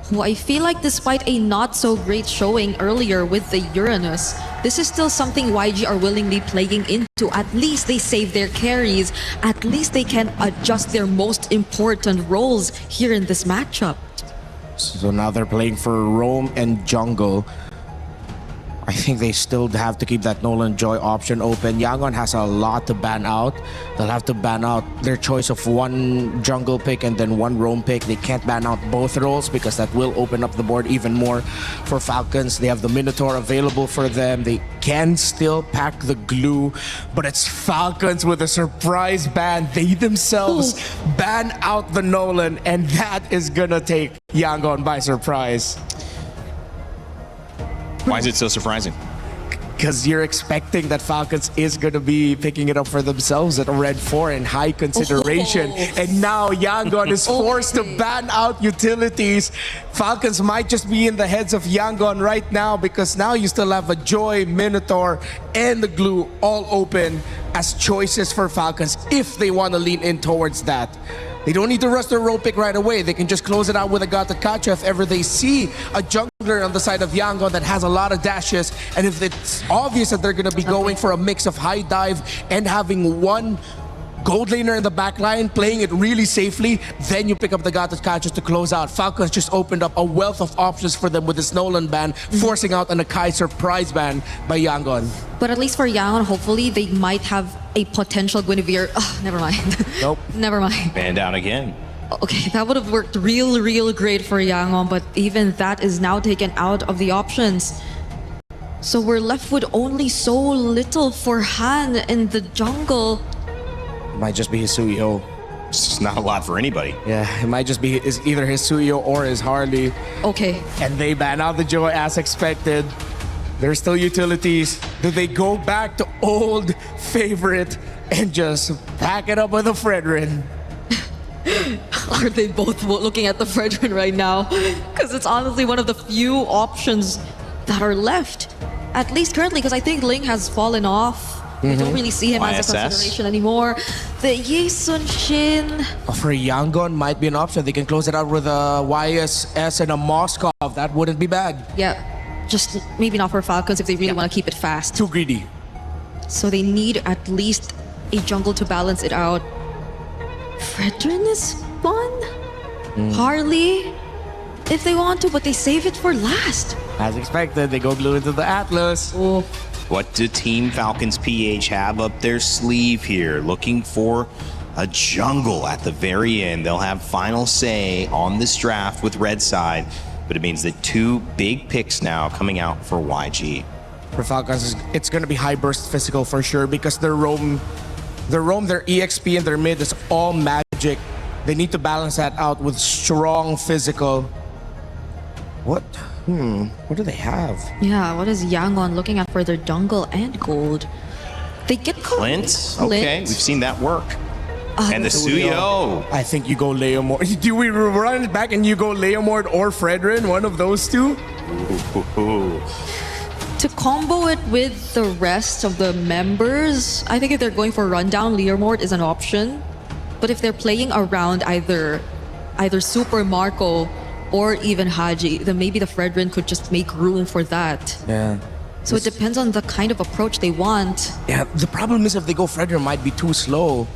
who I feel like despite a not so great showing earlier with the Uranus, this is still something YG are willingly playing into. At least they save their carries. At least they can adjust their most important roles here in this matchup. So now they're playing for Roam and Jungle. I think they still have to keep that Nolan Joy option open. Yangon has a lot to ban out. They'll have to ban out their choice of one jungle pick and then one roam pick. They can't ban out both roles because that will open up the board even more for Falcons. They have the Minotaur available for them. They can still pack the glue, but it's Falcons with a surprise ban. They themselves ban out the Nolan, and that is gonna take Yangon by surprise. Why is it so surprising? Because you're expecting that Falcons is going to be picking it up for themselves at a red 4 in high consideration. And now Yangon is forced to ban out utilities. Falcons might just be in the heads of Yangon right now because now you still have a Joy, Minotaur, and the Glue all open as choices for Falcons if they want to lean in towards that. They don't need to rush their roll pick right away. They can just close it out with a Galacticos if ever they see a jungle jungler on the side of Yangon that has a lot of dashes, and if it's obvious that they're going to be going for a mix of high dive and having one gold laner in the back line, playing it really safely, then you pick up the Galacticos to close out. Falcons just opened up a wealth of options for them with this Nolan ban, forcing out an Akai surprise ban by Yangon. But at least for Yangon, hopefully they might have a potential Guinevere. Oh, never mind. Nope. Never mind. Man down again. Okay, that would have worked real great for Yangon, but even that is now taken out of the options. So we're left with only so little for Han in the jungle. Might just be his Suyo. It's just not a lot for anybody. Yeah, it might just be either his Suyo or his Harley. Okay. And they ban out the Joy as expected. There's still utilities. Do they go back to old favorite and just pack it up with a Fredrin? Are they both looking at the Fredrin right now? Because it's honestly one of the few options that are left. At least currently, because I think Ling has fallen off. We don't really see him as a consideration anymore. The Yesun Shin. For Yangon might be an option. They can close it out with a YSS and a Moskov. That wouldn't be bad. Yeah, just maybe not for Falcons if they really want to keep it fast. Too greedy. So they need at least a jungle to balance it out. Fredrin is fun. Harley, if they want to, but they save it for last. As expected, they go blue into the Atlas. Oh. What do Team Falcons PH have up their sleeve here? Looking for a jungle at the very end. They'll have final say on this draft with Red Side, but it means that two big picks now coming out for YG. For Falcons, it's going to be high burst physical for sure because their roam, their EXP and their mid is all magic. They need to balance that out with strong physical. What? What do they have? Yeah, what is Yangon looking at for their jungle and gold? They get Clint? Okay, we've seen that work. And the Suyo. I think you go Leomord. Do we run it back and you go Leomord or Fredrin? One of those two? Ooh. To combo it with the rest of the members, I think if they're going for rundown, Leomord is an option. But if they're playing around either Super Marco or even Haji, then maybe the Fredrin could just make room for that. Yeah. So it depends on the kind of approach they want. Yeah, the problem is if they go Fredrin, might be too slow.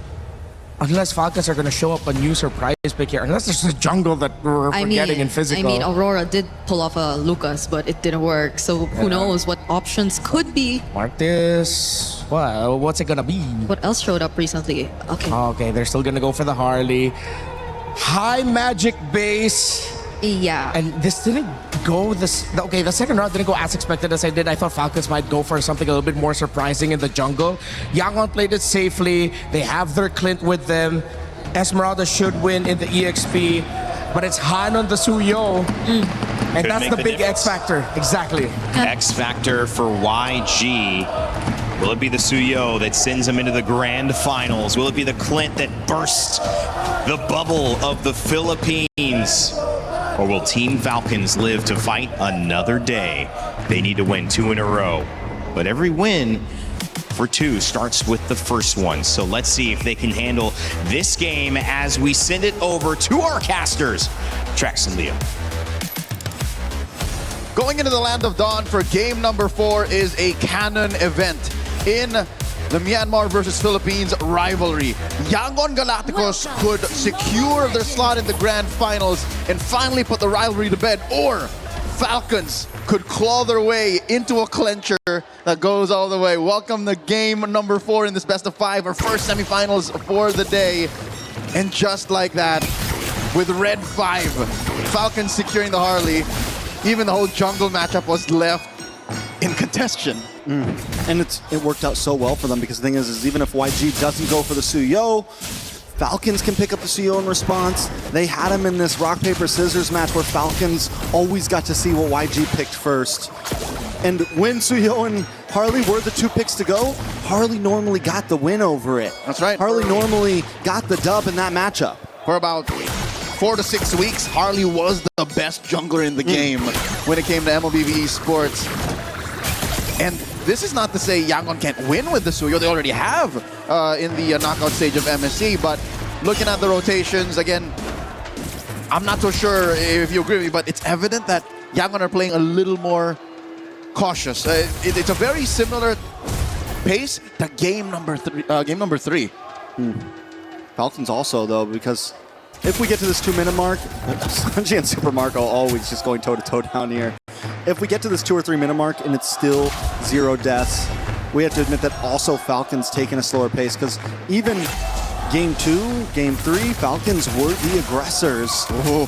Unless Falcons are going to show up a new surprise pick here. Unless there's a jungle that we're forgetting in physical. I mean, Aurora did pull off a Lucas, but it didn't work. So who knows what options could be. Mark this. Well, what's it going to be? What else showed up recently? Okay. Okay, they're still going to go for the Harley. High magic base. Yeah. And this didn't go the second round didn't go as expected as I did. I thought Falcons might go for something a little bit more surprising in the jungle. Yangon played it safely. They have their Clint with them. Esmeralda should win in the EXP, but it's Han on the Suyo. And that's the big X factor. Exactly. X factor for YG. Will it be the Suyo that sends them into the grand finals? Will it be the Clint that bursts the bubble of the Philippines? Or will Team Falcons live to fight another day? They need to win 2 in a row. But every win for 2 starts with the first one. So let's see if they can handle this game as we send it over to our casters, Trax and Leo. Going into the Land of Dawn for game number 4 is a canon event in the Myanmar versus Philippines rivalry. Yangon Galacticos could secure their slot in the grand finals and finally put the rivalry to bed, or Falcons could claw their way into a clincher that goes all the way. Welcome to game number 4 in this best of 5, our first semifinals for the day. And just like that, with red 5, Falcons securing the Harley, even the whole jungle matchup was left in contention. And it worked out so well for them, because the thing is even if YG doesn't go for the Suyo, Falcons can pick up the Suyo in response. They had him in this rock, paper, scissors match where Falcons always got to see what YG picked first. And when Suyo and Harley were the 2 picks to go, Harley normally got the win over it. That's right. Harley normally got the dub in that matchup. For about 4 to 6 weeks, Harley was the best jungler in the game when it came to MLBB Esports. And this is not to say Yangon can't win with the Suyo. They already have in the knockout stage of MSC. But looking at the rotations, again, I'm not so sure if you agree with me, but it's evident that Yangon are playing a little more cautious. It's a very similar pace to game number three. Falcons also, though, because if we get to this 2-minute mark, Sanji and Super Marco always just going toe-to-toe down here. If we get to this 2 or 3 minute mark and it's still 0 deaths, we have to admit that also Falcons taking a slower pace, because even game 2, game 3, Falcons were the aggressors. Ooh.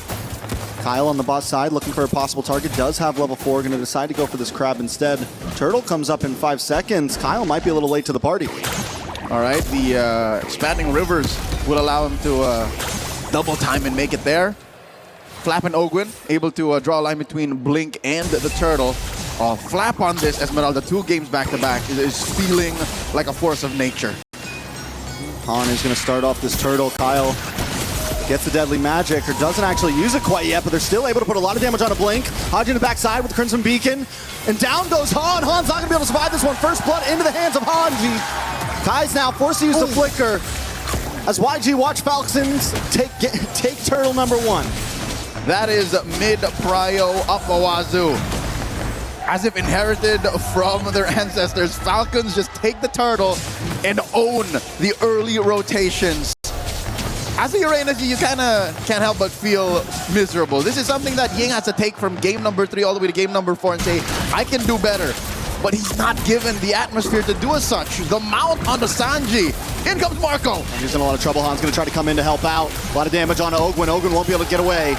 Kyle on the bot side looking for a possible target, does have level 4, going to decide to go for this crab instead. Turtle comes up in 5 seconds. Kyle might be a little late to the party. All right, the expanding rivers will allow him to double time and make it there. Flap and Ogwin able to draw a line between Blink and the Turtle. Flap on this Esmeralda 2 games back-to-back is feeling like a force of nature. Han is going to start off this Turtle. Kyle gets the deadly magic, or doesn't actually use it quite yet, but they're still able to put a lot of damage on a Blink. Haji in the backside with the Crimson Beacon, and down goes Han. Han's not going to be able to survive this one. First blood into the hands of Hanji. Kai's now forced to use the Flicker as YG watch Falcons take Turtle number 1. That is mid-prio up Wazoo. As if inherited from their ancestors, Falcons just take the Turtle and own the early rotations. As a Uranus, you kind of can't help but feel miserable. This is something that Ying has to take from game number 3 all the way to game number 4 and say, I can do better. But he's not given the atmosphere to do as such. The mount onto Sanji. In comes Marco. He's in a lot of trouble. Han's going to try to come in to help out. A lot of damage on Ogwin. Ogwin won't be able to get away.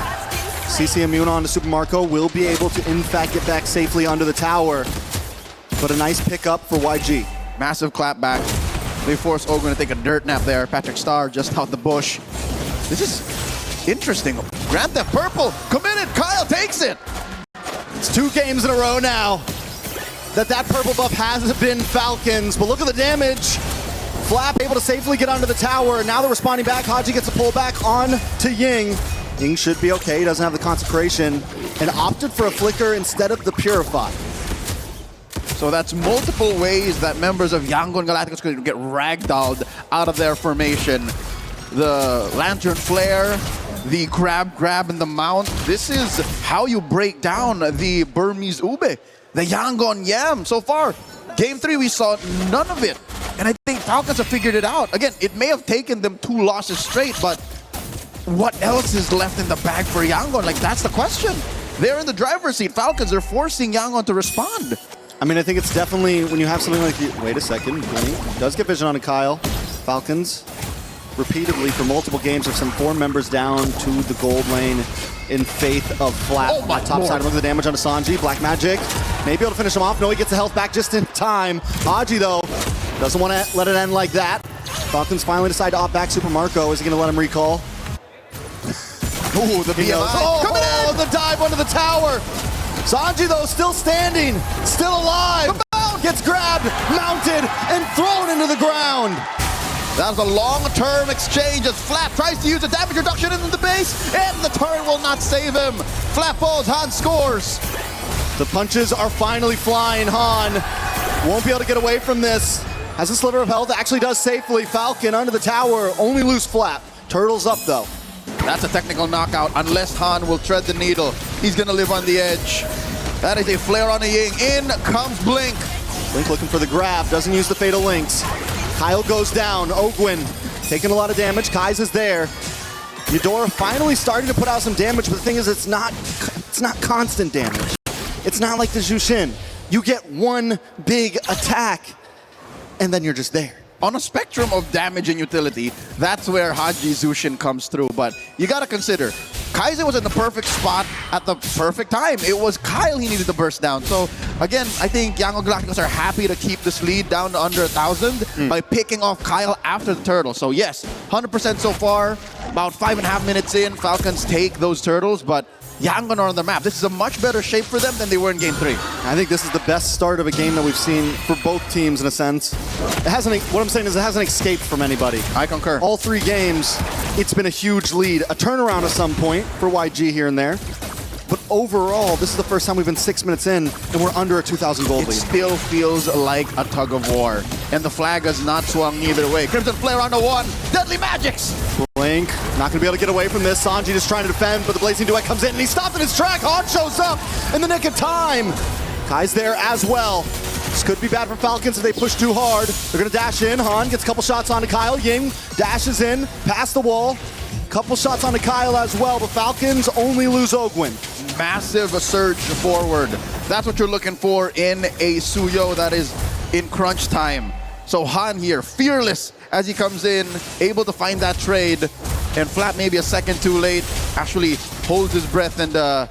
CC immune on to Super Marco. Will be able to, in fact, get back safely under the tower. But a nice pickup for YG. Massive clap back. They force Ogwin to take a dirt nap there. Patrick Starr just out the bush. This is interesting. Grand Theft Purple committed. Kyle takes it. It's 2 games in a row now that purple buff hasn't been Falcons, but look at the damage. Flap able to safely get onto the tower. Now they're responding back. Haji gets a pull back on to Ying. Ying should be okay. He doesn't have the consecration and opted for a flicker instead of the purify. So that's multiple ways that members of Yangon Galacticos could get ragdolled out of their formation. The Lantern Flare, the Crab Grab, and the Mount. This is how you break down the Burmese Ube. The Yangon Yam. So far, game 3, we saw none of it. And I think Falcons have figured it out. Again, it may have taken them 2 losses straight, but what else is left in the bag for Yangon? Like, that's the question. They're in the driver's seat. Falcons are forcing Yangon to respond. I mean, I think it's definitely when you have something like, wait a second, Blink does get vision on a Kyle. Falcons repeatedly for multiple games have some 4 members down to the gold lane in faith of Flap. Oh my top Lord. side, look at the damage onto Sanji. Black Magic may be able to finish him off. No, he gets the health back just in time. Haji, though, doesn't want to let it end like that. Falcons finally decide to opt back Super Marco. Is he going to let him recall? Ooh, the BMI. Coming in! The dive under the tower. Sanji, though, still standing, still alive. Gets grabbed, mounted, and thrown into the ground. That was a long-term exchange as Flap tries to use a damage reduction into the base, and the turret will not save him. Flap falls, Han scores. The punches are finally flying. Han won't be able to get away from this. Has a sliver of health, actually does safely. Falcon under the tower, only loose Flap. Turtle's up, though. That's a technical knockout, unless Han will tread the needle. He's gonna live on the edge. That is a flare on a Ying. In comes Blink. Blink looking for the grab, doesn't use the Fatal Links. Kyle goes down, Ogwin taking a lot of damage, Kai's is there. Eudora finally starting to put out some damage, but the thing is it's not constant damage. It's not like the Jushin. You get one big attack, and then you're just there. On a spectrum of damage and utility, that's where Haji Zushin comes through. But you gotta consider, Kaiser was in the perfect spot at the perfect time. It was Kyle he needed to burst down. So again, I think Yangon Galacticos are happy to keep this lead down to under 1,000 by picking off Kyle after the turtle. So yes, 100% so far. About 5.5 minutes in, Falcons take those turtles, but Yangon are on the map. This is a much better shape for them than they were in Game 3. I think this is the best start of a game that we've seen for both teams in a sense. It hasn't. What I'm saying is it hasn't escaped from anybody. I concur. All 3 games, it's been a huge lead. A turnaround at some point for YG here and there. But overall, this is the first time we've been 6 minutes in and we're under a 2,000 gold It lead. still feels like a tug of war. And the flag has not swung either way. Crimson Flare on the 1. Deadly Magics! Blink Blink, not gonna be able to get away from this. Sanji just trying to defend, but the Blazing Duet comes in and he stopped in his track. Han shows up in the nick of time. Kai's there as well. This could be bad for Falcons if they push too hard. They're gonna dash in. Han gets a couple shots onto Kyle. Ying dashes in, past the wall. Couple shots onto Kyle as well, but Falcons only lose Ogwin. Massive surge forward. That's what you're looking for in a Suyo that is in crunch time. So Han here, fearless as he comes in, able to find that trade, and Flap maybe a second too late, actually holds his breath and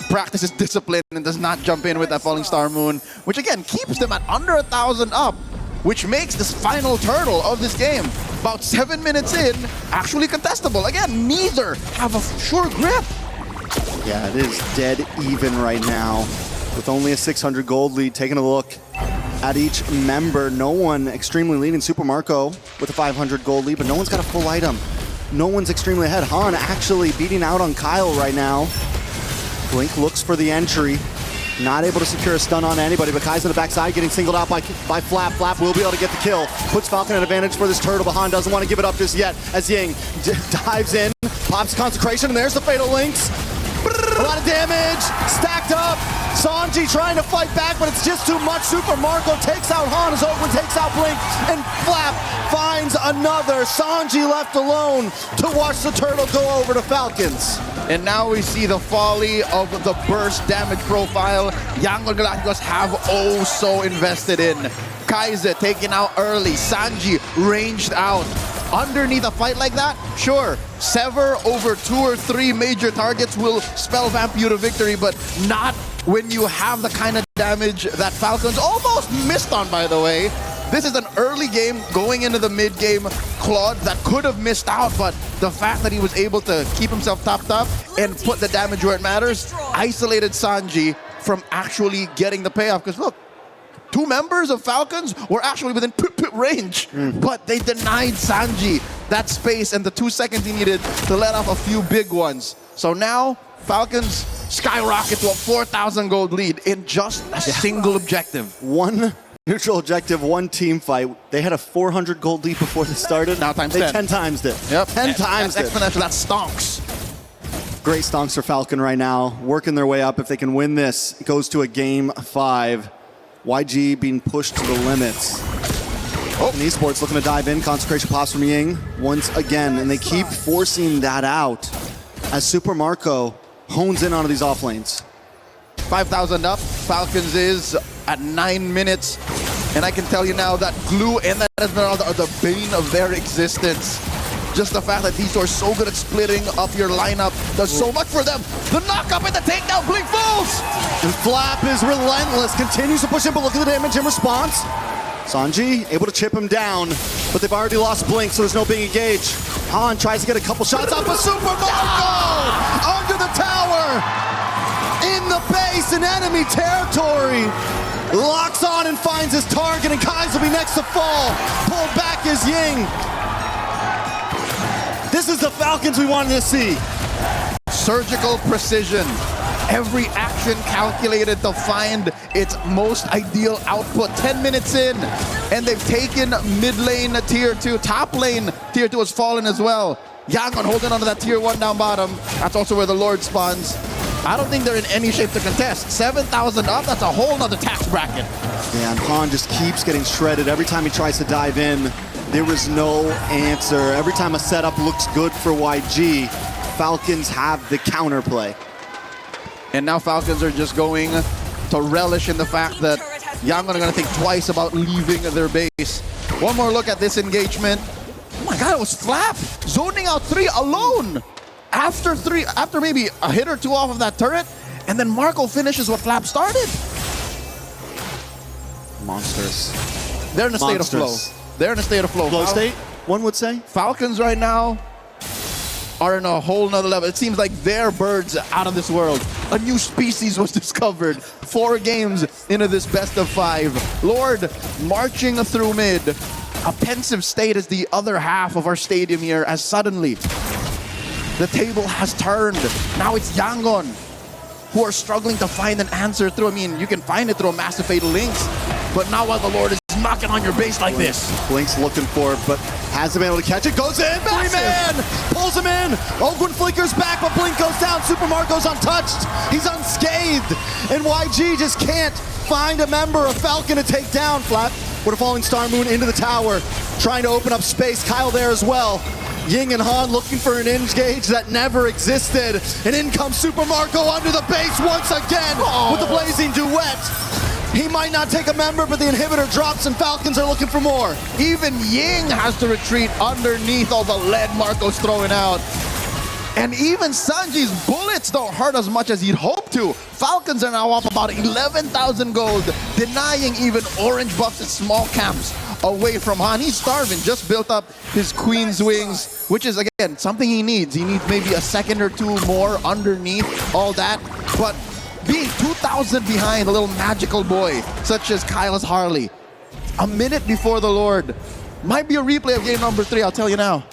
practices discipline and does not jump in with that Falling Star Moon, which again keeps them at under 1,000 up, which makes this final turtle of this game, about 7 minutes in, actually contestable. Again, neither have a sure grip. Yeah, it is dead even right now. With only a 600 gold lead, taking a look at each member. No one extremely leading. Super Marco with a 500 gold lead, but no one's got a full item. No one's extremely ahead. Han actually beating out on Kyle right now. Blink looks for the entry. Not able to secure a stun on anybody, but Kai's on the backside getting singled out by Flap. Flap will be able to get the kill. Puts Falcon at advantage for this turtle, but Han doesn't want to give it up just yet as Ying dives in, pops Consecration, and there's the Fatal Links. A lot of damage, stacked up. Sanji trying to fight back, but it's just too much. Super Marco takes out Han as Ogwin takes out Blink, and Flap finds another. Sanji left alone to watch the turtle go over to Falcons. And now we see the folly of the burst damage profile Yangon Galacticos have oh so invested in. Kaiser taken out early, Sanji ranged out. Underneath a fight like that, sure, Sever over 2 or 3 major targets will spell vamp you to victory, but not when you have the kind of damage that Falcons almost missed on, by the way. This is an early game going into the mid game. Claude that could have missed out, but the fact that he was able to keep himself topped up and put the damage where it matters, isolated Sanji from actually getting the payoff. Because look, 2 members of Falcons were actually within range, but they denied Sanji that space and the 2 seconds he needed to let off a few big ones. So now Falcons skyrocket to a 4,000 gold lead in just a single objective. One neutral objective, one team fight. They had a 400 gold lead before they started. Now times they 10. 10 times it. Yep. 10 times it. Exponential, that stonks. Great stonks for Falcon right now, working their way up. If they can win this, it goes to a game 5. YG being pushed to the limits. And Esports looking to dive in. Consecration pops from Ying once again, and they keep forcing that out as Super Marco hones in onto these off lanes. 5,000 up. Falcons is at 9 minutes. And I can tell you now that Glue and that Esmeralda are the bane of their existence. Just the fact that these two are so good at splitting up your lineup does so much for them. The knock-up and the takedown, Blink falls! And Flap is relentless, continues to push him, but look at the damage in response. Sanji able to chip him down, but they've already lost Blink, so there's no being engaged. Han tries to get a couple shots off, but Super Marco under the tower, in the base, in enemy territory. Locks on and finds his target, and Kai's will be next to fall. Pulled back is Ying. This is the Falcons we wanted to see. Surgical precision. Every action calculated to find its most ideal output. 10 minutes in, and they've taken mid lane tier 2. Top lane tier 2 has fallen as well. Yangon holding onto that tier 1 down bottom. That's also where the Lord spawns. I don't think they're in any shape to contest. 7,000 up, that's a whole nother tax bracket. Yeah, and Han just keeps getting shredded every time he tries to dive in. There was no answer. Every time a setup looks good for YG, Falcons have the counterplay. And now Falcons are just going to relish in the fact that Yangon are going to think twice about leaving their base. One more look at this engagement. Oh my god, it was Flap zoning out 3 alone. After maybe a hit or 2 off of that turret, and then Marco finishes what Flap started. Monsters. They're in a state of flow. They're in a state of flow. Flow state, one would say. Falcons right now are in a whole nother level. It seems like they're birds out of this world. A new species was discovered 4 games into this best of 5. Lord marching through mid. A pensive state is the other half of our stadium here, as suddenly the table has turned. Now it's Yangon who are struggling to find an answer through, I mean, you can find it through a massive Fatal Links, but not while the Lord is knocking on your base like this. Blink's looking for it, but Hasn't been able to catch it. Goes in. Three-man. Pulls him in. Ogwin flickers back, but Blink goes down. Super Marco's untouched. He's unscathed. And YG just can't find a member of Falcon to take down. Flap with a falling Star Moon into the tower. Trying to open up space. Kyle there as well. Ying and Han looking for an engage that never existed. And in comes Super Marco under the base once again with the blazing duet. He might not take a member, but the inhibitor drops and Falcons are looking for more. Even Ying has to retreat underneath all the lead Marco's throwing out. And even Sanji's bullets don't hurt as much as he'd hoped to. Falcons are now up about 11,000 gold, denying even orange buffs at small camps away from Han. He's starving, just built up his Queen's Wings, which is, again, something he needs. He needs maybe a second or two more underneath all that. But being 2,000 behind a little magical boy, such as Kyle's Harley, a minute before the Lord, might be a replay of game number 3, I'll tell you now.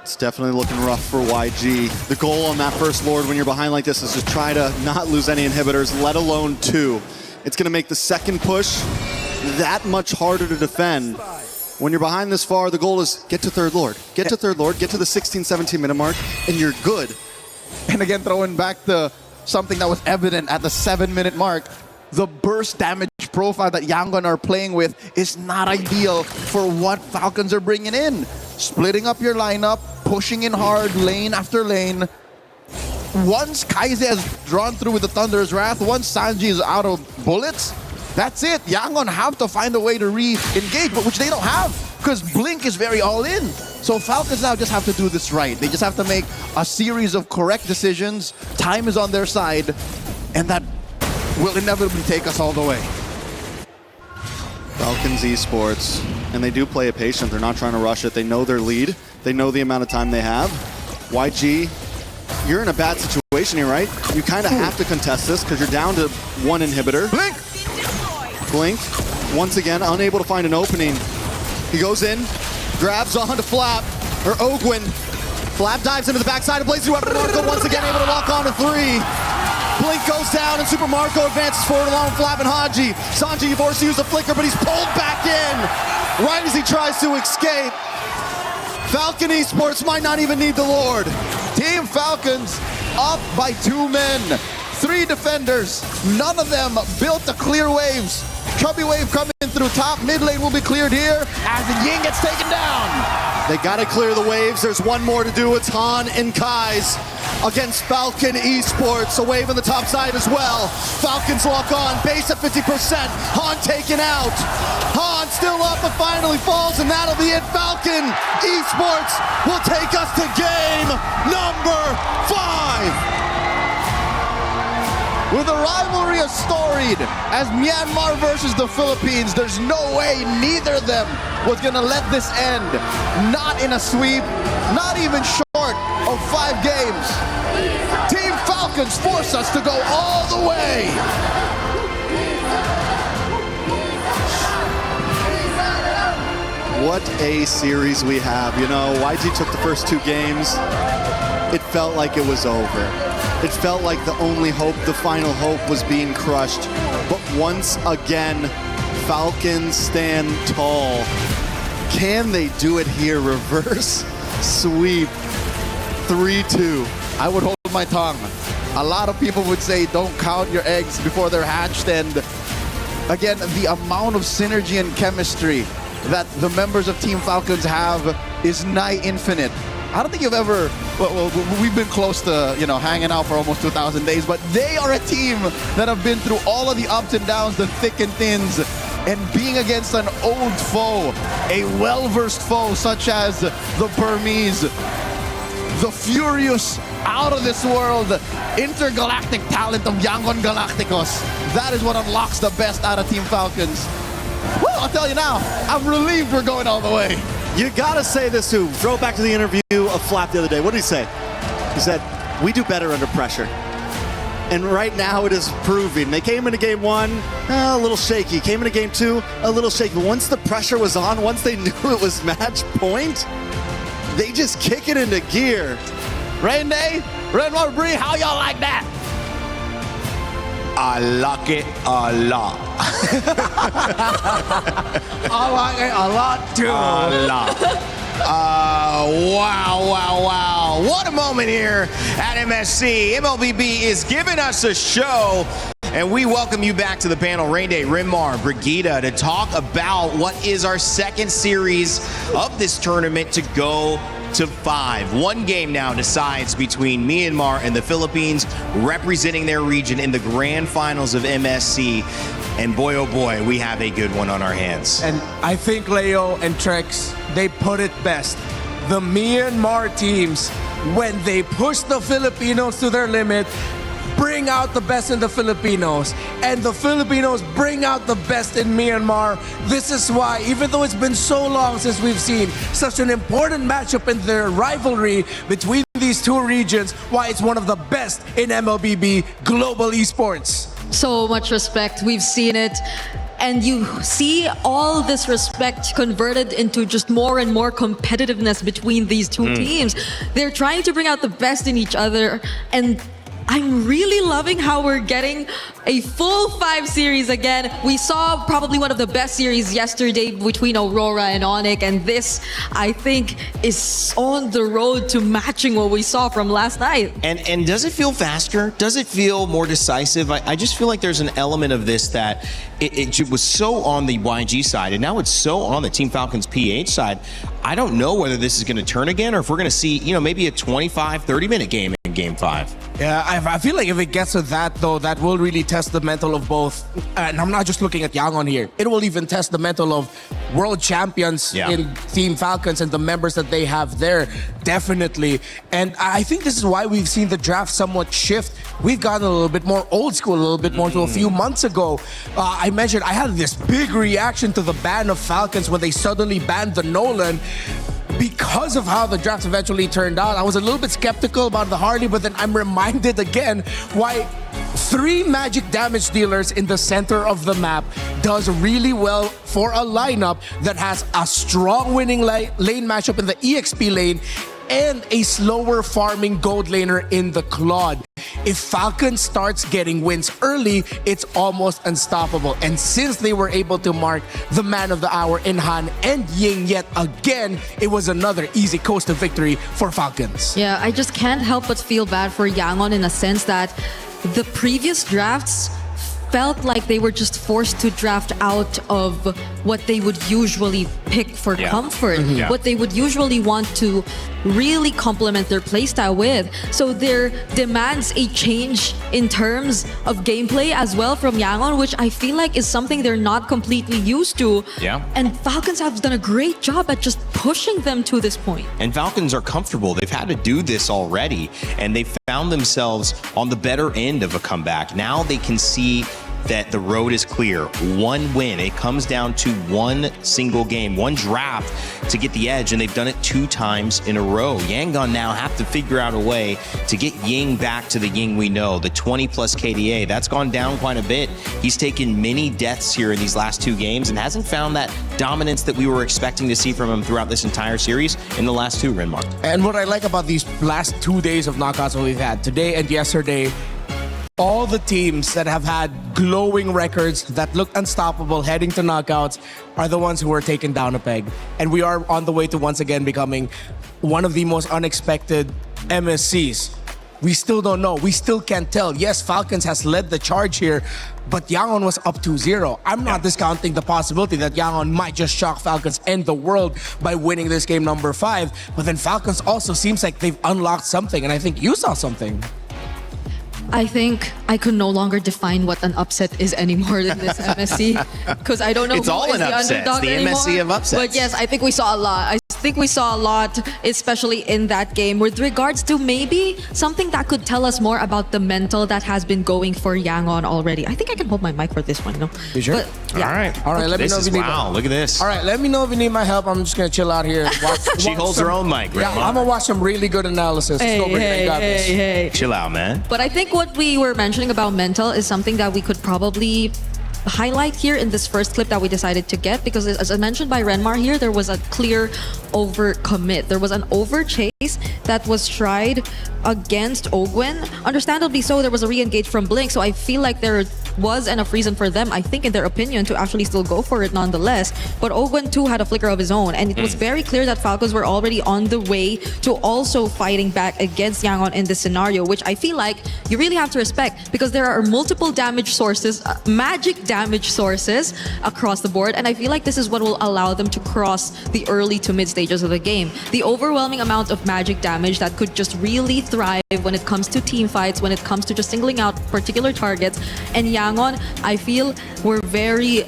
It's definitely looking rough for YG. The goal on that first Lord when you're behind like this is to try to not lose any inhibitors, let alone 2. It's going to make the second push that much harder to defend. When you're behind this far, the goal is get to third Lord. Get to third Lord, get to the 16, 17 minute mark, and you're good. And again, throwing back to something that was evident at the 7-minute mark, the burst damage profile that Yangon are playing with is not ideal for what Falcons are bringing in. Splitting up your lineup, pushing in hard, lane after lane. Once Kaise has drawn through with the Thunder's Wrath, once Sanji is out of bullets, that's it. Yangon have to find a way to re-engage, but which they don't have, because Blink is very all in. So Falcons now just have to do this right. They just have to make a series of correct decisions. Time is on their side, and that will inevitably take us all the way. Falcons Esports, and they do play it patient. They're not trying to rush it. They know their lead. They know the amount of time they have. YG, you're in a bad situation here, right? You kind of have to contest this because you're down to 1 inhibitor. Blink, once again, unable to find an opening. He goes in, grabs onto Flap, or Ogwin. Flap dives into the backside of Blazing Weapon. Marco once again able to lock on to 3. Blink goes down and Super Marco advances forward along with Flap and Haji. Sanji forced to use the flicker, but he's pulled back in right as he tries to escape. Falcon Esports might not even need the Lord. Team Falcons up by 2 men. 3 defenders, none of them built to clear waves. Chubby wave coming through top, mid lane will be cleared here as the Ying gets taken down. They gotta clear the waves. There's one more to do. It's Han and Kai's against Falcon Esports. A wave on the top side as well. Falcons lock on, base at 50%. Han taken out. Han still up and finally falls, and that'll be it. Falcon Esports will take us to game number 5. With a rivalry as storied as Myanmar versus the Philippines, there's no way neither of them was gonna let this end. Not in a sweep, not even short of 5 games. Team Falcons force us to go all the way. What a series we have. You know, YG took the first 2 games. It felt like it was over. It felt like the only hope, the final hope, was being crushed. But once again, Falcons stand tall. Can they do it here? Reverse sweep. 3-2. I would hold my tongue. A lot of people would say don't count your eggs before they're hatched, and again, the amount of synergy and chemistry that the members of Team Falcons have is nigh infinite. I don't think you've ever, well, we've been close to, you know, hanging out for almost 2,000 days, but they are a team that have been through all of the ups and downs, the thick and thins, and being against an old foe, a well-versed foe such as the Burmese, the furious, out of this world, intergalactic talent of Yangon Galacticos. That is what unlocks the best out of Team Falcons. Well, I'll tell you now, I'm relieved we're going all the way. You gotta say this too. Throw it back to the interview of Flap the other day. What did he say? He said, we do better under pressure. And right now it is proving. They came into game 1, a little shaky. Came into game 2, a little shaky. Once the pressure was on, once they knew it was match point, they just kick it into gear. Rain Day, Red War Bree, how y'all like that? I like it a lot. I like it a lot too. A lot. Wow. What a moment here at MSC. MLBB is giving us a show. And we welcome you back to the panel, Rain Day, Rinmar, Brigida, to talk about what is our second series of this tournament to go to 5. One game now decides between Myanmar and the Philippines, representing their region in the grand finals of MSC. And boy, oh boy, we have a good one on our hands. And I think Leo and Trex, they put it best. The Myanmar teams, when they push the Filipinos to their limit, bring out the best in the Filipinos, and the Filipinos bring out the best in Myanmar. This is why, even though it's been so long since we've seen such an important matchup in their rivalry between these two regions, why it's one of the best in MLBB global esports. So much respect. We've seen it. And you see all this respect converted into just more and more competitiveness between these two teams. They're trying to bring out the best in each other. And I'm really loving how we're getting a full 5 series again. We saw probably one of the best series yesterday between Aurora and Onyx, and this, I think, is on the road to matching what we saw from last night. And does it feel faster? Does it feel more decisive? I just feel like there's an element of this that it was so on the YG side, and now it's so on the Team Falcons PH side. I don't know whether this is going to turn again, or if we're going to see, maybe a 25, 30-minute game in Game 5. Yeah, I feel like if it gets to that, though, that will really test the mental of both. And I'm not just looking at Yangon here. It will even test the mental of world champions in Team Falcons and the members that they have there, definitely. And I think this is why we've seen the draft somewhat shift. We've gotten a little bit more old school, a little bit more to a few months ago. I mentioned I had this big reaction to the ban of Falcons when they suddenly banned the Nolan. Because of how the draft eventually turned out, I was a little bit skeptical about the Harley, but then I'm reminded again why 3 magic damage dealers in the center of the map does really well for a lineup that has a strong winning lane matchup in the EXP lane and a slower farming gold laner in the Claude. If Falcon starts getting wins early, it's almost unstoppable. And since they were able to mark the man of the hour in Han and Ying yet again, it was another easy coast to victory for Falcons. Yeah, I just can't help but feel bad for Yangon in a sense that the previous drafts felt like they were just forced to draft out of what they would usually pick for comfort, what they would usually want to really complement their playstyle with. So there demands a change in terms of gameplay as well from Yangon, which I feel like is something they're not completely used to. Yeah. And Falcons have done a great job at just pushing them to this point. And Falcons are comfortable. They've had to do this already, and they found themselves on the better end of a comeback. Now they can see that the road is clear. One win. It comes down to one single game, one draft to get the edge, and they've done it 2 times in a row. Yangon now have to figure out a way to get Ying back to the Ying we know, the 20-plus KDA. That's gone down quite a bit. He's taken many deaths here in these last 2 games and hasn't found that dominance that we were expecting to see from him throughout this entire series in the last 2, Rinmar. And what I like about these last 2 days of knockouts that we've had, today and yesterday, all the teams that have had glowing records that look unstoppable heading to knockouts are the ones who are taken down a peg. And we are on the way to once again becoming one of the most unexpected MSCs. We still don't know. We still can't tell. Yes, Falcons has led the charge here, but Yangon was up 2-0. I'm not discounting the possibility that Yangon might just shock Falcons and the world by winning this game number 5. But then Falcons also seems like they've unlocked something, and I think you saw something. I think I could no longer define what an upset is anymore in this MSC because I don't know It's who all is an the upset. underdog It's the anymore. MSC of upsets. But yes, I think we saw a lot. I think we saw a lot, especially in that game, with regards to maybe something that could tell us more about the mental that has been going for Yangon already. I think I can hold my mic for this one, no? You sure? But, yeah. All right, let me This know if is, you need wow, look at this. All right, let me know if you need my help. I'm just gonna chill out here. She holds her own mic, Yeah, Rinmar. I'm gonna watch some really good analysis. Let's go, Brittany. I got this. hey. Chill out, man. But I think what we were mentioning about mental is something that we could probably highlight here in this first clip that we decided to get, because as I mentioned by Renmar here, there was a clear overcommit. There was an overchase that was tried against Ogwen. Understandably so, there was a re-engage from Blink, so I feel like there was enough reason for them, I think in their opinion, to actually still go for it nonetheless. But Ogwen too had a flicker of his own, and it was very clear that Falcons were already on the way to also fighting back against Yangon in this scenario, which I feel like you really have to respect, because there are multiple damage sources, magic damage sources across the board, and I feel like this is what will allow them to cross the early to mid stages of the game. The overwhelming amount of magic damage that could just really thrive when it comes to team fights, when it comes to just singling out particular targets. And Yangon, I feel, were very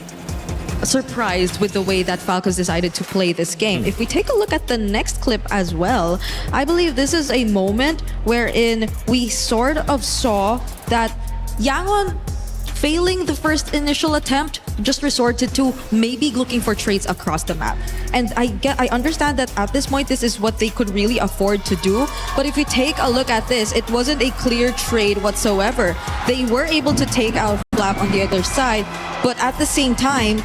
surprised with the way that Falcons decided to play this game. If we take a look at the next clip as well, I believe this is a moment wherein we sort of saw that Yangon, failing the first initial attempt, just resorted to maybe looking for trades across the map. And I understand that at this point, this is what they could really afford to do. But if you take a look at this, it wasn't a clear trade whatsoever. They were able to take out Flap on the other side, but at the same time,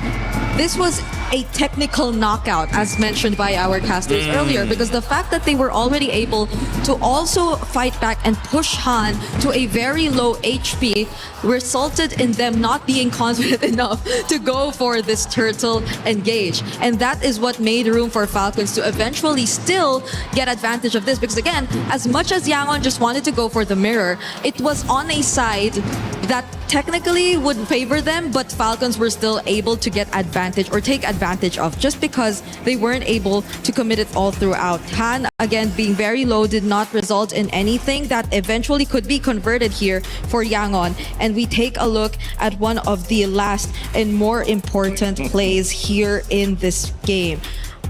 this was a technical knockout, as mentioned by our casters earlier, because the fact that they were already able to also fight back and push Han to a very low HP resulted in them not being confident enough to go for this turtle engage. And that is what made room for Falcons to eventually still get advantage of this, because again, as much as Yangon just wanted to go for the mirror, it was on a side that technically would favor them, but Falcons were still able to get advantage or take advantage of, just because they weren't able to commit it all throughout. Han, again, being very low, did not result in anything that eventually could be converted here for Yangon. And we take a look at one of the last and more important plays here in this game.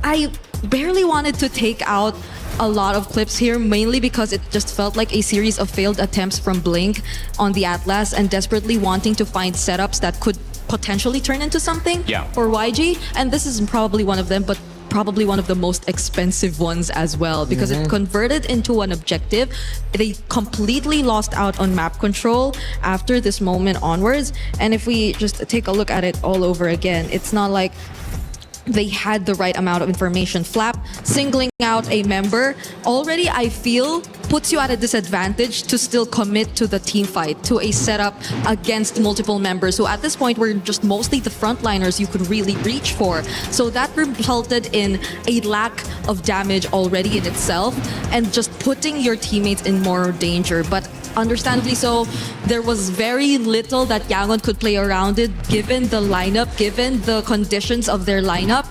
I barely wanted to take out a lot of clips here, mainly because it just felt like a series of failed attempts from Blink on the Atlas and desperately wanting to find setups that could potentially turn into something for YG. And this is probably one of them, but probably one of the most expensive ones as well, because it converted into an objective. They completely lost out on map control after this moment onwards. And if we just take a look at it all over again, it's not like they had the right amount of information. Flap singling out a member already, I feel, puts you at a disadvantage to still commit to the team fight, to a setup against multiple members who at this point were just mostly the frontliners you could really reach for. So that resulted in a lack of damage already in itself and just putting your teammates in more danger. But understandably so, there was very little that Yangon could play around it, given the lineup, given the conditions of their lineup.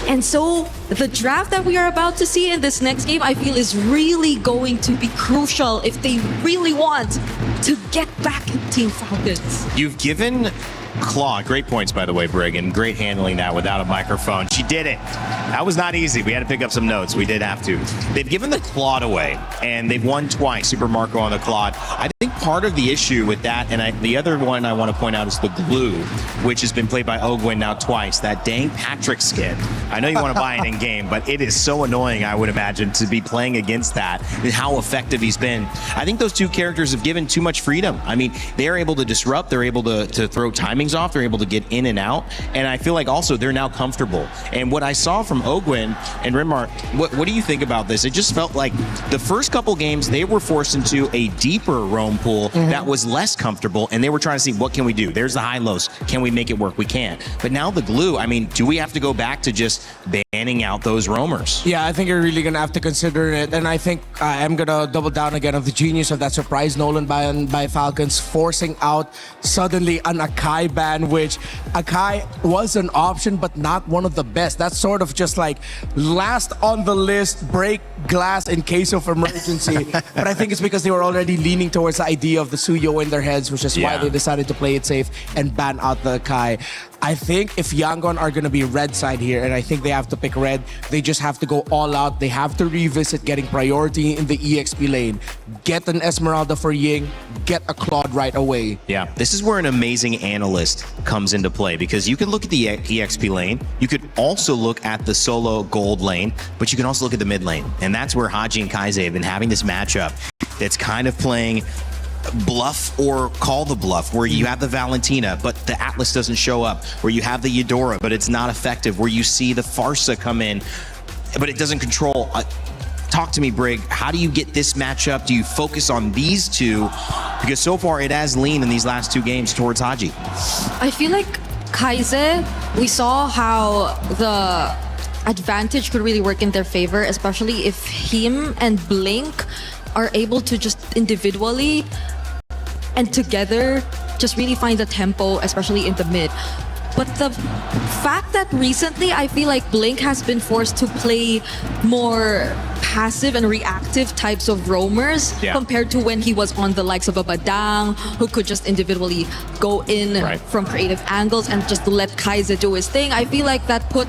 And so the draft that we are about to see in this next game, I feel, is really going to be crucial if they really want to get back in Team Falcons. You've given Claw, great points by the way, Brig, and great handling that without a microphone. She did it. That was not easy. We had to pick up some notes. We did have to. They've given the Claude away, and they've won twice, Super Marco on the Claude. I think part of the issue with that, and the other one I want to point out is the Glue, which has been played by Ogwen now twice. That dang Patrick skin. I know you want to buy it in game, but it is so annoying, I would imagine, to be playing against that and how effective he's been. I think those two characters have given too much freedom. I mean, they're able to disrupt, they're able to throw timings off, they're able to get in and out, and I feel like also they're now comfortable. And what I saw from Ogwen and Rinmar, what do you think about this? It just felt like the first couple games they were forced into a deeper roam pool that was less comfortable, and they were trying to see, what can we do? There's the high lows. Can we make it work? We can't. But now the Glue, I mean, do we have to go back to just banning out those roamers? Yeah, I think you're really going to have to consider it. And I think I'm going to double down again on the genius of that surprise Nolan by Falcons, forcing out suddenly an Akai ban, which Akai was an option, but not one of the best. That's sort of just like last on the list, break glass in case of emergency. But I think it's because they were already leaning towards the idea of the Suyo in their heads, which is why they decided to play it safe and ban out the Akai. I think if Yangon are going to be red side here, and I think they have to pick red, they just have to go all out. They have to revisit getting priority in the EXP lane. Get an Esmeralda for Ying, get a Claude right away. Yeah, this is where an amazing analyst comes into play, because you can look at the EXP lane, you could also look at the solo gold lane, but you can also look at the mid lane. And that's where Haji and Kaize have been having this matchup that's kind of playing bluff or call the bluff, where you have the Valentina but the Atlas doesn't show up, where you have the Eudora but it's not effective, where you see the Farsa come in but it doesn't control. Talk to me, Brig. How do you get this matchup? Do you focus on these two? Because so far it has leaned in these last 2 games towards Haji. I feel like Kaize, we saw how the advantage could really work in their favor, especially if him and Blink are able to just individually and together just really find the tempo, especially in the mid. But the fact that recently I feel like Blink has been forced to play more passive and reactive types of roamers compared to when he was on the likes of a Badang, who could just individually go in from creative angles and just let Kaize do his thing. I feel like that put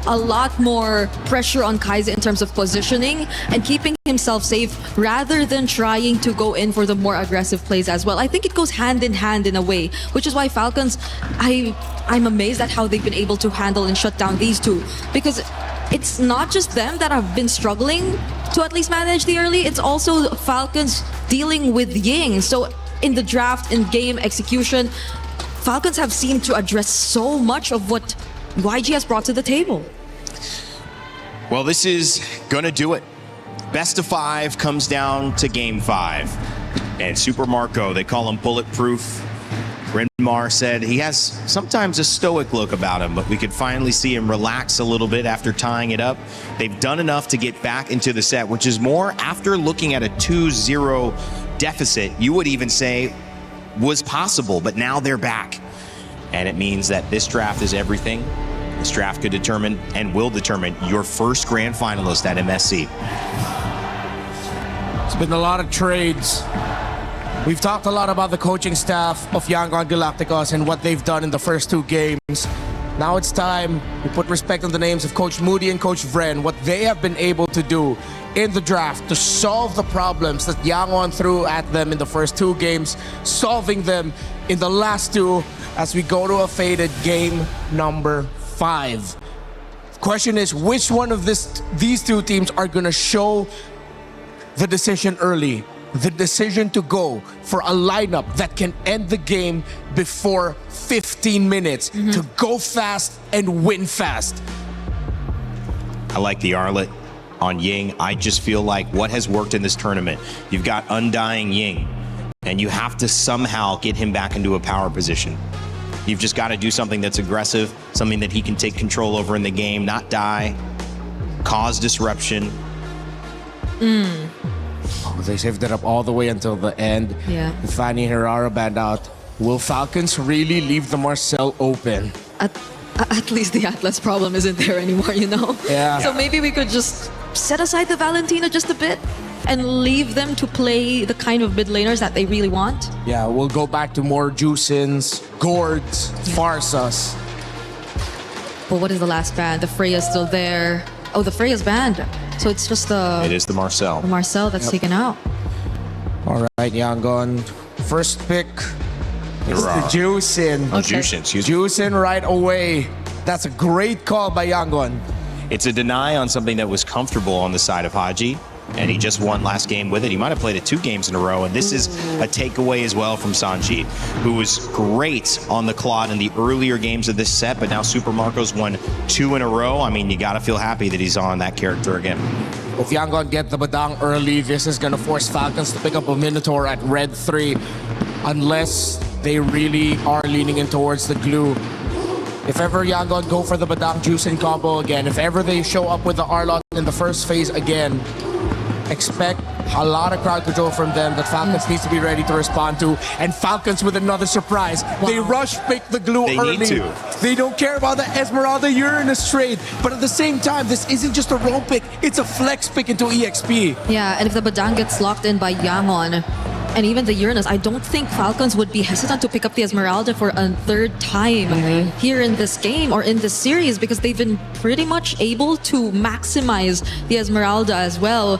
a lot more pressure on Kaize in terms of positioning and keeping himself safe rather than trying to go in for the more aggressive plays as well. I think it goes hand in hand in a way, which is why Falcons, I'm amazed at how they've been able to handle and shut down these two, because it's not just them that have been struggling to at least manage the early, it's also Falcons dealing with Ying. So in the draft, in game execution, Falcons have seemed to address so much of what YG has brought to the table. Well, this is gonna do it. Best of 5 comes down to game 5. And Super Marco, they call him bulletproof. Renmar said he has sometimes a stoic look about him, but we could finally see him relax a little bit after tying it up. They've done enough to get back into the set, which is more after looking at a 2-0 deficit, you would even say was possible, but now they're back. And it means that this draft is everything. This draft could determine and will determine your first grand finalist at MSC. It's been a lot of trades. We've talked a lot about the coaching staff of Yangon Galacticos and what they've done in the first 2 games. Now it's time we put respect on the names of Coach Moody and Coach Vren, what they have been able to do in the draft to solve the problems that Yangon threw at them in the first 2 games, solving them in the last 2 as we go to a faded game number 5. Question is, which one of these 2 teams are going to show the decision early? The decision to go for a lineup that can end the game before 15 minutes, to go fast and win fast. I like the Arlet on Ying. I just feel like what has worked in this tournament, you've got Undying Ying, and you have to somehow get him back into a power position. You've just got to do something that's aggressive, something that he can take control over in the game, not die, cause disruption. Oh, they saved it up all the way until the end. Yeah. Fanny Herrera banned out. Will Falcons really leave the Marcel open? At least the Atlas problem isn't there anymore, you know? Yeah. So maybe we could just set aside the Valentina just a bit and leave them to play the kind of mid laners that they really want. Yeah, we'll go back to more Juicins, Gourds, Farsas. But what is the last band? The Freya's still there. Oh, the Freya's banned. So it's just the... It is the Marcel. The Marcel that's taken out. All right, Yangon. First pick is the Juicin. Juicin, excuse me. Juicin right away. That's a great call by Yangon. It's a deny on something that was comfortable on the side of Haji, and he just won last game with it. He might have played it 2 games in a row, and this is a takeaway as well from Sanji, who was great on the Claude in the earlier games of this set, but now Super Marco's won 2 in a row. I mean, you got to feel happy that he's on that character again. If Yangon get the Badang early, this is going to force Falcons to pick up a Minotaur at red 3, unless they really are leaning in towards the glue. If ever Yangon go for the Badang Juicin combo again, if ever they show up with the Arlot in the first phase again, expect a lot of crowd control from them that Falcons needs to be ready to respond to. And Falcons with another surprise. Wow. They rush pick the glue early. Need to. They don't care about the Esmeralda Uranus trade. But at the same time, this isn't just a roam pick, it's a flex pick into EXP. Yeah, and if the Badang gets locked in by Yangon, and even the Uranus, I don't think Falcons would be hesitant to pick up the Esmeralda for a 3rd time here in this game or in this series, because they've been pretty much able to maximize the Esmeralda as well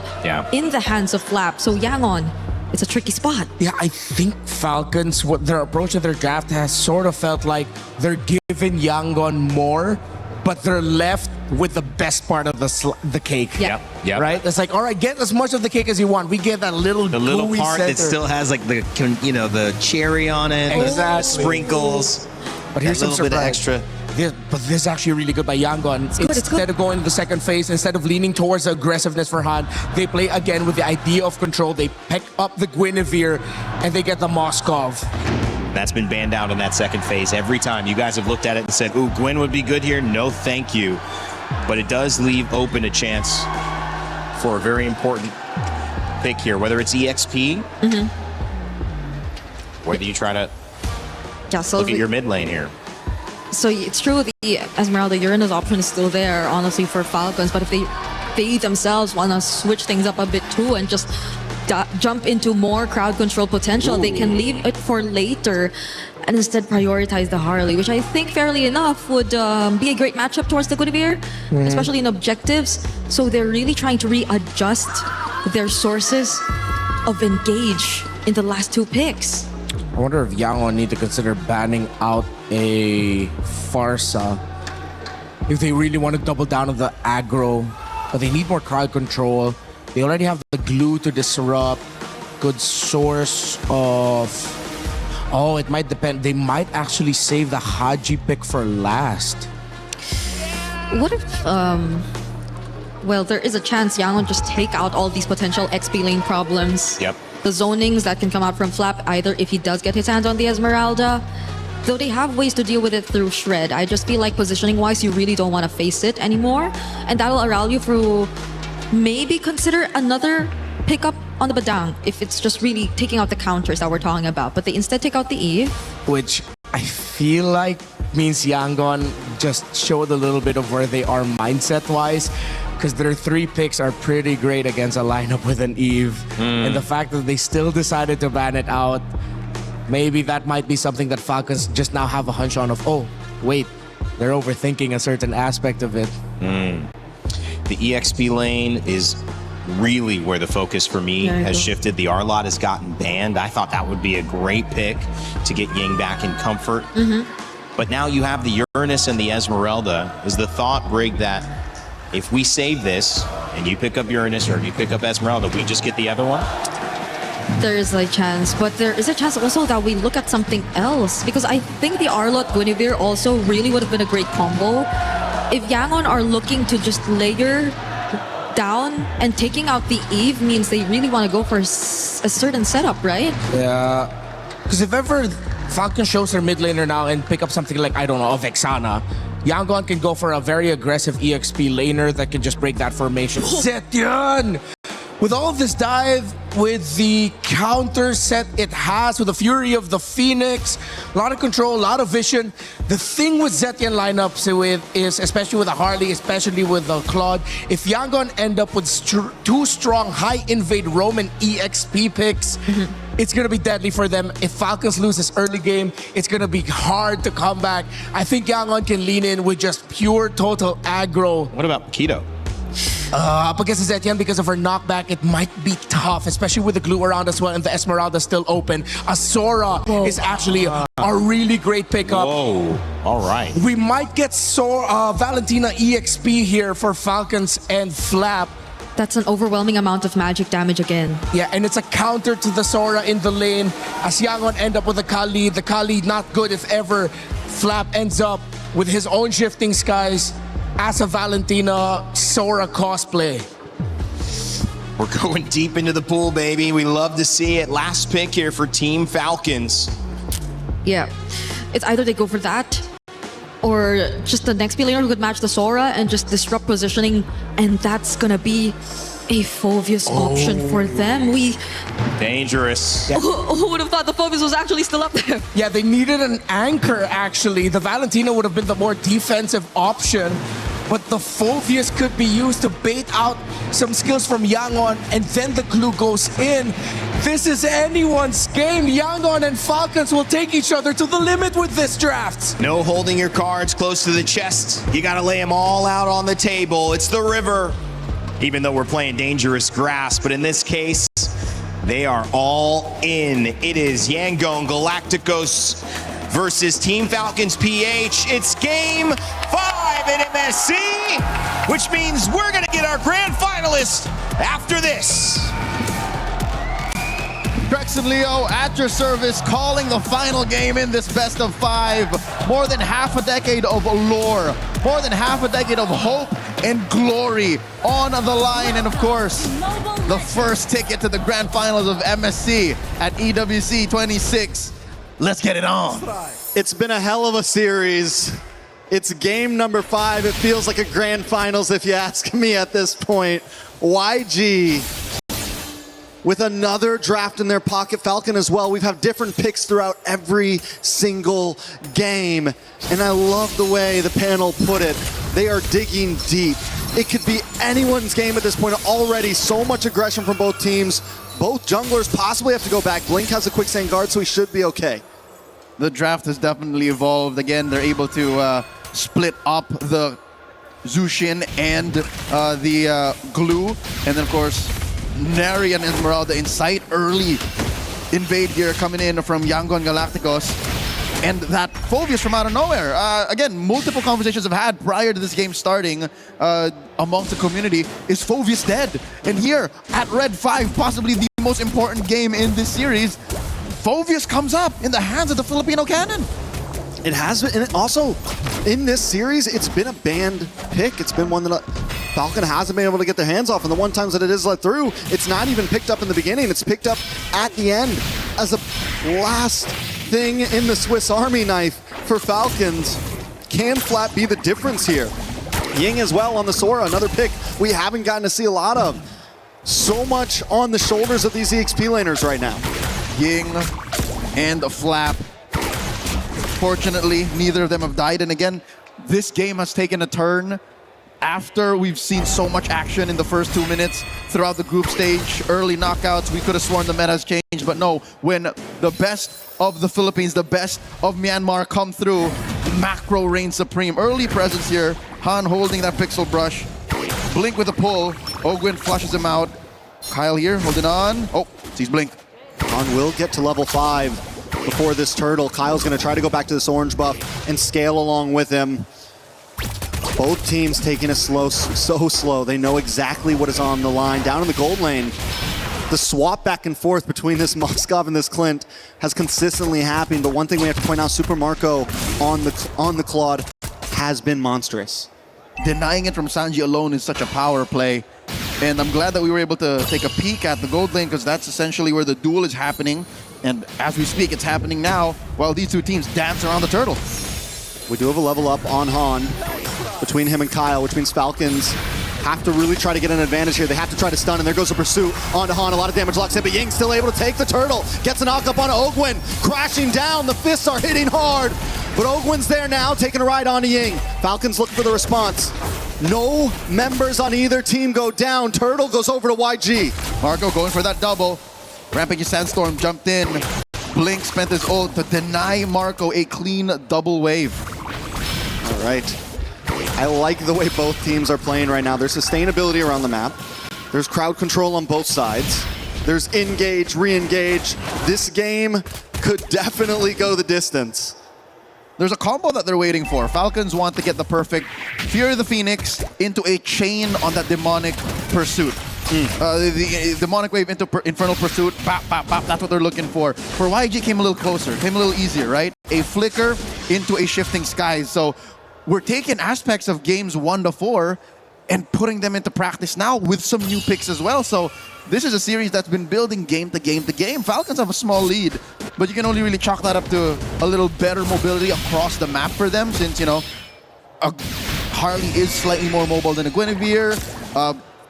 in the hands of Flap. So Yangon, it's a tricky spot. Yeah, I think Falcons, what their approach to their draft has sort of felt like they're giving Yangon more, but they're left with the best part of the cake. Yep. Right? It's like, all right, get as much of the cake as you want. We get that little gooey part center that still has like the cherry on it, exactly. the sprinkles. But here's a some little bit surprise. extra. But this is actually really good by Yangon. Instead of going to the second phase, instead of leaning towards the aggressiveness for Han, they play again with the idea of control. They pick up the Guinevere and they get the Moskov. That's been banned out in that second phase every time. You guys have looked at it and said, ooh, Gwyn would be good here. No, thank you. But it does leave open a chance for a very important pick here, whether it's EXP, whether you try to look at your mid lane here. So it's true, the Esmeralda Uranus option is still there, honestly, for Falcons. But if they themselves want to switch things up a bit too and just jump into more crowd control potential, they can leave it for later and instead prioritize the Harley, which I think, fairly enough, would be a great matchup towards the Guinevere, especially in objectives. So they're really trying to readjust their sources of engage in the last two picks. I wonder if Yangon need to consider banning out a Farsa if they really want to double down on the aggro, but they need more crowd control. They already have the glue to disrupt. Good source of... Oh, it might depend. They might actually save the Haji pick for last. What if, well, there is a chance Yangon just take out all these potential XP lane problems. Yep. The zonings that can come out from Flap, either if he does get his hands on the Esmeralda, though they have ways to deal with it through Shred. I just feel like positioning-wise, you really don't want to face it anymore. And that will allow you to maybe consider another pickup on the Badang if it's just really taking out the counters that we're talking about. But they instead take out the Eve. Which I feel like means Yangon just showed a little bit of where they are mindset-wise, because their three picks are pretty great against a lineup with an Eve. And the fact that they still decided to ban it out, maybe that might be something that Falcons just now have a hunch on of, oh, wait, they're overthinking a certain aspect of it. The EXP lane is really where the focus for me has shifted. The R-Lot has gotten banned. I thought that would be a great pick to get Ying back in comfort. But now you have the Uranus and the Esmeralda. Is the thought, Brig, that if we save this and you pick up Uranus or you pick up Esmeralda, we just get the other one? There is a chance, but there is a chance also that we look at something else, because I think the Arlot Guinevere also really would have been a great combo. If Yangon are looking to just layer down, and taking out the Eve means they really want to go for a certain setup, right? Yeah, because if ever Falcon shows their mid laner now and pick up something like, I don't know, a Vexana, Yangon can go for a very aggressive EXP laner that can just break that formation. Zetian! With all of this dive, with the counter set it has, with the Fury of the Phoenix, a lot of control, a lot of vision. The thing with Zetian lineups is, especially with the Harley, especially with the Claude, if Yangon end up with two strong high invade Roman EXP picks, it's going to be deadly for them. If Falcons lose this early game, it's going to be hard to come back. I think Yangon can lean in with just pure total aggro. What about Keto? Up against Zetian, because of her knockback, it might be tough, especially with the glue around as well and the Esmeralda still open. Asora is actually a really great pickup. Whoa, all right. We might get Valentina EXP here for Falcons and Flap. That's an overwhelming amount of magic damage again. Yeah, and it's a counter to the Sora in the lane. As Yangon end up with the Kali not good if ever Flap ends up with his own Shifting Skies as a Valentina Sora cosplay. We're going deep into the pool, baby. We love to see it. Last pick here for Team Falcons. Yeah, it's either they go for that, or just the next laner who could match the Sora and just disrupt positioning, and that's gonna be a Phoveus option for them. Dangerous. Yeah. Who would have thought the Phoveus was actually still up there? Yeah, they needed an anchor, actually. The Valentina would have been the more defensive option, but the Phoveus could be used to bait out some skills from Yangon, and then the glue goes in. This is anyone's game. Yangon and Falcons will take each other to the limit with this draft. No holding your cards close to the chest. You got to lay them all out on the table. It's the river. Even though we're playing dangerous grass, but in this case, they are all in. It is Yangon Galacticos versus Team Falcons PH. It's game 5 at MSC, which means we're gonna get our grand finalist after this. Drex and Leo at your service, calling the final game in this best of 5. More than half a decade of allure, more than half a decade of hope and glory on the line, and of course, the first ticket to the grand finals of MSC at EWC 26. Let's get it on. It's been a hell of a series. It's game number 5. It feels like a grand finals if you ask me at this point. YG with another draft in their pocket. Falcon as well. We've had different picks throughout every single game. And I love the way the panel put it. They are digging deep. It could be anyone's game at this point. Already so much aggression from both teams. Both junglers possibly have to go back. Blink has a quicksand guard, so he should be okay. The draft has definitely evolved. Again, they're able to split up the Zushin and the Glue. And then, of course, Neri and Esmeralda in sight. Early invade here coming in from Yangon Galacticos. And that Phoveus from out of nowhere. Again, multiple conversations I've had prior to this game starting amongst the community. Is Phoveus dead? And here at Red 5, possibly the most important game in this series, Phoveus comes up in the hands of the Filipino cannon. It has been, and also in this series, it's been a banned pick. It's been one that Falcon hasn't been able to get their hands off, and the one times that it is let through, it's not even picked up in the beginning. It's picked up at the end as a last thing in the Swiss Army knife for Falcons. Can Flat be the difference here? Ying as well on the Sora, another pick we haven't gotten to see a lot of. So much on the shoulders of these EXP laners right now. Ying and Flap. Fortunately, neither of them have died. And again, this game has taken a turn after we've seen so much action in the first 2 minutes throughout the group stage. Early knockouts, we could have sworn the meta has changed, but no, when the best of the Philippines, the best of Myanmar come through, Macro reigns supreme. Early presence here, Han holding that pixel brush. Blink with a pull, Ogwin flushes him out. Kyle here, holding on. Oh, sees Blink. Han will get to level 5 before this turtle. Kyle's gonna try to go back to this orange buff and scale along with him. Both teams taking it slow, so slow. They know exactly what is on the line. Down in the gold lane, the swap back and forth between this Moskov and this Clint has consistently happened. But one thing we have to point out, Super Marco on the Claude has been monstrous. Denying it from Sanji alone is such a power play. And I'm glad that we were able to take a peek at the gold lane, because that's essentially where the duel is happening. And as we speak, it's happening now while these two teams dance around the turtle. We do have a level up on Han between him and Kyle, which means Falcons have to really try to get an advantage here. They have to try to stun, and there goes a pursuit onto Han. A lot of damage locks in, but Ying still able to take the turtle. Gets a knock up on Ogwin, crashing down. The fists are hitting hard, but Ogwin's there now, taking a ride onto Ying. Falcons look for the response. No members on either team go down. Turtle goes over to YG. Marco going for that double. Rampage Sandstorm jumped in. Blink spent his ult to deny Marco a clean double wave. All right. I like the way both teams are playing right now. There's sustainability around the map. There's crowd control on both sides. There's engage, re-engage. This game could definitely go the distance. There's a combo that they're waiting for. Falcons want to get the perfect Fury of the Phoenix into a chain on that demonic pursuit. The demonic wave into infernal pursuit. Bop, bop, bop. That's what they're looking for. For YG, came a little closer, came a little easier, right? A flicker into a shifting skies. So we're taking aspects of games 1 to 4 and putting them into practice now with some new picks as well. So this is a series that's been building game to game to game. Falcons have a small lead, but you can only really chalk that up to a little better mobility across the map for them, since, you know, a Harley is slightly more mobile than a Guinevere.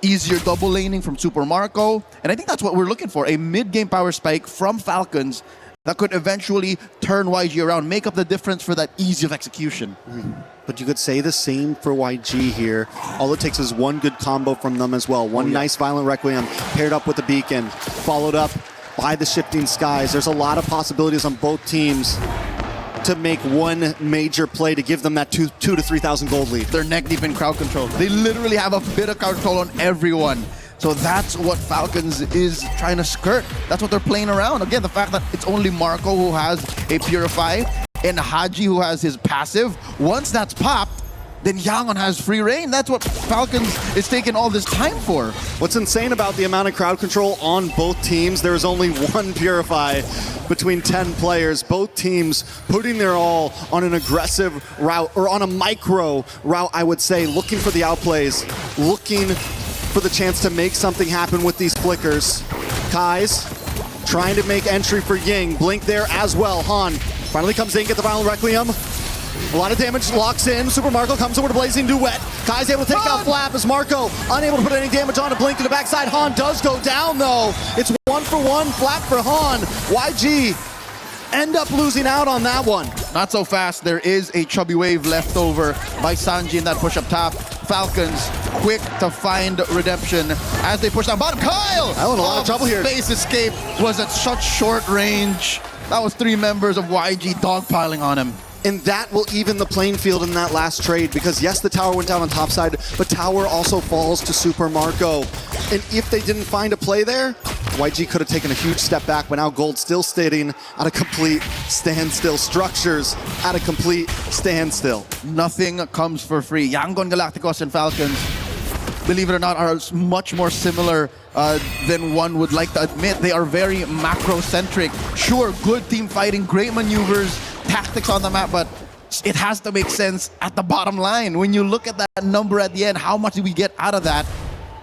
Easier double laning from Super Marco. And I think that's what we're looking for, a mid-game power spike from Falcons that could eventually turn YG around, make up the difference for that ease of execution. But you could say the same for YG here. All it takes is one good combo from them as well. One nice Violent Requiem paired up with the Beacon, followed up by the Shifting Skies. There's a lot of possibilities on both teams to make one major play to give them that 2,000 to 3,000 gold lead. They're neck deep in crowd control. They literally have a bit of crowd control on everyone. So that's what Falcons is trying to skirt. That's what they're playing around. Again, the fact that it's only Marco who has a Purify and Haji who has his passive. Once that's popped, then Yangon has free reign. That's what Falcons is taking all this time for. What's insane about the amount of crowd control on both teams, there is only one Purify between 10 players. Both teams putting their all on an aggressive route, or on a micro route, I would say, looking for the outplays, looking for the chance to make something happen with these flickers. Kai's trying to make entry for Ying. Blink there as well. Han finally comes in, get the Violent Requiem. A lot of damage, locks in. Super Marco comes over to Blazing Duet. Kai's able to take out Flap as Marco unable to put any damage on to Blink to the backside. Han does go down though. It's 1-for-1, Flap for Han. YG end up losing out on that one. Not so fast. There is a chubby wave left over by Sanji in that push up top. Falcons quick to find redemption as they push down bottom. Kyle! That was a lot of trouble here. Space escape was at such short range. That was 3 members of YG dogpiling on him. And that will even the playing field in that last trade, because yes, the tower went down on top side, but tower also falls to Super Marco. And if they didn't find a play there, YG could have taken a huge step back, but now Gold still sitting at a complete standstill. Structures at a complete standstill. Nothing comes for free. Yangon, Galacticos, and Falcons, believe it or not, are much more similar than one would like to admit. They are very macro-centric. Sure, good team fighting, great maneuvers, tactics on the map, but it has to make sense at the bottom line. When you look at that number at the end, how much do we get out of that?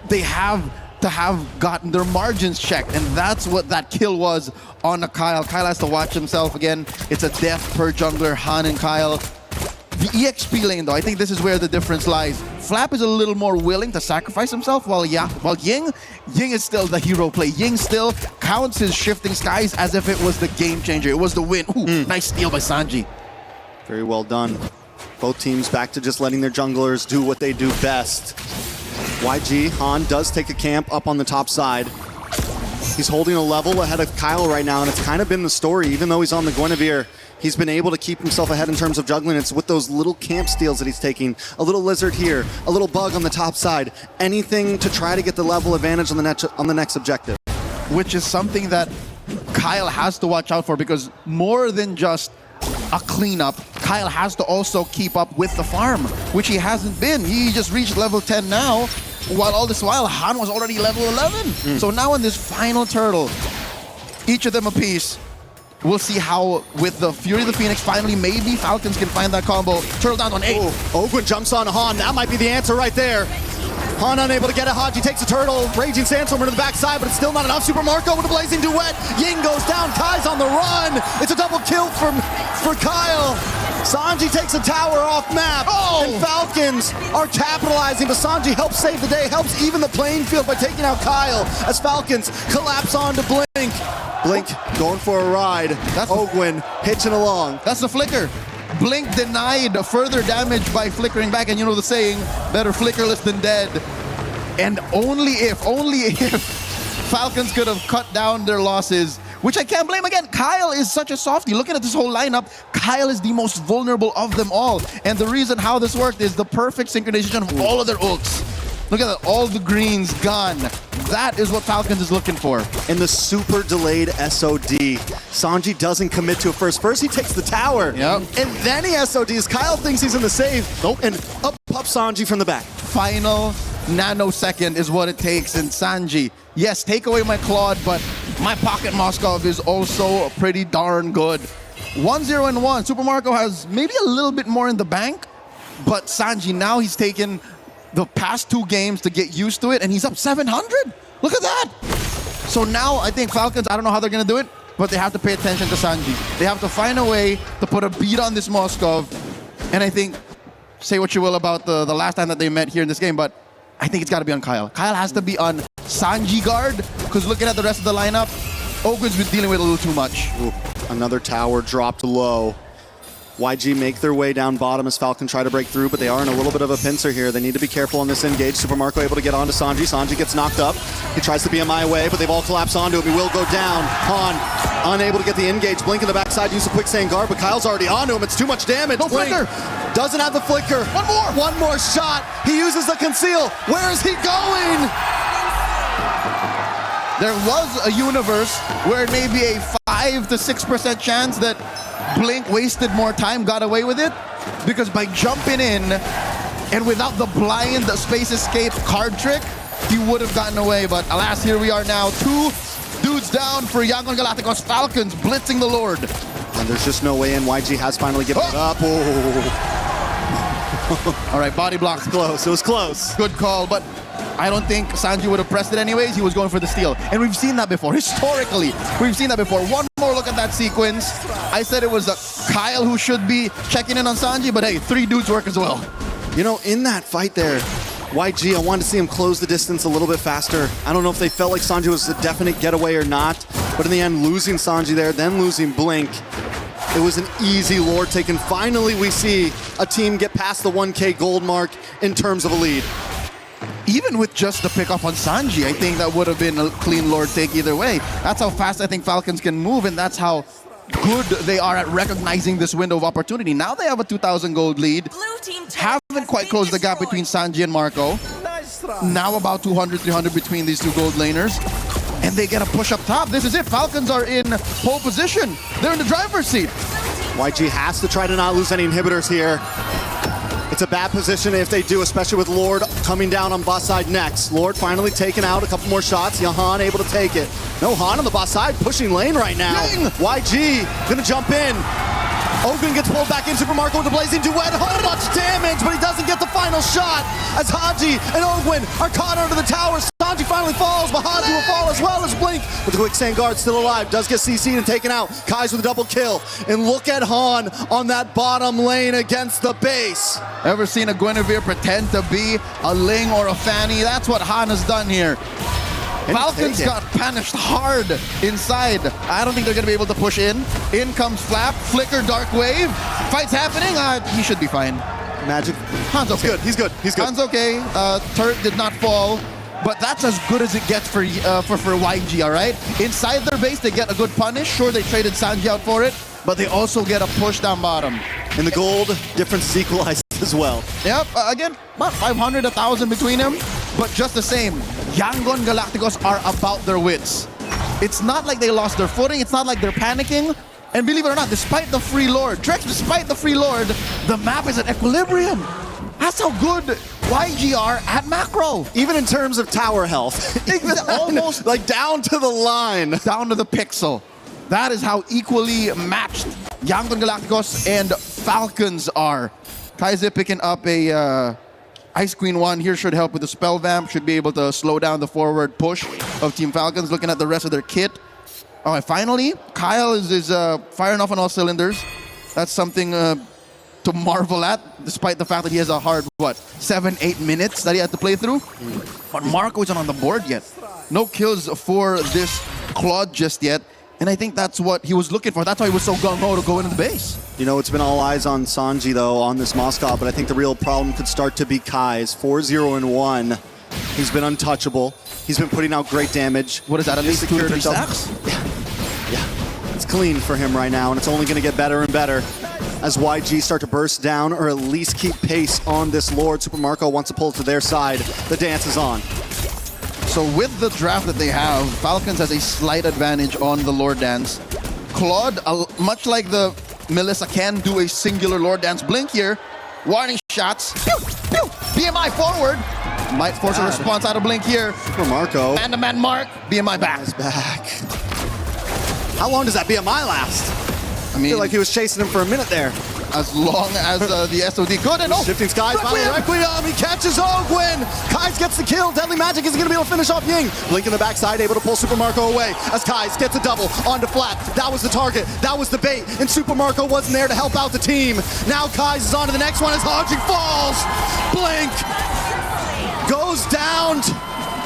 They have to have gotten their margins checked, and that's what that kill was on a Kyle. Kyle has to watch himself again. It's a death per jungler, Han and Kyle. The EXP lane, though, I think this is where the difference lies. Flap is a little more willing to sacrifice himself, while Ying is still the hero play. Ying still counts his shifting skies as if it was the game changer. It was the win. Ooh, nice steal by Sanji. Very well done. Both teams back to just letting their junglers do what they do best. YG, Han does take a camp up on the top side. He's holding a level ahead of Kyle right now, and it's kind of been the story. Even though he's on the Guinevere, he's been able to keep himself ahead in terms of juggling. It's with those little camp steals that he's taking. A little lizard here, a little bug on the top side. Anything to try to get the level advantage on the next objective. Which is something that Kyle has to watch out for, because more than just a cleanup, Kyle has to also keep up with the farm, which he hasn't been. He just reached level 10 now, while all this while Han was already level 11. So now in this final turtle, each of them a piece. We'll see how, with the Fury of the Phoenix, finally maybe Falcons can find that combo. Turtle down on 8. Ogwin jumps on Han. That might be the answer right there. Han unable to get it. Haji takes a turtle. Raging Sandstorm to the backside, but it's still not enough. Super Marco with a Blazing Duet. Ying goes down. Kai's on the run. It's a double kill for Kyle. Sanji takes a tower off map. And Falcons are capitalizing, but Sanji helps save the day, helps even the playing field by taking out Kyle as Falcons collapse onto Blink. Blink going for a ride. That's Ogwin hitching along. That's the flicker. Blink denied further damage by flickering back, and you know the saying, better flickerless than dead. And only if Falcons could have cut down their losses, which I can't blame. Again, Kyle is such a softie. Looking at this whole lineup, Kyle is the most vulnerable of them all. And the reason how this worked is the perfect synchronization of all of their ults. Look at that, all the greens gone. That is what Falcons is looking for. And the super delayed SOD. Sanji doesn't commit to it first. First he takes the tower, and then he SODs. Kyle thinks he's in the save, and up pops Sanji from the back. Final nanosecond is what it takes, and Sanji, yes, take away my Claude, but my Pocket Moskov is also pretty darn good. 1-0-1. Super Marco has maybe a little bit more in the bank, but Sanji, now he's taken the past 2 games to get used to it, and he's up 700. Look at that. So now I think Falcons, I don't know how they're going to do it, but they have to pay attention to Sanji. They have to find a way to put a beat on this Moskov. And I think, say what you will about the last time that they met here in this game, but I think it's got to be on Kyle. Kyle has to be on Sanji guard, because looking at the rest of the lineup, Ogwin's been dealing with a little too much. Ooh, another tower dropped low. YG make their way down bottom as Falcon try to break through, but they are in a little bit of a pincer here. They need to be careful on this engage. Super Marco able to get onto Sanji. Sanji gets knocked up. He tries to be my way, but they've all collapsed onto him. He will go down. Han unable to get the engage. Blink in the backside, use a quicksand guard, but Kyle's already onto him. It's too much damage. No flicker. Doesn't have the flicker. One more shot. He uses the conceal. Where is he going? There was a universe where it may be a 5 to 6% chance that Blink wasted more time, got away with it, because by jumping in, And without the blind space escape card trick, he would have gotten away. But alas, here we are now. 2 dudes down for Yangon Galacticos. Falcons blitzing the Lord. And there's just no way in. YG has finally given it up. Oh. All right, body block. Close. It was close. Good call, but I don't think Sanji would have pressed it anyways. He was going for the steal. And we've seen that before. Historically, we've seen that before. One more look at that sequence. I said it was Kyle who should be checking in on Sanji, but hey, 3 dudes work as well. You know, in that fight there, YG, I wanted to see him close the distance a little bit faster. I don't know if they felt like Sanji was a definite getaway or not, but in the end, losing Sanji there, then losing Blink, it was an easy Lord take, and finally we see a team get past the 1K gold mark in terms of a lead. Even with just the pick off on Sanji, I think that would have been a clean Lord take either way. That's how fast I think Falcons can move, and that's how good they are at recognizing this window of opportunity. Now they have a 2,000 gold lead. Haven't quite closed the gap between Sanji and Marco. Now about 200, 300 between these 2 gold laners. And they get a push up top. This is it. Falcons are in pole position. They're in the driver's seat. YG has to try to not lose any inhibitors here. It's a bad position if they do, especially with Lord coming down on bot side next. Lord finally taking out a couple more shots. Yahan able to take it. No Han on the bot side, pushing lane right now. Dang. YG gonna jump in. Ogun gets pulled back in. Super Marco with the blazing duet. A whole bunch of damage, but he doesn't get the final shot as Haji and Ogwin are caught under the tower. Sanji finally falls, but Haji will fall as well as Blink. But the quicksand guard still alive, does get CC'd and taken out. Kai's with a double kill. And look at Han on that bottom lane against the base. Ever seen a Guinevere pretend to be a Ling or a Fanny? That's what Han has done here. Falcons got punished hard inside. I don't think they're going to be able to push in. In comes Flap, Flicker, Dark Wave. Fight's happening. He should be fine. Magic. Han's okay. He's good. He's good. Han's okay. Turret did not fall. But that's as good as it gets for YG, all right? Inside their base, they get a good punish. Sure, they traded Sanji out for it, but they also get a push down bottom. And the gold difference is equalized as well. Yep, again, about 500, 1,000 between them, but just the same. Yangon Galacticos are about their wits. It's not like they lost their footing. It's not like they're panicking. And believe it or not, despite the free Lord, despite the free Lord, the map is at equilibrium. That's how good YG are at macro. Even in terms of tower health. Almost like down to the line. Down to the pixel. That is how equally matched Yangon Galacticos and Falcons are. Kaize picking up a Ice Queen 1 here should help with the spell vamp. Should be able to slow down the forward push of Team Falcons. Looking at the rest of their kit. All right, finally, Kyle is firing off on all cylinders. That's something to marvel at, despite the fact that he has a hard, 7-8 minutes that he had to play through. But Marco isn't on the board yet. No kills for this Claude just yet. And I think that's what he was looking for. That's why he was so gung-ho to go into the base. You know, it's been all eyes on Sanji, though, on this Moscow, but I think the real problem could start to be Kai's. 4-0-1. He's been untouchable. He's been putting out great damage. What is that, at least 2 or 3 stacks? Yeah. It's clean for him right now, and it's only going to get better and better as YG start to burst down or at least keep pace on this Lord. Super Marco wants to pull it to their side. The dance is on. So with the draft that they have, Falcons has a slight advantage on the Lord Dance. Claude, much like the Melissa, can do a singular Lord Dance blink here. Warning shots. Pew, pew. BMI forward. Might force a response out of blink here. Super Marco. Man-to-man mark. BMI back. He's back. How long does that BMI last? I feel like he was chasing him for a minute there. As long as the SOD could. And Shifting skies, finally Requiem, he catches Ogwin. Kai's gets the kill. Deadly Magic isn't going to be able to finish off Ying. Blink in the backside, able to pull Super Marco away as Kai's gets a double onto Flat. That was the target. That was the bait. And Super Marco wasn't there to help out the team. Now Kai's is on to the next one as Haji falls. Blink goes down.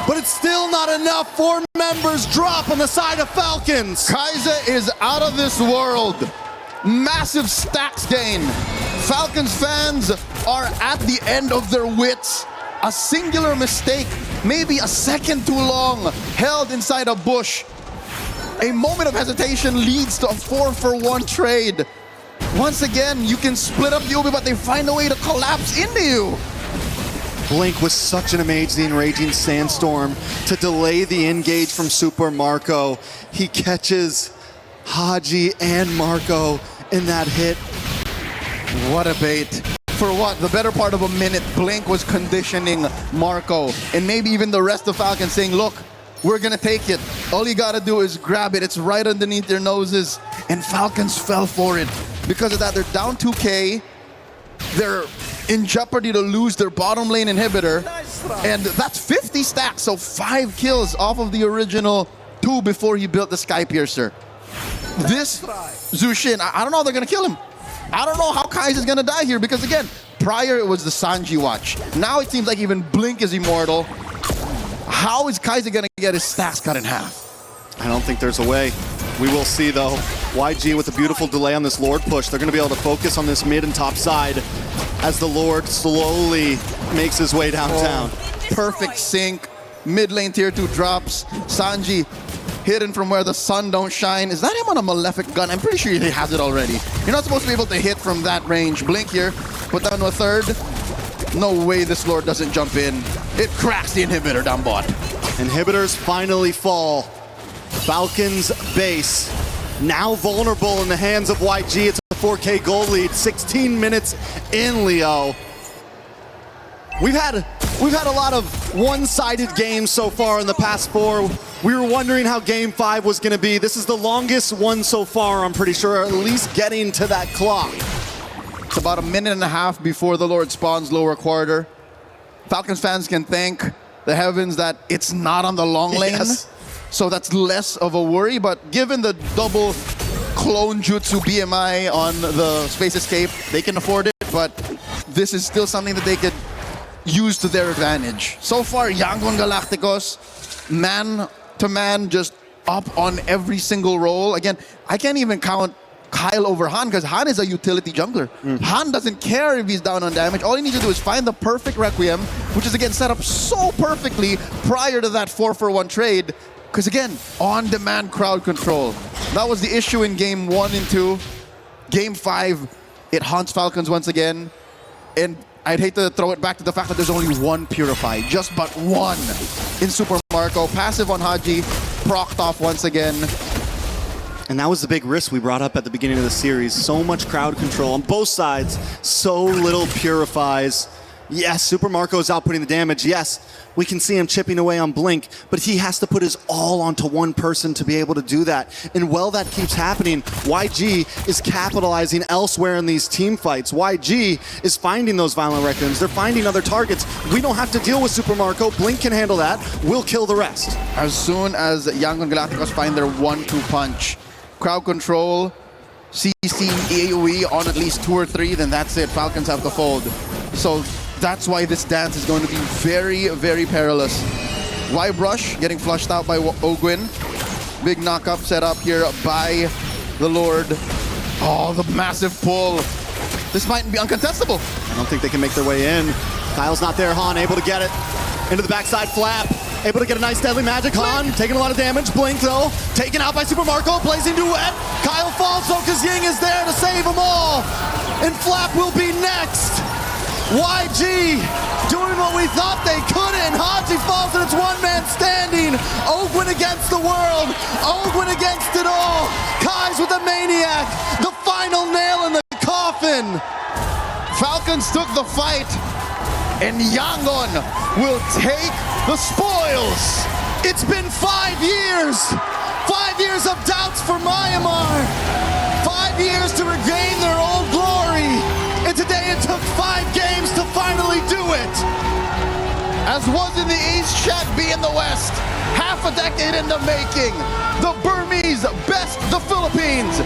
But it's still not enough. 4 members drop on the side of Falcons. Kaize is out of this world. Massive stacks gain. Falcons fans are at the end of their wits. A singular mistake, maybe a second too long, held inside a bush. A moment of hesitation leads to a 4-for-1 trade. Once again, you can split up the Ubi, but they find a way to collapse into you. Blink was such an amazing Raging Sandstorm to delay the engage from Super Marco. He catches Haji and Marco in that hit. What a bait. for what? The better part of a minute, Blink was conditioning Marco and maybe even the rest of Falcons saying, look, we're going to take it. All you got to do is grab it. It's right underneath their noses. And Falcons fell for it. Because of that, they're down 2K. They're in jeopardy to lose their bottom lane inhibitor. And that's 50 stacks, so 5 kills off of the original 2 before he built the Sky Piercer. This Zushin, I don't know how they're going to kill him. I don't know how Kai's going to die here because, again, prior it was the Sanji watch. Now it seems like even Blink is immortal. How is Kaiser going to get his stacks cut in half? I don't think there's a way. We will see, though. YG with a beautiful delay on this Lord push. They're going to be able to focus on this mid and top side as the Lord slowly makes his way downtown. Perfect sync. Mid lane tier 2 drops. Sanji hidden from where the sun don't shine. Is that him on a Malefic gun? I'm pretty sure he has it already. You're not supposed to be able to hit from that range. Blink here. Put down to a third. No way this Lord doesn't jump in. It cracks the inhibitor down bot. Inhibitors finally fall. Falcons base now vulnerable in the hands of YG. It's a 4K goal lead. 16 minutes in, Leo. We've had a lot of one-sided games so far in the past 4. We were wondering how game 5 was going to be. This is the longest one so far, I'm pretty sure, at least getting to that clock. It's about a minute and a half before the Lord spawns lower quarter. Falcons fans can thank the heavens that it's not on the long lane. Yes. So that's less of a worry, but given the double clone jutsu BMI on the Space Escape, they can afford it, but this is still something that they could use to their advantage. So far, Yangon Galacticos, man to man, just up on every single role. Again, I can't even count Kyle over Han because Han is a utility jungler. Han doesn't care if he's down on damage. All he needs to do is find the perfect Requiem, which is again set up so perfectly prior to that 4-for-1 trade. Because again, on-demand crowd control. That was the issue in game 1 and 2. Game 5, it haunts Falcons once again. And I'd hate to throw it back to the fact that there's only one Purify, just but one in Super Marco. Passive on Haji, procced off once again. And that was the big risk we brought up at the beginning of the series. So much crowd control on both sides, so little Purifies. Yes, Super Marco is outputting the damage. Yes, we can see him chipping away on Blink, but he has to put his all onto one person to be able to do that. And while that keeps happening, YG is capitalizing elsewhere in these team fights. YG is finding those violent Requiems. They're finding other targets. We don't have to deal with Super Marco. Blink can handle that. We'll kill the rest. As soon as Yangon Galacticos find their 1-2 punch, crowd control, CC, AoE on at least 2 or 3, then that's it. Falcons have to fold. So that's why this dance is going to be very, very perilous. Y-Brush getting flushed out by Ogwin. Big knock-up set up here by the Lord. Oh, the massive pull. This might be uncontestable. I don't think they can make their way in. Kyle's not there. Han able to get it. Into the backside flap. Able to get a nice deadly magic. Han taking a lot of damage. Blink though. Taken out by Super Marco. Blazing duet. Kyle falls though because Ying is there to save them all. And Flap will be next. YG doing what we thought they couldn't. Haji falls and it's one man standing. Ogwin against the world. Ogwin against it all. Kai's with the Maniac. The final nail in the coffin. Falcons took the fight, and Yangon will take the spoils. It's been 5 years. 5 years of doubts for Myanmar. 5 years to regain their old glory. And today it took 5 games to finally do it. As was in the East, Chat B in the West. Half a decade in the making. The Burmese best the Philippines.